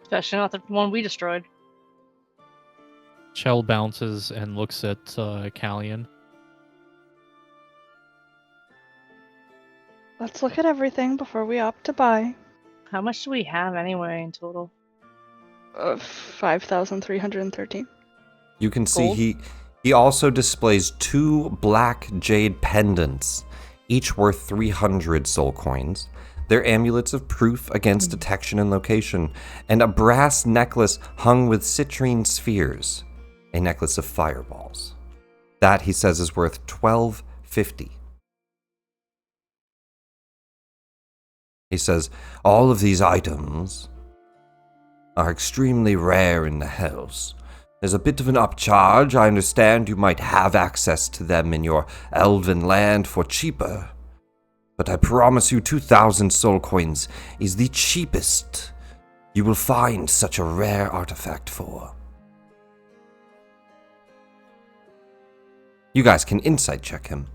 Especially not the one we destroyed. Chell bounces and looks at Callian. Let's look at everything before we opt to buy. How much do we have anyway in total? 5,313. You can see Gold? he also displays 2 black jade pendants, each worth 300 soul coins. They're amulets of proof against detection and location, and a brass necklace hung with citrine spheres, a necklace of fireballs. That, he says, is worth 1250. He says, all of these items are extremely rare in the Hells. There's a bit of an upcharge. I understand you might have access to them in your elven land for cheaper. But I promise you 2,000 soul coins is the cheapest you will find such a rare artifact for. You guys can insight check him.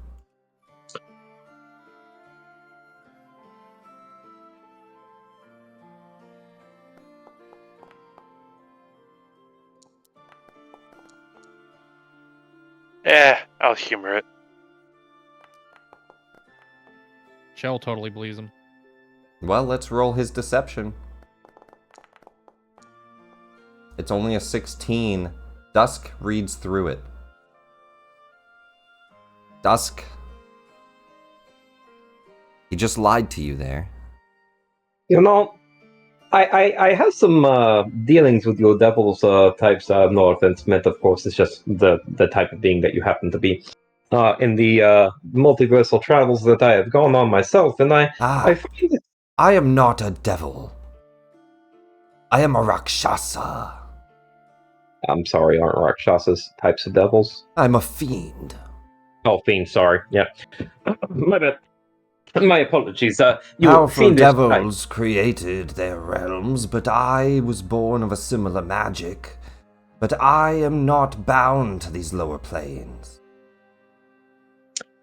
I'll humor it. Chell totally believes him. Well, let's roll his deception. It's only a 16. Dusk reads through it. Dusk. He just lied to you there. You know, I have some dealings with your devils types. No offense meant, of course. It's just the type of being that you happen to be. In the multiversal travels that I have gone on myself, and I find it... I am not a devil. I am a Rakshasa. I'm sorry, aren't Rakshasas types of devils? I'm a fiend. Oh, fiend, sorry. Yeah. My bad. My apologies. You Powerful fiendish type. devils created their realms, but I was born of a similar magic. But I am not bound to these lower planes.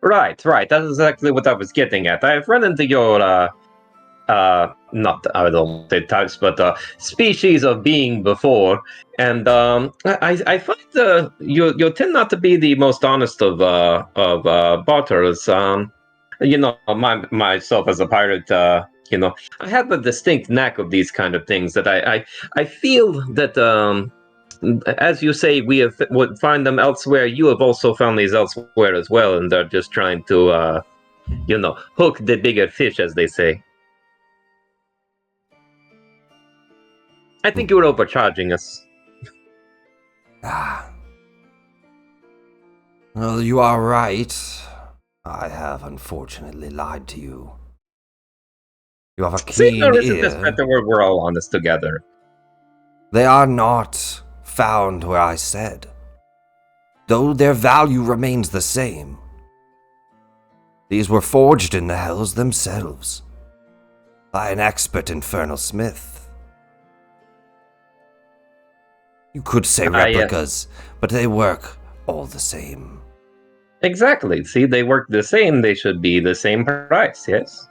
Right. That's exactly what I was getting at. I've run into your, not, I don't say types, but species of being before, and I find you tend not to be the most honest of barterers. You know, myself as a pirate, I have a distinct knack of these kind of things that I feel that, as you say, we would find them elsewhere. You have also found these elsewhere as well, and they're just trying to, hook the bigger fish, as they say. I think you're overcharging us. Ah. Well, you are right. I have unfortunately lied to you. You have a See, keen no, isn't this ear. better where we're all honest together? They are not found where I said, though their value remains the same. These were forged in the hells themselves by an expert infernal smith. You could say replicas, but they work all the same. Exactly. See, they work the same. They should be the same price, yes?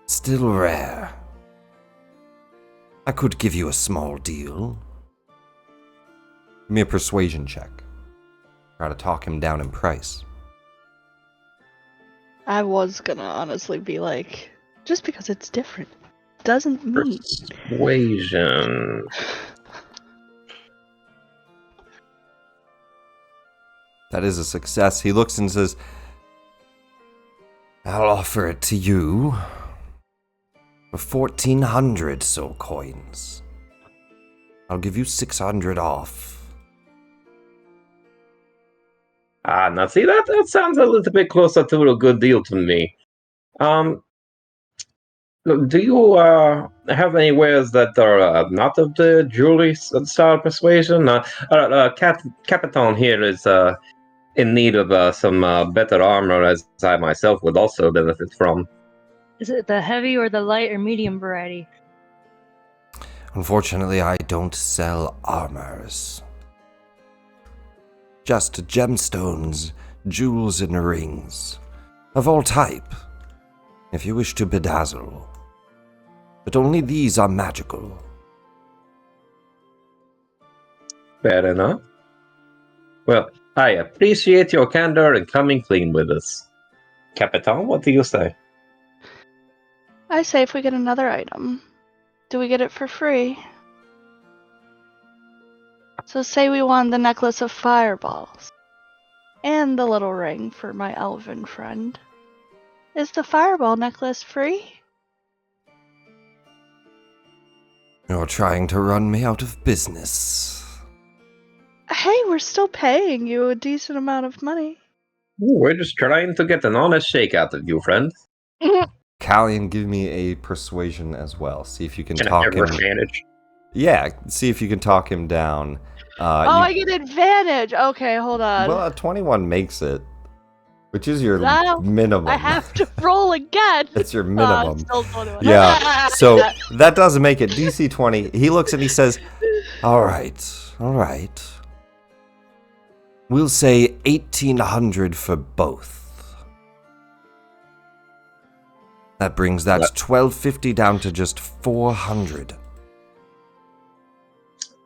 Still rare. I could give you a small deal. Give me a persuasion check. Try to talk him down in price. I was gonna honestly be like, just because it's different doesn't mean. Persuasion. That is a success. He looks and says, I'll offer it to you for 1,400 soul coins. I'll give you 600 off. Now see, that sounds a little bit closer to a good deal to me. Do you have any wares that are not of the jewelry style persuasion? Capitan here is in need of some better armor, as I myself would also benefit from. Is it the heavy or the light or medium variety? Unfortunately, I don't sell armors. Just gemstones, jewels, and rings. Of all type, if you wish to bedazzle. But only these are magical. Fair enough. Well, I appreciate your candor and coming clean with us. Capitan, what do you say? I say if we get another item, do we get it for free? So say we won the necklace of fireballs and the little ring for my elven friend. Is the fireball necklace free? You're trying to run me out of business. Hey, we're still paying you a decent amount of money. Ooh, we're just trying to get an honest shake out of you, friend. Callian, give me a persuasion as well. See if you can Can I talk have him. advantage? Yeah, see if you can talk him down. I get advantage. Okay, hold on. Well, a 21 makes it, which is your Wow. minimum. I have to roll again. It's your minimum. Still 21. Yeah, so that does make it DC 20. He looks and he says, all right. We'll say 1,800 for both. That brings that 1,250 down to just 400.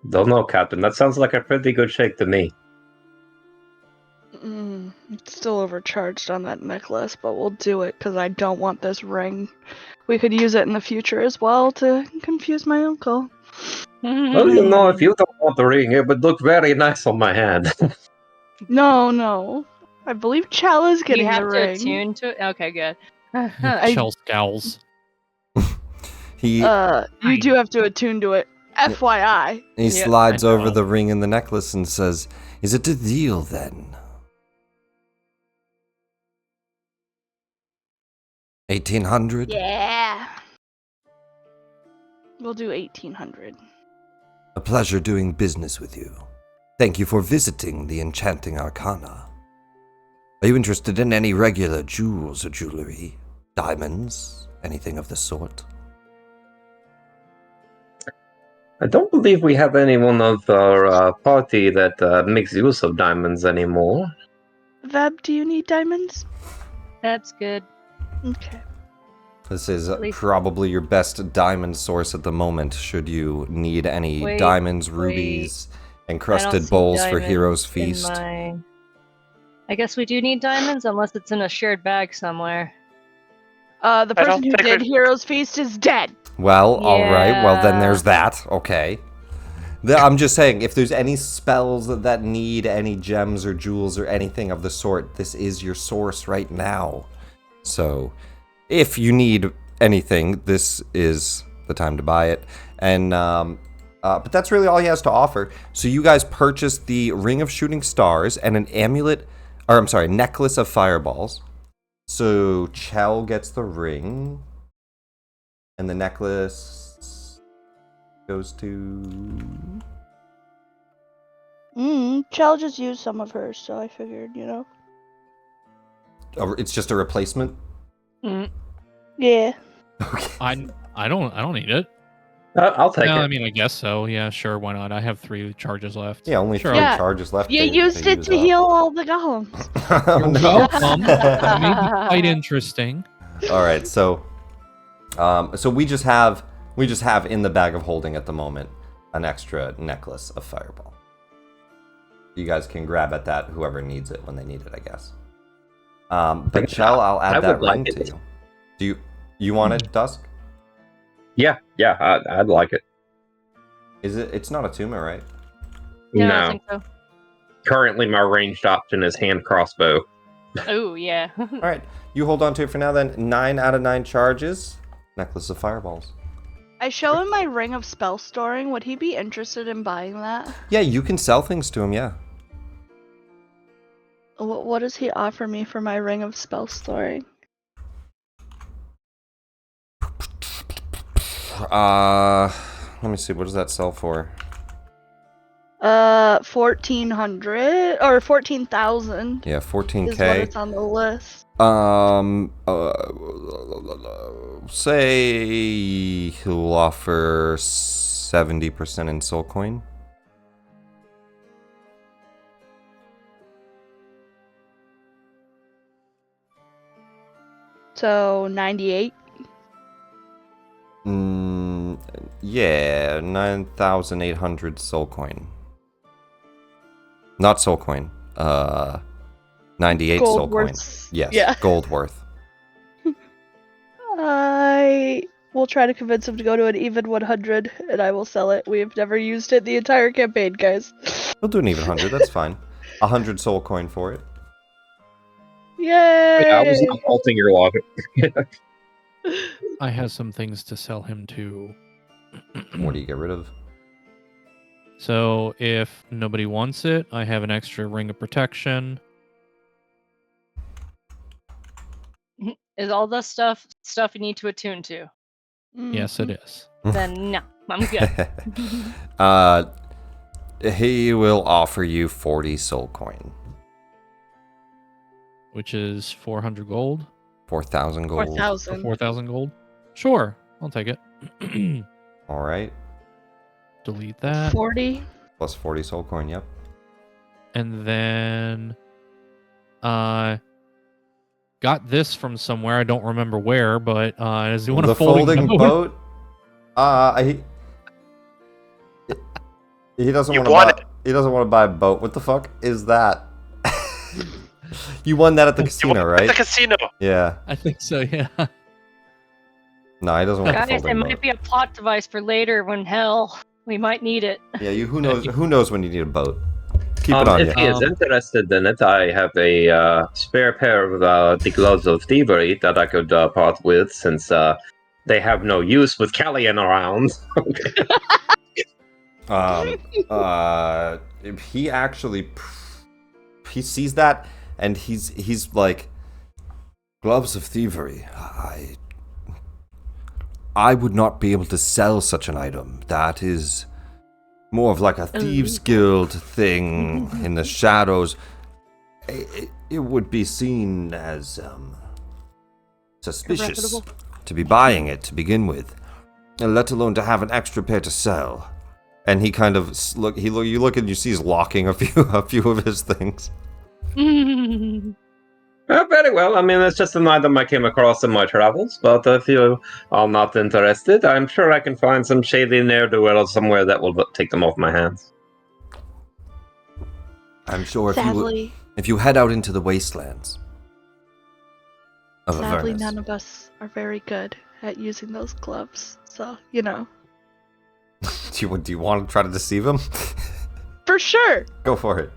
Don't know, Captain. That sounds like a pretty good shake to me. It's still overcharged on that necklace, but we'll do it because I don't want this ring. We could use it in the future as well to confuse my uncle. Well, if you don't want the ring, it would look very nice on my hand. No. I believe Chala's getting you have the to ring. attune to it? Okay, good. Chell scowls. He you do have to attune to it. FYI. he Yeah, slides I know. over the ring and the necklace and says, is it a deal then? 1,800? Yeah. We'll do 1,800. A pleasure doing business with you. Thank you for visiting the Enchanting Arcana. Are you interested in any regular jewels or jewelry? Diamonds? Anything of the sort? I don't believe we have anyone of our party that makes use of diamonds anymore. Veb, do you need diamonds? That's good. Okay. This is At least- probably your best diamond source at the moment, should you need any Wait, diamonds, wait. rubies, I don't encrusted see bowls for diamonds Hero's in Feast. I guess we do need diamonds, unless it's in a shared bag somewhere. The I don't person who think did we've- Heroes Feast is dead. Well, all right. Well, then Yeah. there's that. Okay. I'm just saying, if there's any spells that need any gems or jewels or anything of the sort, this is your source right now. So, if you need anything, this is the time to buy it. And but that's really all he has to offer. So you guys purchased the Ring of Shooting Stars and an amulet, or I'm sorry, necklace of fireballs. So Chell gets the ring, and the necklace goes to. Chell just used some of hers, so I figured, It's just a replacement. Yeah. Okay. I don't need it. I'll take No, it. I mean, I guess so. Yeah, sure. Why not? I have 3 charges left. Yeah, only Sure, 3 Yeah. charges left. You used it to use up. heal all the golems. Oh, You're no. welcome. That may be quite interesting. All right, so we just have in the bag of holding at the moment an extra necklace of fireball. You guys can grab at that, whoever needs it when they need it, I guess. But Chell, I'll add I that would ring like to it. you. Do you want it, Dusk? Yeah, I'd like it. Is it? It's not a tumor, right? Yeah, I No. think so. Currently, my ranged option is hand crossbow. Oh, yeah. All right, you hold on to it for now. Then 9 out of 9 charges. Necklace of fireballs. I show him my ring of spell storing. Would he be interested in buying that? Yeah, you can sell things to him. Yeah. What does he offer me for my ring of spell storing? Let me see. What does that sell for? 1,400 or 14,000 Yeah, is what 14K. it's on the list. Say he'll offer 70% in soul coin. So 98. Yeah, 9,800 soul coin. Not soul coin. 98 Gold soul coin. worth. Yes, Yeah. gold worth. I will try to convince him to go to an even 100, and I will sell it. We have never used it the entire campaign, guys. We'll do an even 100. That's fine. 100 soul coin for it. Yay! Yeah, I was not faulting your logic. I have some things to sell him too. What do you get rid of? So if nobody wants it, I have an extra ring of protection. Is all the stuff you need to attune to? Yes, it is. Then no, I'm good. He will offer you 40 soul coin. Which is 400 gold. 4,000 gold. 4,000. 4,000 gold. Sure, I'll take it. All right. Delete that. 40. Plus 40 soul coin, yep. And then got this from somewhere. I don't remember where, but is he want The a folding boat? He doesn't You want to won buy. He doesn't want to buy a boat. What the fuck is that? You won that at the casino, At right? the casino. Yeah. I think so, yeah. No, he doesn't want a Guys, it folding might boat. be a plot device for later when hell we might need it. Yeah, who knows when you need a boat. Keep it on If you. he is interested in it, I have a spare pair of the gloves of thievery that I could part with, since they have no use with Callian around. He actually he sees that and he's like, gloves of thievery. I would not be able to sell such an item. That is more of like a thieves guild thing in the shadows. It would be seen as suspicious Reputable. to be buying it to begin with, and let alone to have an extra pair to sell. And he kind of you look and you see he's locking a few of his things. Very well. I mean, it's just an item I came across in my travels, but if you are not interested, I'm sure I can find some shady ne'er-do-well somewhere that will take them off my hands. I'm sure Sadly. if you head out into the wastelands, Of Sadly, Avernus. none of us are very good at using those gloves, so, you know. Do you want to try to deceive him? For sure! Go for it.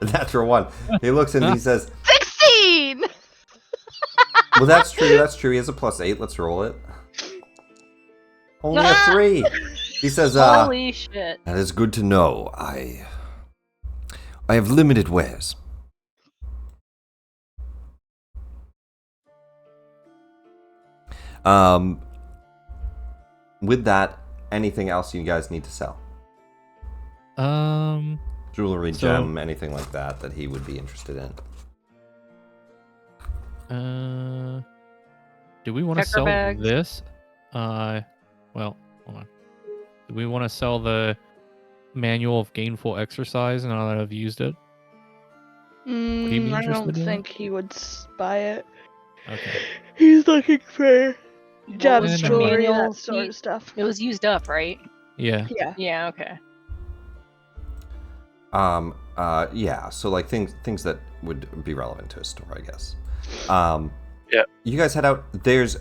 Natural one. He looks and he says, 16! well, that's true. That's true. He has a +8. Let's roll it. Only a 3. He says, Holy shit. that is good to know. I have limited wares. With that, anything else you guys need to sell? Jewelry, So- gem, anything like that he would be interested in. Do we want to Checker sell bags. this? Well, hold on. Do we want to sell the manual of gainful exercise now that I've used it? you be I don't interested in? think he would buy it. Okay. He's looking for What gems, was the jewelry, manual? that sort of stuff. It was used up, right? Yeah. Yeah. Yeah, okay. Yeah, so like things that would be relevant to a store, I guess. Yeah. You guys head out. There's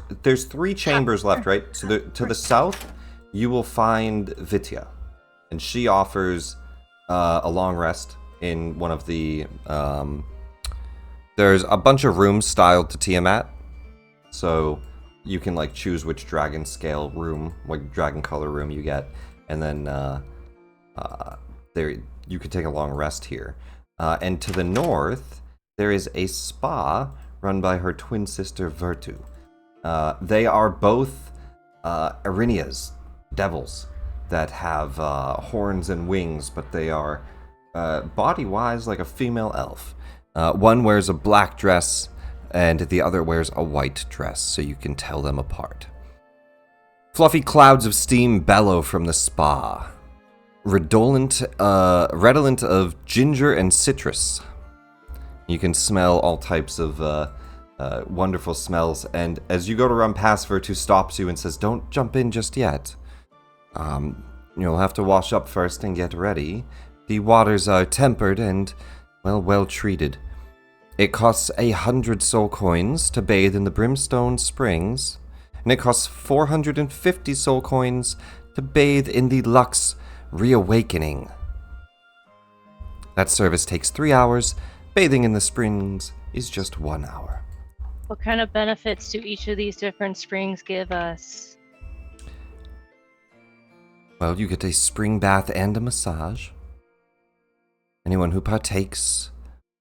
3 chambers left, right? So to the south, you will find Vitya, and she offers a long rest in one of the. There's a bunch of rooms styled to Tiamat, so you can like choose which dragon scale room, like dragon color room you get, and then there you could take a long rest here. And to the north, there is a spa run by her twin sister Virtu. They are both Arinias, devils, that have horns and wings, but they are body-wise like a female elf. One wears a black dress, and the other wears a white dress, so you can tell them apart. Fluffy clouds of steam bellow from the spa, redolent of ginger and citrus. You can smell all types of wonderful smells, and as you go to run past, Virtu stops you and says, "Don't jump in just yet. You'll have to wash up first and get ready. The waters are tempered and, well treated. It costs 100 soul coins to bathe in the Brimstone Springs, and it costs 450 soul coins to bathe in the Lux Reawakening. That service takes 3 hours. Bathing in the springs is just 1 hour." What kind of benefits do each of these different springs give us? Well, you get a spring bath and a massage. Anyone who partakes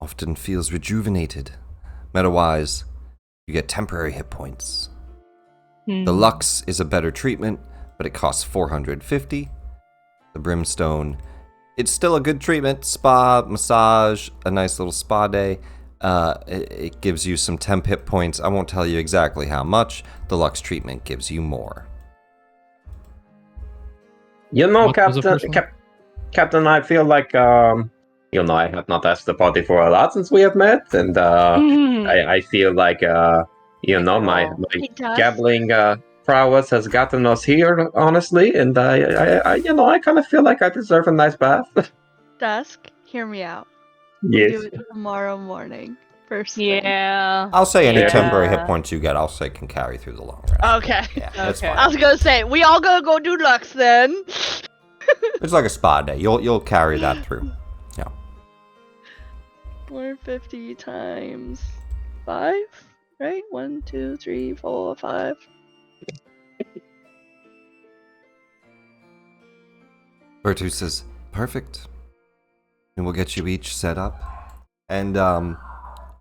often feels rejuvenated. Meta-wise, you get temporary hit points. The Lux is a better treatment, but it costs 450. The Brimstone, it's still a good treatment. Spa, massage, a nice little spa day. It gives you some temp hit points. I won't tell you exactly how much. The Lux treatment gives you more. You know, What was the first Captain, I feel like, I have not asked the party for a lot since we have met, and I feel like, my Hey, Dusk. gabbling prowess has gotten us here, honestly, and I kind of feel like I deserve a nice bath. Dusk, hear me out. Yes. Do it tomorrow morning. First thing. Yeah. I'll say any Yeah. temporary hit points you get, I'll say can carry through the long rest. Okay. Yeah, that's Okay. fine. I was gonna say, we all gonna go do Lux then. It's like a spa day. You'll carry that through. Yeah. 450 times 5, right? 1, 2, 3, 4, 5. Virtu says, "Perfect. And we'll get you each set up." And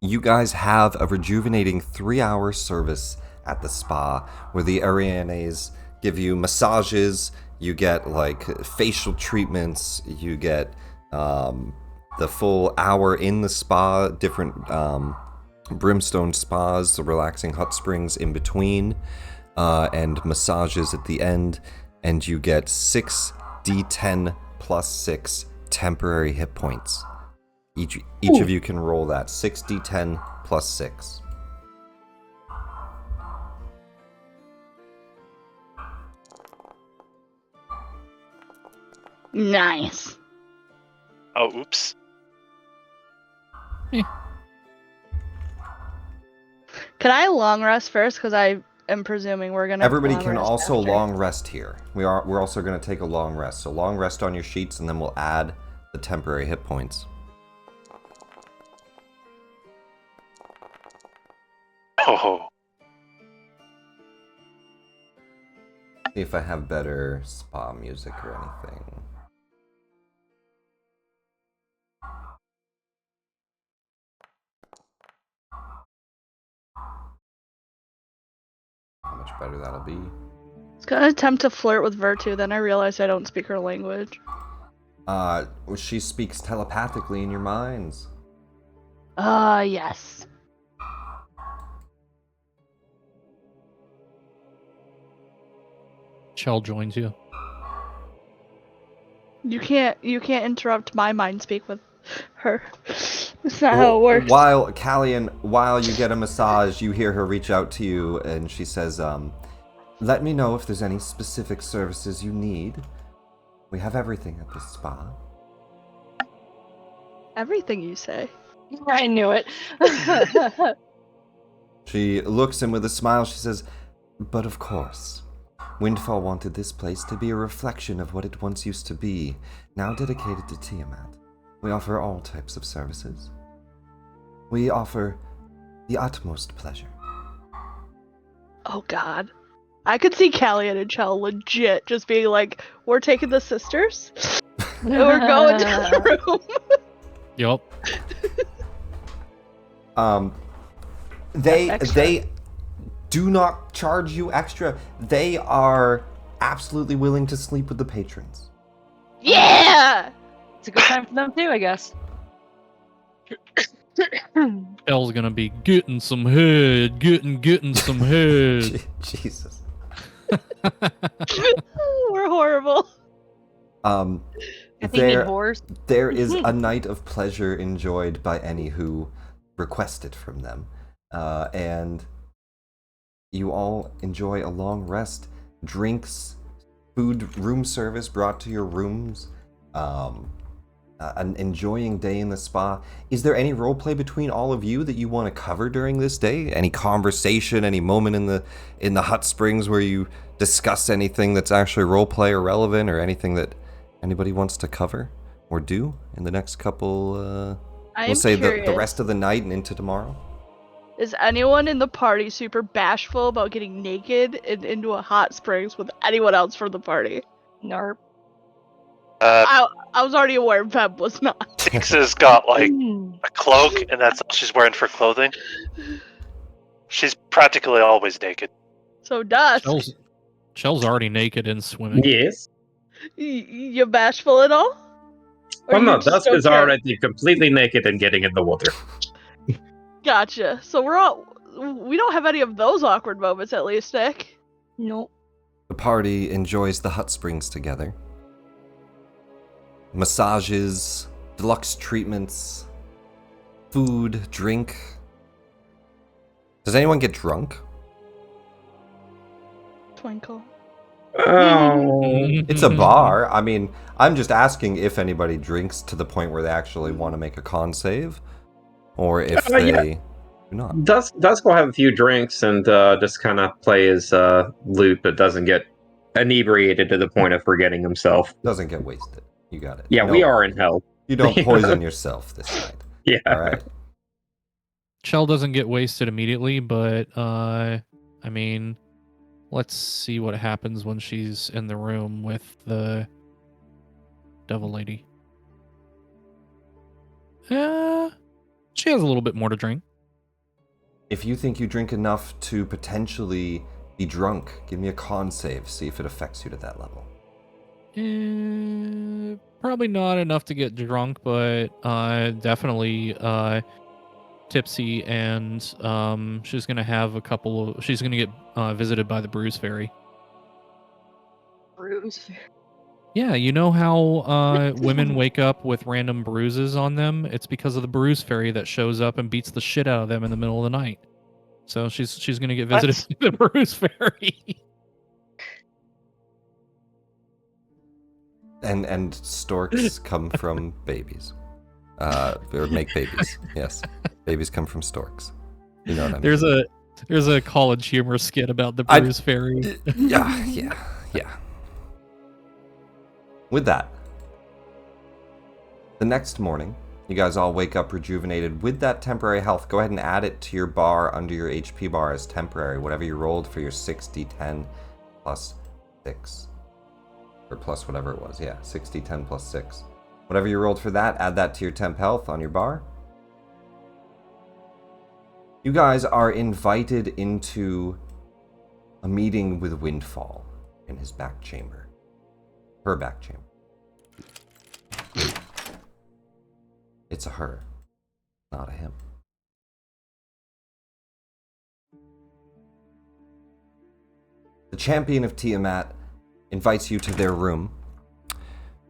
you guys have a rejuvenating 3-hour service at the spa where the Arianes give you massages, you get like facial treatments, you get the full hour in the spa, different brimstone spas, the relaxing hot springs in between, and massages at the end, and you get 6d10 plus 6 temporary hit points. Each of you can roll that. 6d10 plus 6. Nice. Oh, oops. Can I long rest first? Because I am presuming we're gonna. Everybody long can rest also after. long rest here. We're also going to take a long rest. So long rest on your sheets, and then we'll add the temporary hit points. Oh, See if I have better spa music or anything. How much better that'll be. I was gonna attempt to flirt with Virtue, then I realized I don't speak her language. She speaks telepathically in your minds. Yes. Chell joins you. You can't interrupt my mind speak with her. That's not how it works. While Callian, while you get a massage, you hear her reach out to you, and she says, "Let me know if there's any specific services you need. We have everything at this spa." Everything you say. I knew it. She looks and with a smile, she says, "But of course, Windfall wanted this place to be a reflection of what it once used to be, now dedicated to Tiamat. We offer all types of services. We offer the utmost pleasure." Oh God. I could see Callie and Chell legit just being like, "We're taking the sisters, and we're going to the room." Yup. They do not charge you extra. They are absolutely willing to sleep with the patrons. Yeah. It's a good time for them too, I guess. Chell's gonna be getting some head, getting some head. Jesus. We're horrible. I think you mean whores. There is a night of pleasure enjoyed by any who request it from them. And you all enjoy a long rest. Drinks, food, room service brought to your rooms. An enjoying day in the spa. Is there any roleplay between all of you that you want to cover during this day? Any conversation, any moment in the hot springs where you discuss anything that's actually roleplay or relevant, or anything that anybody wants to cover or do in the next couple, we'll say the rest of the night and into tomorrow? Is anyone in the party super bashful about getting naked and into a hot springs with anyone else from the party? Narp. I was already aware Feb was not. Six has got like a cloak, and that's all she's wearing for clothing. She's practically always naked. So Dusk, Chell's already naked and swimming. Yes. you bashful at all? Or Well, you no, just Dusk is okay? already completely naked and getting in the water. Gotcha. So we don't have any of those awkward moments, at least, Nick. Nope. The party enjoys the hot springs together. Massages, deluxe treatments, food, drink. Does anyone get drunk? Twinkle. Oh. It's a bar. I mean, I'm just asking if anybody drinks to the point where they actually want to make a con save, or if they do not. Dusk will have a few drinks and just kind of play his lute, but doesn't get inebriated to the point of forgetting himself. Doesn't get wasted. You got it. Yeah, No, we are in hell. You don't poison yourself this night. Yeah. All right. Chell doesn't get wasted immediately, but I mean, let's see what happens when she's in the room with the devil lady. She has a little bit more to drink. If you think you drink enough to potentially be drunk, give me a con save. See if it affects you to that level. Probably not enough to get drunk, but definitely tipsy, and she's gonna have she's gonna get visited by the Bruise Fairy. Bruise. Yeah, you know how women wake up with random bruises on them? It's because of the Bruise Fairy that shows up and beats the shit out of them in the middle of the night. So she's gonna get visited by the Bruise Fairy. And storks come from babies. or make babies. Yes, babies come from storks. You know what I mean? There's a college humor skit about the I- Bruce Fairy. Yeah. With that, the next morning, you guys all wake up rejuvenated with that temporary health. Go ahead and add it to your bar under your HP bar as temporary. Whatever you rolled for your 6d10 plus 6. Or plus whatever it was. Yeah, 6d10 plus 6. Whatever you rolled for that, add that to your temp health on your bar. You guys are invited into a meeting with Windfall in his back chamber. Her back chamber. It's a her, not a him. The champion of Tiamat invites you to their room.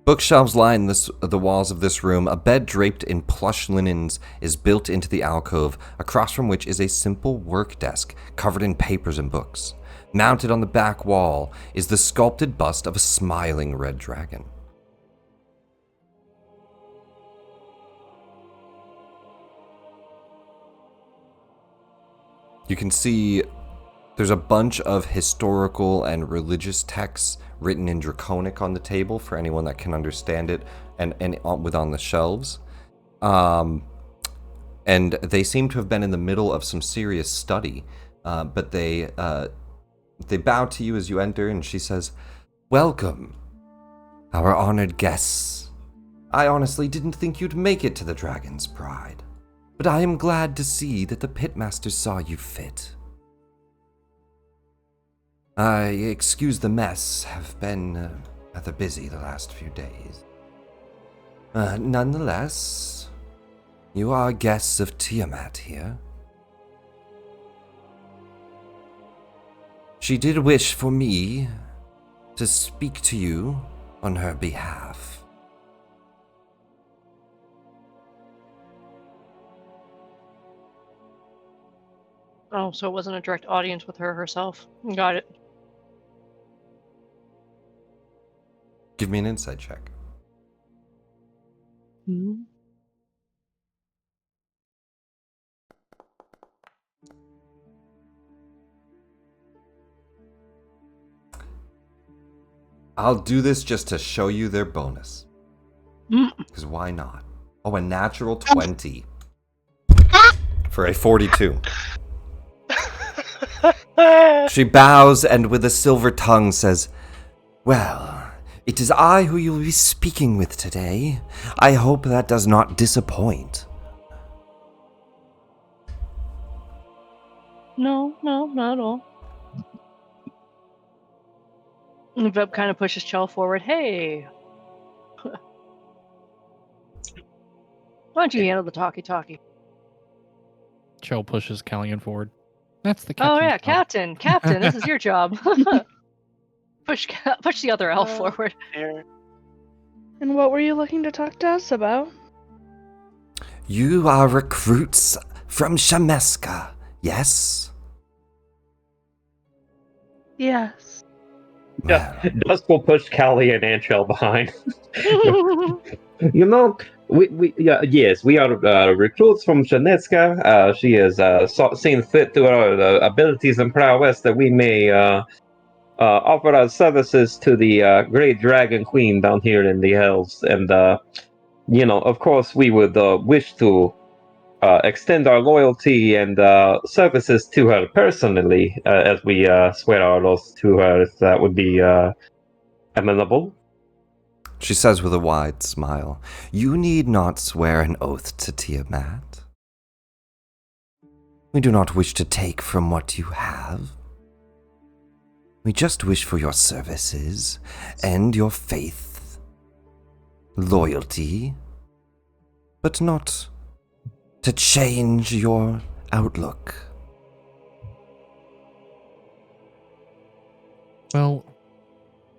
Bookshelves line the walls of this room. A bed draped in plush linens is built into the alcove, across from which is a simple work desk covered in papers and books. Mounted on the back wall is the sculpted bust of a smiling red dragon. You can see there's a bunch of historical and religious texts written in Draconic on the table for anyone that can understand it, and on the shelves. And they seem to have been in the middle of some serious study, but they bow to you as you enter, and she says, "Welcome, our honored guests. I honestly didn't think you'd make it to the Dragon's Pride, but I am glad to see that the Pitmaster saw you fit. Excuse the mess, have been rather busy the last few days. Nonetheless, you are guests of Tiamat here. She did wish for me to speak to you on her behalf." Oh, so it wasn't a direct audience with her herself. Got it. Give me an insight check. Hmm. I'll do this just to show you their bonus. Mm. Because why not? Oh, a natural 20. For a 42. She bows and with a silver tongue says, "Well, it is I who you'll be speaking with today. I hope that does not disappoint." No, not at all. And Veb kind of pushes Chell forward. Hey. Why don't you handle the talkie-talkie? Chell pushes Callion forward. That's the Oh captain's yeah, job. Captain, this is your job. push the other elf forward. Here. And what were you looking to talk to us about? You are recruits from Shameska, yes? Yes. Yeah, Well, Dusk will push Callie and Anchel behind. You know, yes, we are recruits from Shaneska. She has seen fit to our abilities and prowess that we may offer our services to the great Dragon Queen down here in the Hells. And, of course, we would wish to extend our loyalty and services to her personally as we swear our oaths to her, if that would be amenable. she says with a wide smile, "You need not swear an oath to Tiamat. We do not wish to take from what you have. We just wish for your services and your faith, loyalty, but not to change your outlook." Well,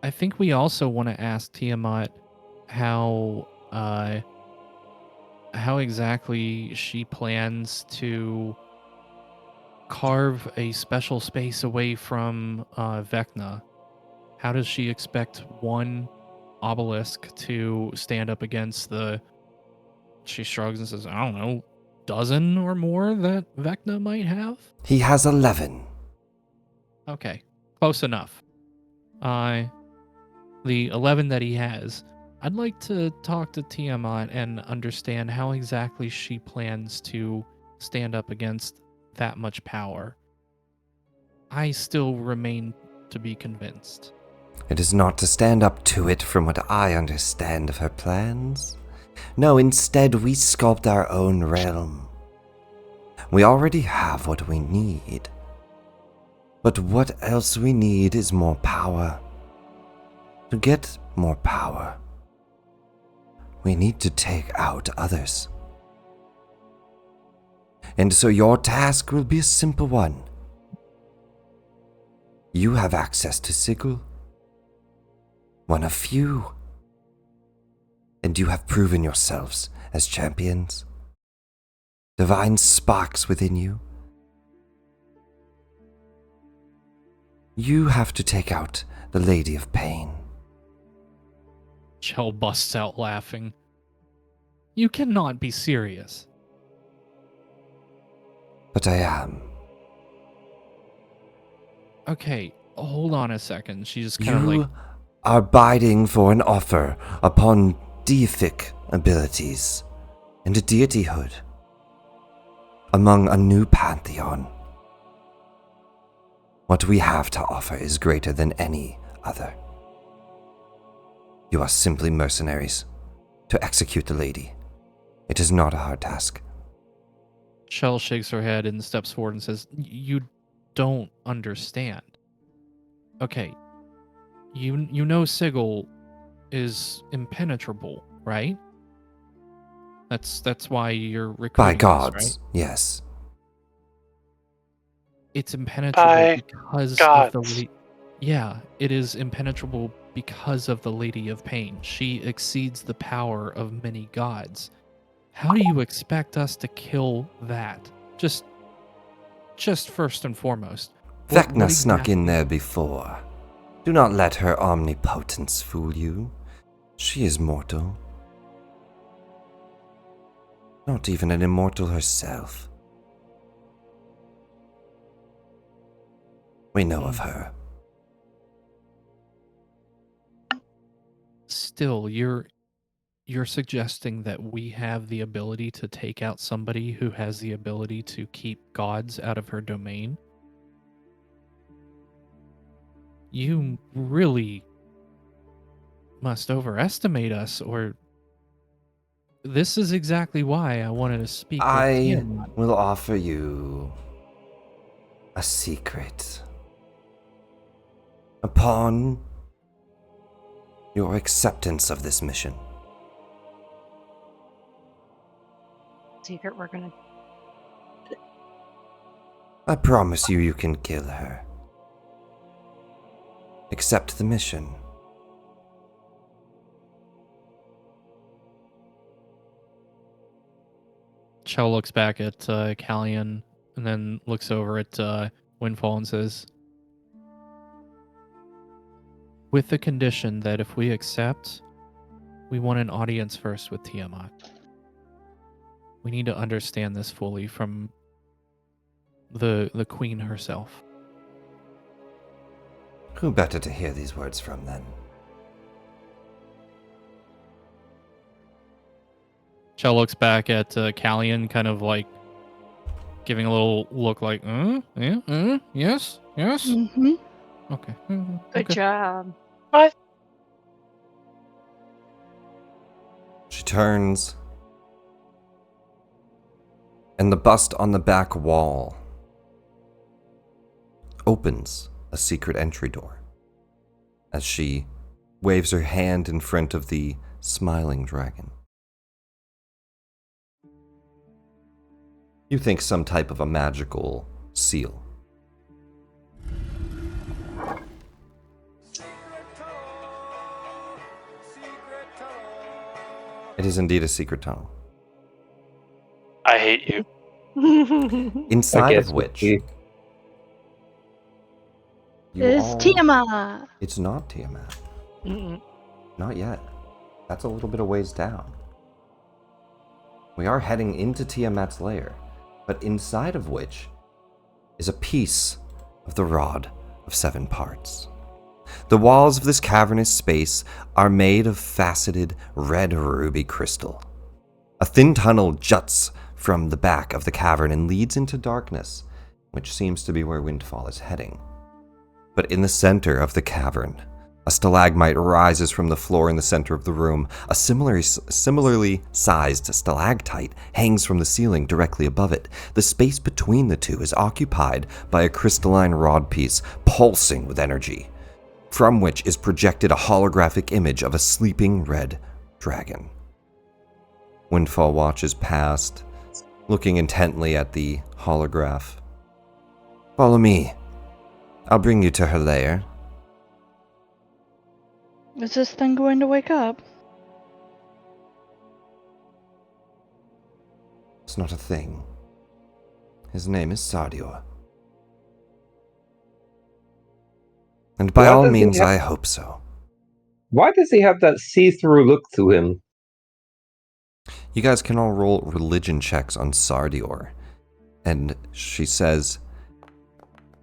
I think we also want to ask Tiamat how exactly she plans to carve a special space away from Vecna. How does she expect one obelisk to stand up against the She shrugs and says, I don't know, dozen or more that Vecna might have? He has 11. Okay, close enough. The 11 that he has, I'd like to talk to Tiamat and understand how exactly she plans to stand up against that much power. I still remain to be convinced. It is not to stand up to it from what I understand of her plans. No, instead we sculpt our own realm. We already have what we need. But what else we need is more power. To get more power, we need to take out others. And so your task will be a simple one. You have access to Sigil, one of few, and you have proven yourselves as champions. Divine sparks within you. You have to take out the Lady of Pain. Chell busts out laughing. You cannot be serious. But I am. Okay, hold on a second. She's kind of You are bidding for an offer upon deific abilities and a deityhood among a new pantheon. What we have to offer is greater than any other. You are simply mercenaries to execute the lady. It is not a hard task. Chell shakes her head and steps forward and says, You don't understand. Okay, you know Sigil is impenetrable, right? That's why you're recruiting By us, gods, right? yes. It's impenetrable By because gods. of the Yeah, it is impenetrable because of the Lady of Pain. She exceeds the power of many gods. How do you expect us to kill that? Just first and foremost. Vecna snuck in exactly- there before. Do not let her omnipotence fool you. She is mortal. Not even an immortal herself. We know of her. Still, you're suggesting that we have the ability to take out somebody who has the ability to keep gods out of her domain? You really must overestimate us, or this is exactly why I wanted to speak with I Tiamat. will offer you a secret. Upon your acceptance of this mission, Secret, we're gonna. I promise you can kill her. Accept the mission. Chell looks back at Callian and then looks over at Windfall and says, with the condition that if we accept, we want an audience first with Tiamat. We need to understand this fully from the queen herself. Who better to hear these words from then? Chell looks back at Callian, kind of like giving a little look like, yeah, yes, yes. Mm-hmm. Okay. Good job. She turns, and the bust on the back wall opens a secret entry door as she waves her hand in front of the smiling dragon. You think some type of a magical seal. It is indeed a secret tunnel, I hate you. inside guess of we- which you It's all- Tiamat. It's not Tiamat. Mm-mm. Not yet. That's a little bit of ways down. We are heading into Tiamat's lair, but inside of which is a piece of the Rod of 7 Parts. The walls of this cavernous space are made of faceted red ruby crystal. A thin tunnel juts from the back of the cavern and leads into darkness, which seems to be where Windfall is heading. But in the center of the cavern, a stalagmite rises from the floor in the center of the room. A similarly sized stalactite hangs from the ceiling directly above it. The space between the two is occupied by a crystalline rod piece pulsing with energy, from which is projected a holographic image of a sleeping red dragon. Windfall watches past, looking intently at the holograph. Follow me. I'll bring you to her lair. Is this thing going to wake up? It's not a thing. His name is Sardior. And by Why all does he means, have- I hope so. Why does he have that see-through look to him? You guys can all roll religion checks on Sardior. And she says,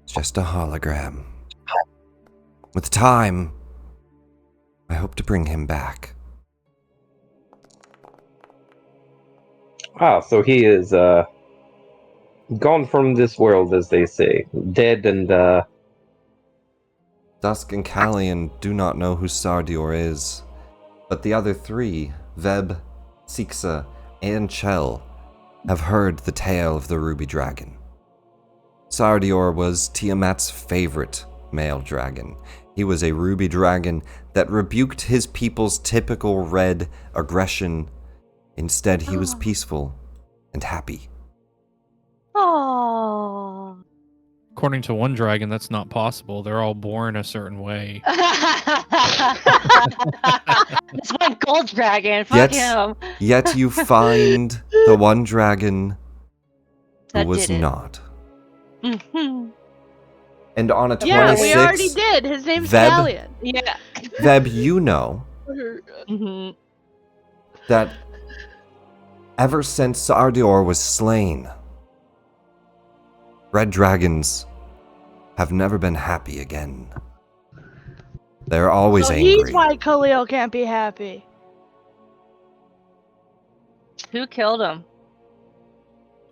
it's just a hologram. With time, I hope to bring him back. Ah, so he is gone from this world, as they say. Dead and Dusk and Callian do not know who Sardior is, but the other 3, Veb, Sixa, and Chell, have heard the tale of the Ruby Dragon. Sardior was Tiamat's favorite male dragon. He was a ruby dragon that rebuked his people's typical red aggression. Instead, he was peaceful and happy. Oh. According to one dragon, that's not possible. They're all born a certain way. It's one gold dragon. Fuck him. Yet you find the one dragon who That was did it. not. Mhm. And on a 26, Yeah, we already did. His name's Veb. Callian. Yeah. Veb, you know Mhm. that ever since Sardior was slain, red dragons have never been happy again. They're always So angry. he's why Khalil can't be happy. Who killed him?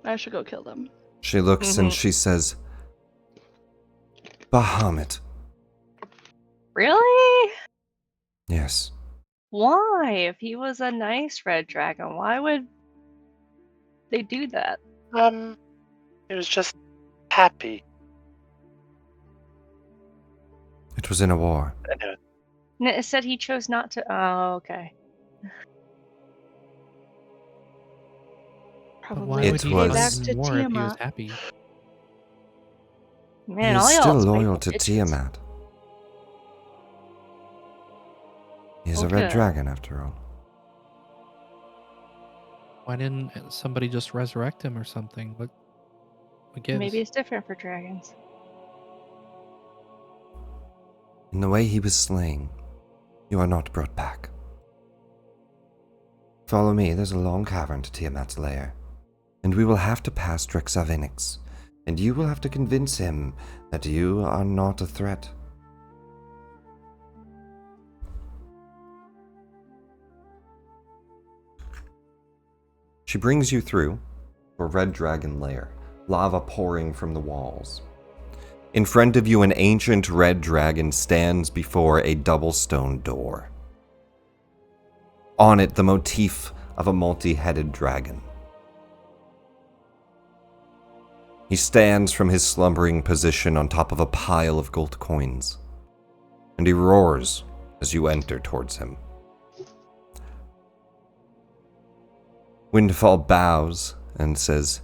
I should go kill them. She looks and Mhm. she says, Bahamut. Really? Yes. Why? If he was a nice red dragon, why would they do that? It was just happy. It was in a war. Anyway, It said he chose not to. Oh, okay. But Probably why It would he was- fight back in to war if he was Tiamat. happy? Man, he all is y'all still spiteful loyal to bitches. Tiamat. He is a red Okay. dragon, after all. Why didn't somebody just resurrect him or something? What gives? Maybe it's different for dragons. In the way he was slain, you are not brought back. Follow me, there's a long cavern to Tiamat's lair, and we will have to pass Drexavinix, and you will have to convince him that you are not a threat. She brings you through a red dragon lair, lava pouring from the walls. In front of you, an ancient red dragon stands before a double stone door. On it, the motif of a multi-headed dragon. He stands from his slumbering position on top of a pile of gold coins, and he roars as you enter towards him. Windfall bows and says,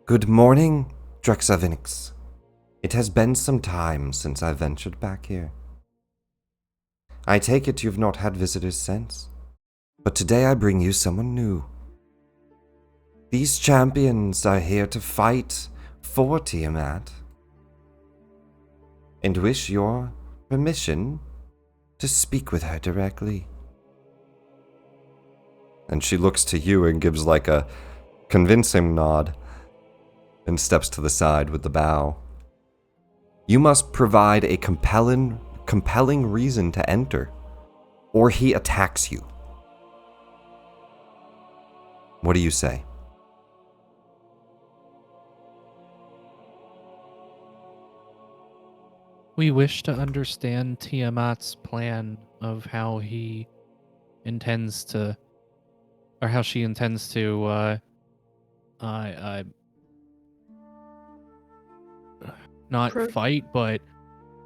"Good morning, Drexavinix. It has been some time since I ventured back here. I take it you've not had visitors since, but today I bring you someone new. These champions are here to fight for Tiamat, and wish your permission to speak with her directly." And she looks to you and gives like a convincing nod and steps to the side with the bow. You must provide a compelling reason to enter, or he attacks you. What do you say? We wish to understand Tiamat's plan of how he intends to, or how she intends to, not Pro- fight, but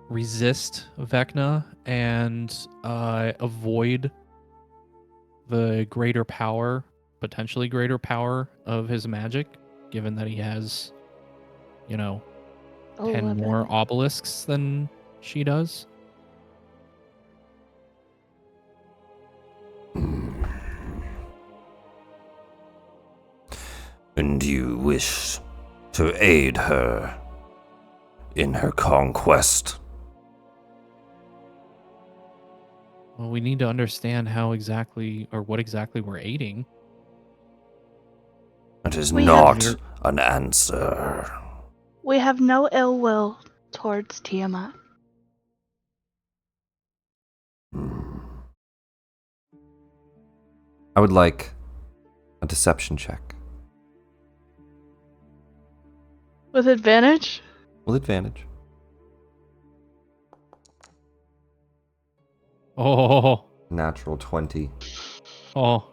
resist Vecna and avoid the greater power, potentially greater power of his magic, given that he has, 10 11. more obelisks than she does. And you wish to aid her in her conquest? Well, we need to understand how exactly, or what exactly we're aiding. It is We not have- an answer. We have no ill will towards Tiamat. I would like a deception check. With advantage? With advantage. Oh, Natural 20. oh,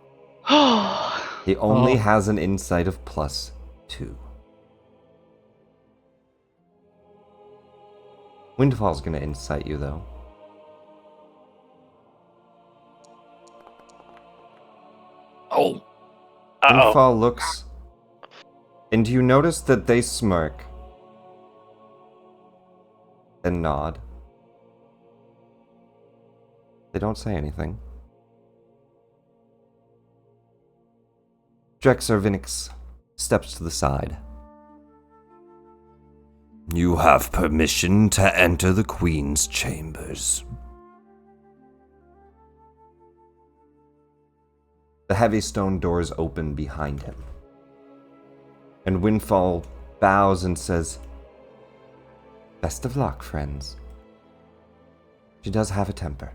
He only Oh. has an insight of +2. Windfall's gonna incite you, though. oh. Uh-oh. Windfall looks, and you notice that they smirk and nod. They don't say anything. Drexarvinix steps to the side. You have permission to enter the Queen's chambers. The heavy stone doors open behind him. And Windfall bows and says, "Best of luck, friends." She does have a temper.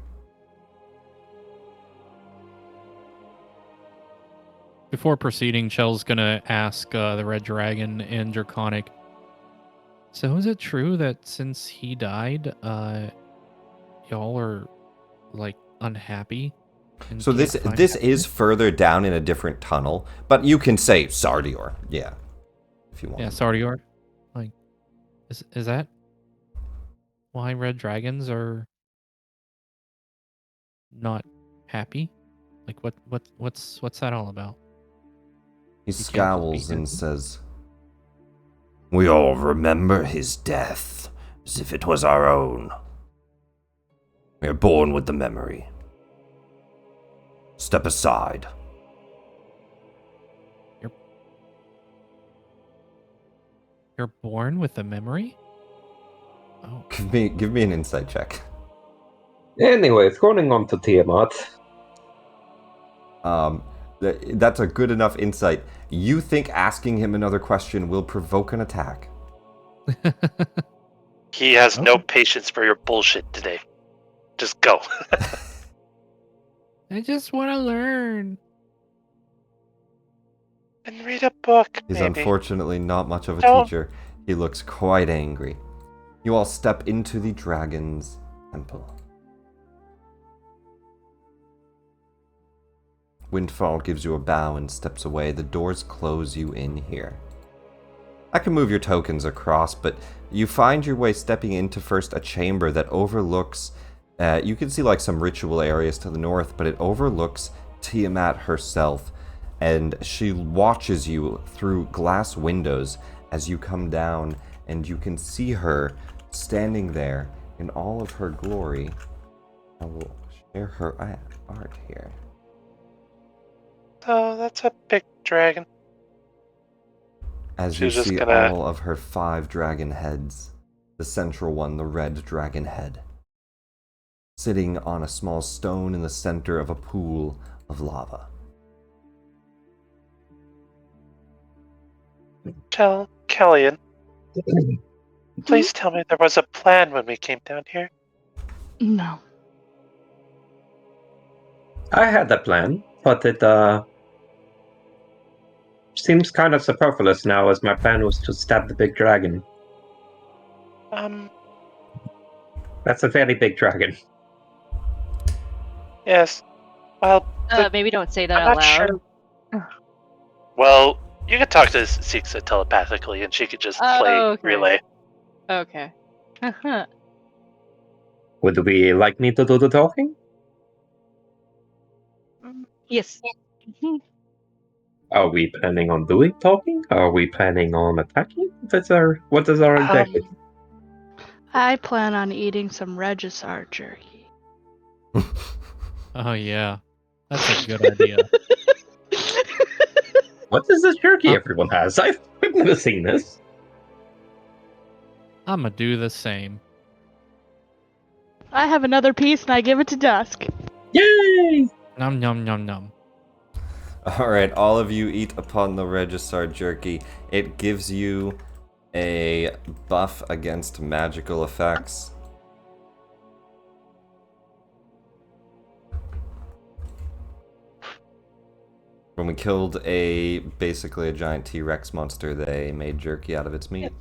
Before proceeding, Chell's gonna ask the Red Dragon and Draconic. So is it true that since he died, y'all are like unhappy? and So can't this find is happiness? further down in a different tunnel, but you can say Sardior, yeah, if you want. Yeah, Sardior. Like, is that why red dragons are not happy? Like, what's that all about? He can't just be scowls and happy. says, "We all remember his death as if it was our own. We are born with the memory. Step aside." You're born with a memory? Oh, Give me an insight check. Anyways, going on to Tiamat. That's a good enough insight. You think asking him another question will provoke an attack? He has no Okay. patience for your bullshit today. Just go. I just want to learn. And read a book, He's maybe. unfortunately not much of a No. teacher. He looks quite angry. You all step into the dragon's temple. Windfall gives you a bow and steps away. The doors close you in here. I can move your tokens across, but you find your way stepping into first a chamber that overlooks... you can see like some ritual areas to the north, but it overlooks Tiamat herself. And she watches you through glass windows as you come down, and you can see her standing there in all of her glory. I will share her art here. Oh, that's a big dragon. As you She's just see gonna- all of her 5 dragon heads, the central one, the red dragon head, sitting on a small stone in the center of a pool of lava. Tell Kellyan, please tell me there was a plan when we came down here. No. I had that plan, but it seems kind of superfluous now, as my plan was to stab the big dragon. That's a very big dragon. Yes. Well, Maybe don't say that I'm out not loud. sure. Well, you could talk to Sixa telepathically, and she could just play Okay. relay. Okay. Would we like me to do the talking? Yes. Are we planning on doing talking? Are we planning on attacking? What is our objective? I plan on eating some Regisar jerky. Oh yeah, that's a good idea. What is this jerky everyone has? I've never seen this. I'ma do the same. I have another piece and I give it to Dusk. Yay! Num num num num. Alright, all of you eat upon the Regisar jerky. It gives you a buff against magical effects. When we killed basically a giant T-Rex monster, they made jerky out of its meat.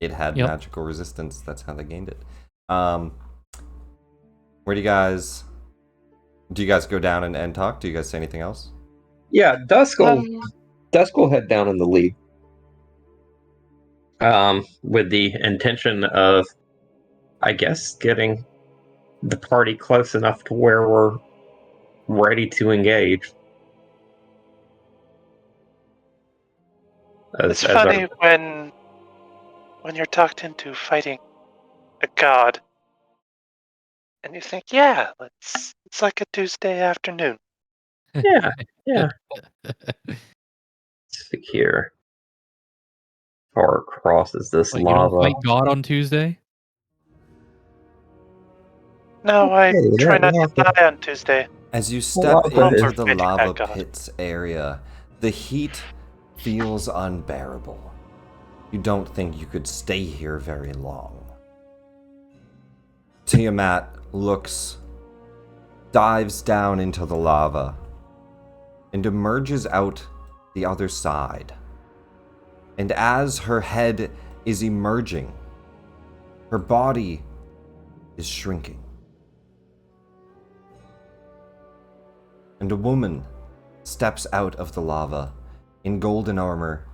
It had magical resistance, that's how they gained it. Where do you guys go down and talk? Do you guys say anything else? Yeah, Dusk will head down in the lead. With the intention of, I guess, getting the party close enough to where we're ready to engage. It's funny when you're talked into fighting a god, and you think, yeah, it's like a Tuesday afternoon. Yeah. Secure. Far across is this Like, you don't lava? fight God on Tuesday? No, I try not to die on Tuesday. As you step Lava into is- the Fighting lava that god. pits area, the heat feels unbearable. You don't think you could stay here very long. Tiamat dives down into the lava, and emerges out the other side. And as her head is emerging, her body is shrinking. And a woman steps out of the lava in golden armor,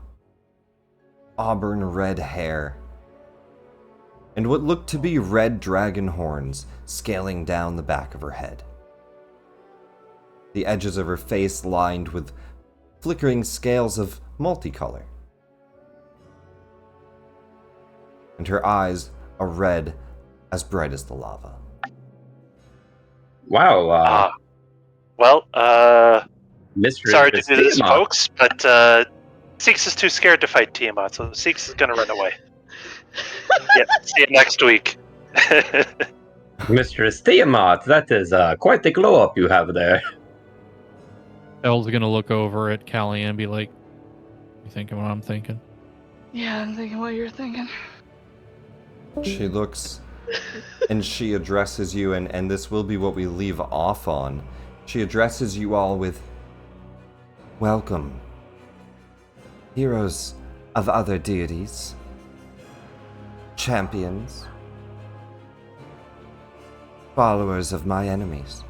auburn red hair, and what looked to be red dragon horns scaling down the back of her head. The edges of her face lined with flickering scales of multicolor. And her eyes are red, as bright as the lava. Wow. Mistress sorry to do this, Tiamat. folks, but Six is too scared to fight Tiamat, so Six is gonna run away. Yep, see you next week. Mistress Tiamat, that is quite the glow up you have there. Elle's gonna look over at Callie and be like, "You thinking what I'm thinking?" Yeah, I'm thinking what you're thinking. She looks and she addresses you, and this will be what we leave off on. She addresses you all with, "Welcome, heroes of other deities, champions, followers of my enemies.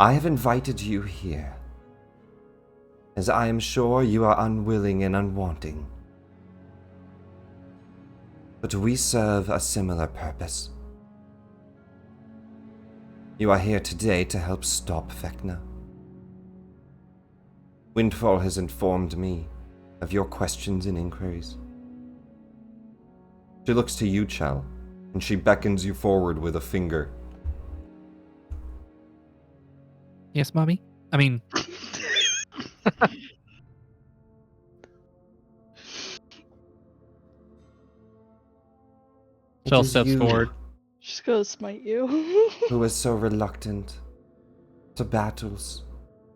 I have invited you here, as I am sure you are unwilling and unwanting. But we serve a similar purpose. You are here today to help stop Vecna. Windfall has informed me of your questions and inquiries." She looks to you, Chell, and she beckons you forward with a finger. Yes, mommy. I mean, Shell It is steps you forward. She's gonna smite you. who is so reluctant to battles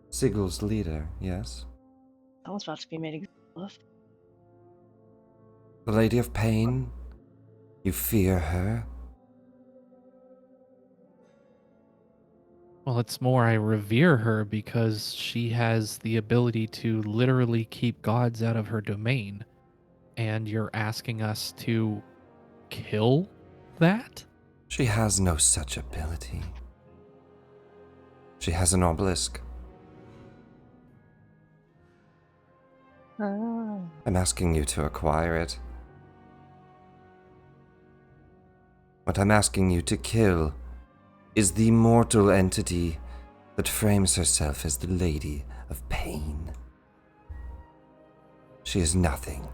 Sigel's leader, yes? I was about to be made example of. The Lady of Pain? You fear her? Well, it's more I revere her because she has the ability to literally keep gods out of her domain. And you're asking us to kill that? She has no such ability. She has an obelisk. Oh. I'm asking you to acquire it. What I'm asking you to kill is the mortal entity that frames herself as the Lady of Pain. She is nothing.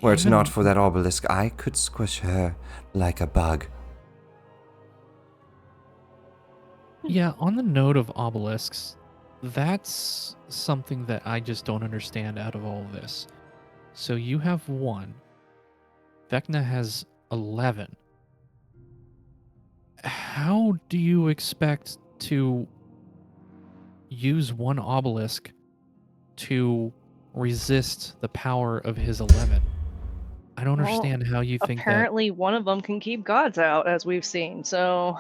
Were it not for that obelisk, I could squish her like a bug. Yeah, on the note of obelisks, that's something that I just don't understand out of all of this. So you have 1. Vecna has 11. How do you expect to use 1 obelisk to resist the power of his 11? I don't Well, understand how you think that. Apparently, one of them can keep gods out, as we've seen. So,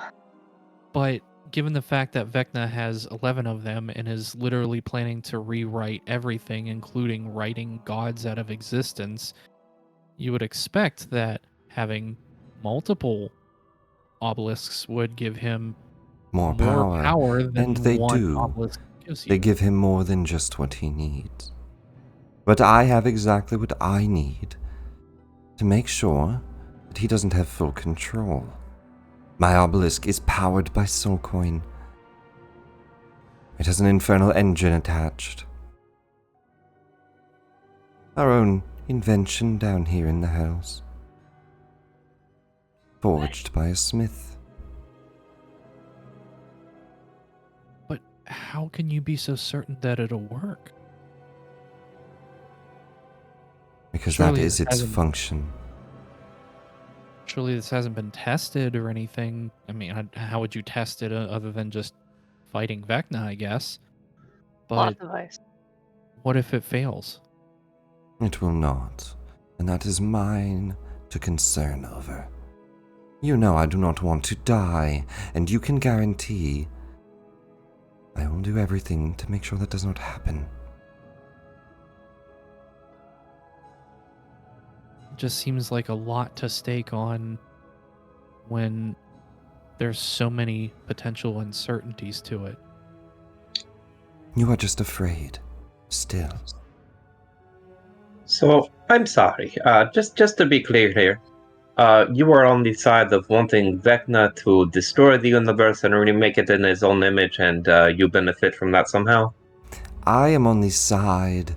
But given the fact that Vecna has 11 of them and is literally planning to rewrite everything, including writing gods out of existence, you would expect that having multiple obelisks would give him More more power, power than and they 1 do. obelisk gives you. They give him more than just what he needs. But I have exactly what I need to make sure that he doesn't have full control. My obelisk is powered by Soulcoin. It has an infernal engine attached. Our own invention down here in the house. Forged by a smith. But how can you be so certain that it'll work? Because Surely that is this its hasn't- function. Surely this hasn't been tested or anything. I mean, how would you test it other than just fighting Vecna, I guess? plot But device. what if it fails? It will not, and that is mine to concern over. You know I do not want to die, and you can guarantee I will do everything to make sure that does not happen. It just seems like a lot to stake on when there's so many potential uncertainties to it. You are just afraid. Still. So I'm sorry. Just to be clear here, you are on the side of wanting Vecna to destroy the universe and remake it in his own image, and you benefit from that somehow. I am on the side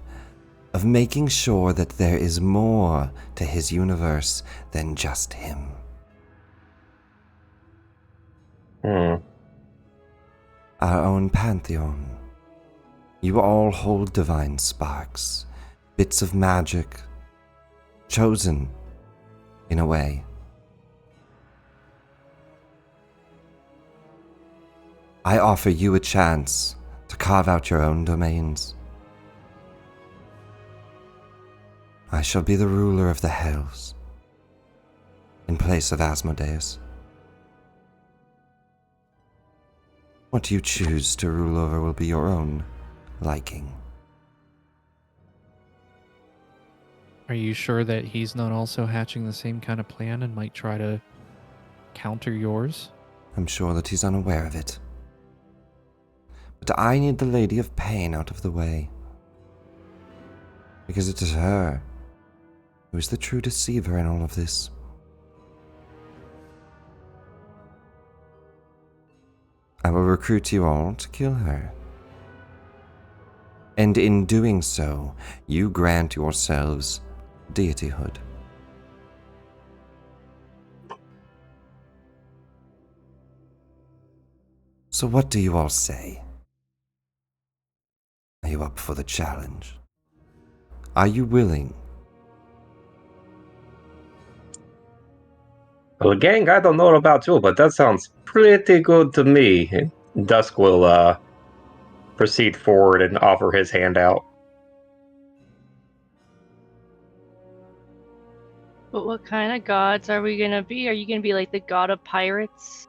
of making sure that there is more to his universe than just him. Hmm. Our own pantheon. You all hold divine sparks, bits of magic, chosen, in a way. I offer you a chance to carve out your own domains. I shall be the ruler of the Hells, in place of Asmodeus. What you choose to rule over will be your own liking. Are you sure that he's not also hatching the same kind of plan and might try to counter yours? I'm sure that he's unaware of it. But I need the Lady of Pain out of the way. Because it is her who is the true deceiver in all of this. I will recruit you all to kill her. And in doing so, you grant yourselves deityhood. So what do you all say? Are you up for the challenge? Are you willing? Well, gang, I don't know about you, but that sounds pretty good to me. Dusk will proceed forward and offer his hand out. But what kind of gods are we gonna be? Are you gonna be like the god of pirates?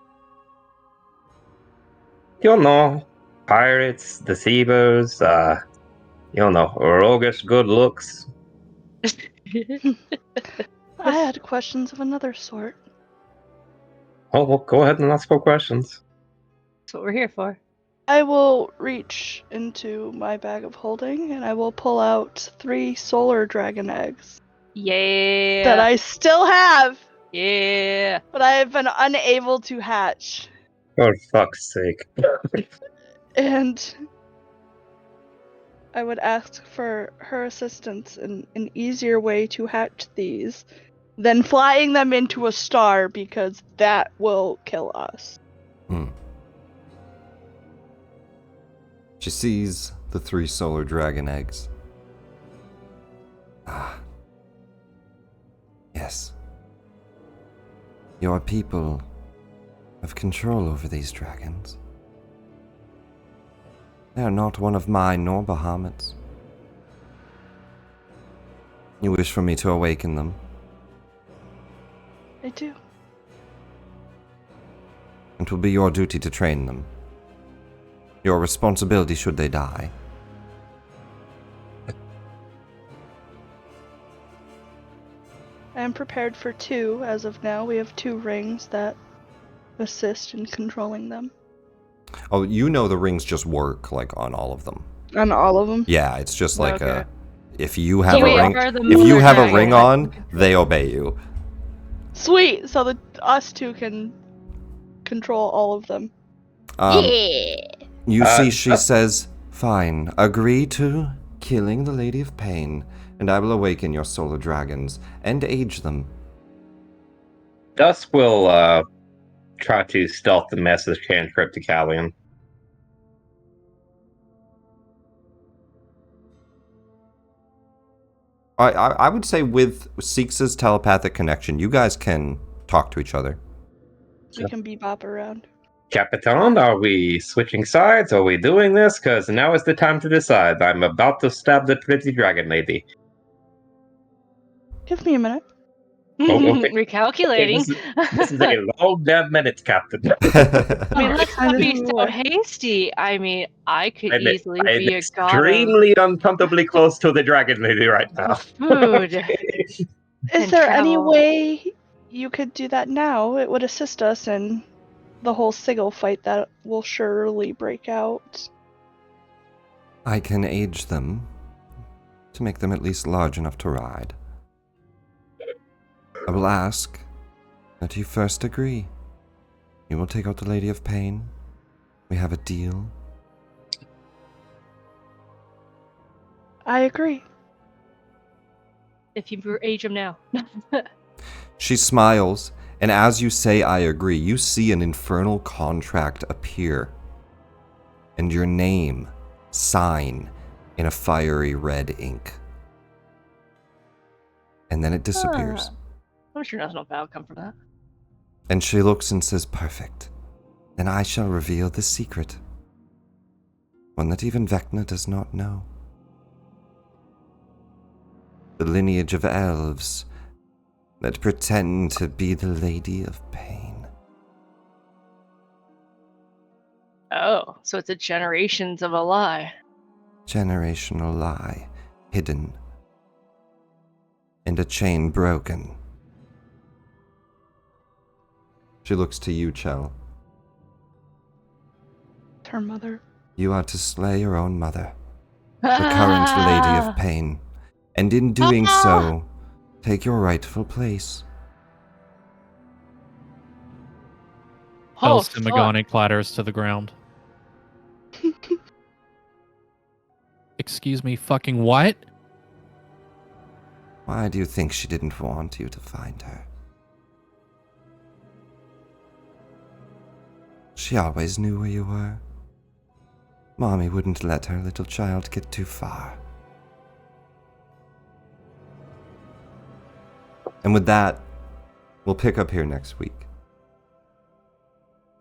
You'll know, pirates, deceivers, roguish good looks. I had questions of another sort. Oh, well, go ahead and ask more questions. That's what we're here for. I will reach into my bag of holding and I will pull out 3 solar dragon eggs Yeah. that I still have, Yeah. but I have been unable to hatch. For fuck's sake. And I would ask for her assistance in an easier way to hatch these than flying them into a star, because that will kill us. She sees the 3 solar dragon eggs. Ah. Yes. Your people have control over these dragons. They are not one of mine nor Bahamut's. You wish for me to awaken them? I do. It will be your duty to train them. Your responsibility should they die. I am prepared for 2 as of now. We have 2 rings that assist in controlling them. Oh, you know the rings just work, like, on all of them. On all of them? Yeah, it's just like Okay. if you have So a we ring, are the if you motor have a dragon. ring on, they obey you. Sweet! So that us 2 can control all of them. Yeah. You see, she says, "Fine, agree to killing the Lady of Pain, and I will awaken your solar dragons and age them." Thus will try to stealth the message cantrip to Callian. I would say with Seeks' telepathic connection, you guys can talk to each other. We can bebop around. Capitan, are we switching sides? Are we doing this? Because now is the time to decide. I'm about to stab the pretty dragon lady. Give me a minute. Oh, okay. Recalculating. This is a long damn minute, Captain. I mean, let's not be so What? hasty. I mean, I could I'm easily be a god of extremely uncomfortably close to the dragon lady right now. food. Is And there any travel. way you could do that now? It would assist us in the whole Sigil fight that will surely break out. I can age them to make them at least large enough to ride. I will ask that you first agree. You will take out the Lady of Pain. We have a deal. I agree. If you age him now. She smiles, and as you say I agree, you see an infernal contract appear, and your name sign in a fiery red ink. And then it disappears. I'm sure nothing will bad come from that. And she looks and says, "Perfect. Then I shall reveal the secret. One that even Vecna does not know. The lineage of elves that pretend to be the Lady of Pain." Oh, so it's a generations of a lie. Generational lie, hidden, and a chain broken. She looks to you, Chell. Her mother. You are to slay your own mother, the current Lady of Pain, and in doing so, take your rightful place. Oh, El Simagani clatters to the ground. Excuse me, fucking what? Why do you think she didn't want you to find her? She always knew where you were. Mommy wouldn't let her little child get too far. And with that, we'll pick up here next week.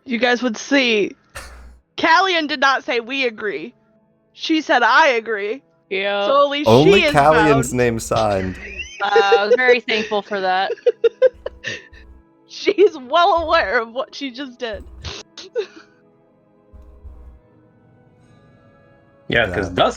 You guys would see. Callian did not say we agree. She said, "I agree." Yeah. So at least Only she is Callian's bound. name signed. I was very thankful for that. She's well aware of what she just did. Yeah, because Yeah. Dusk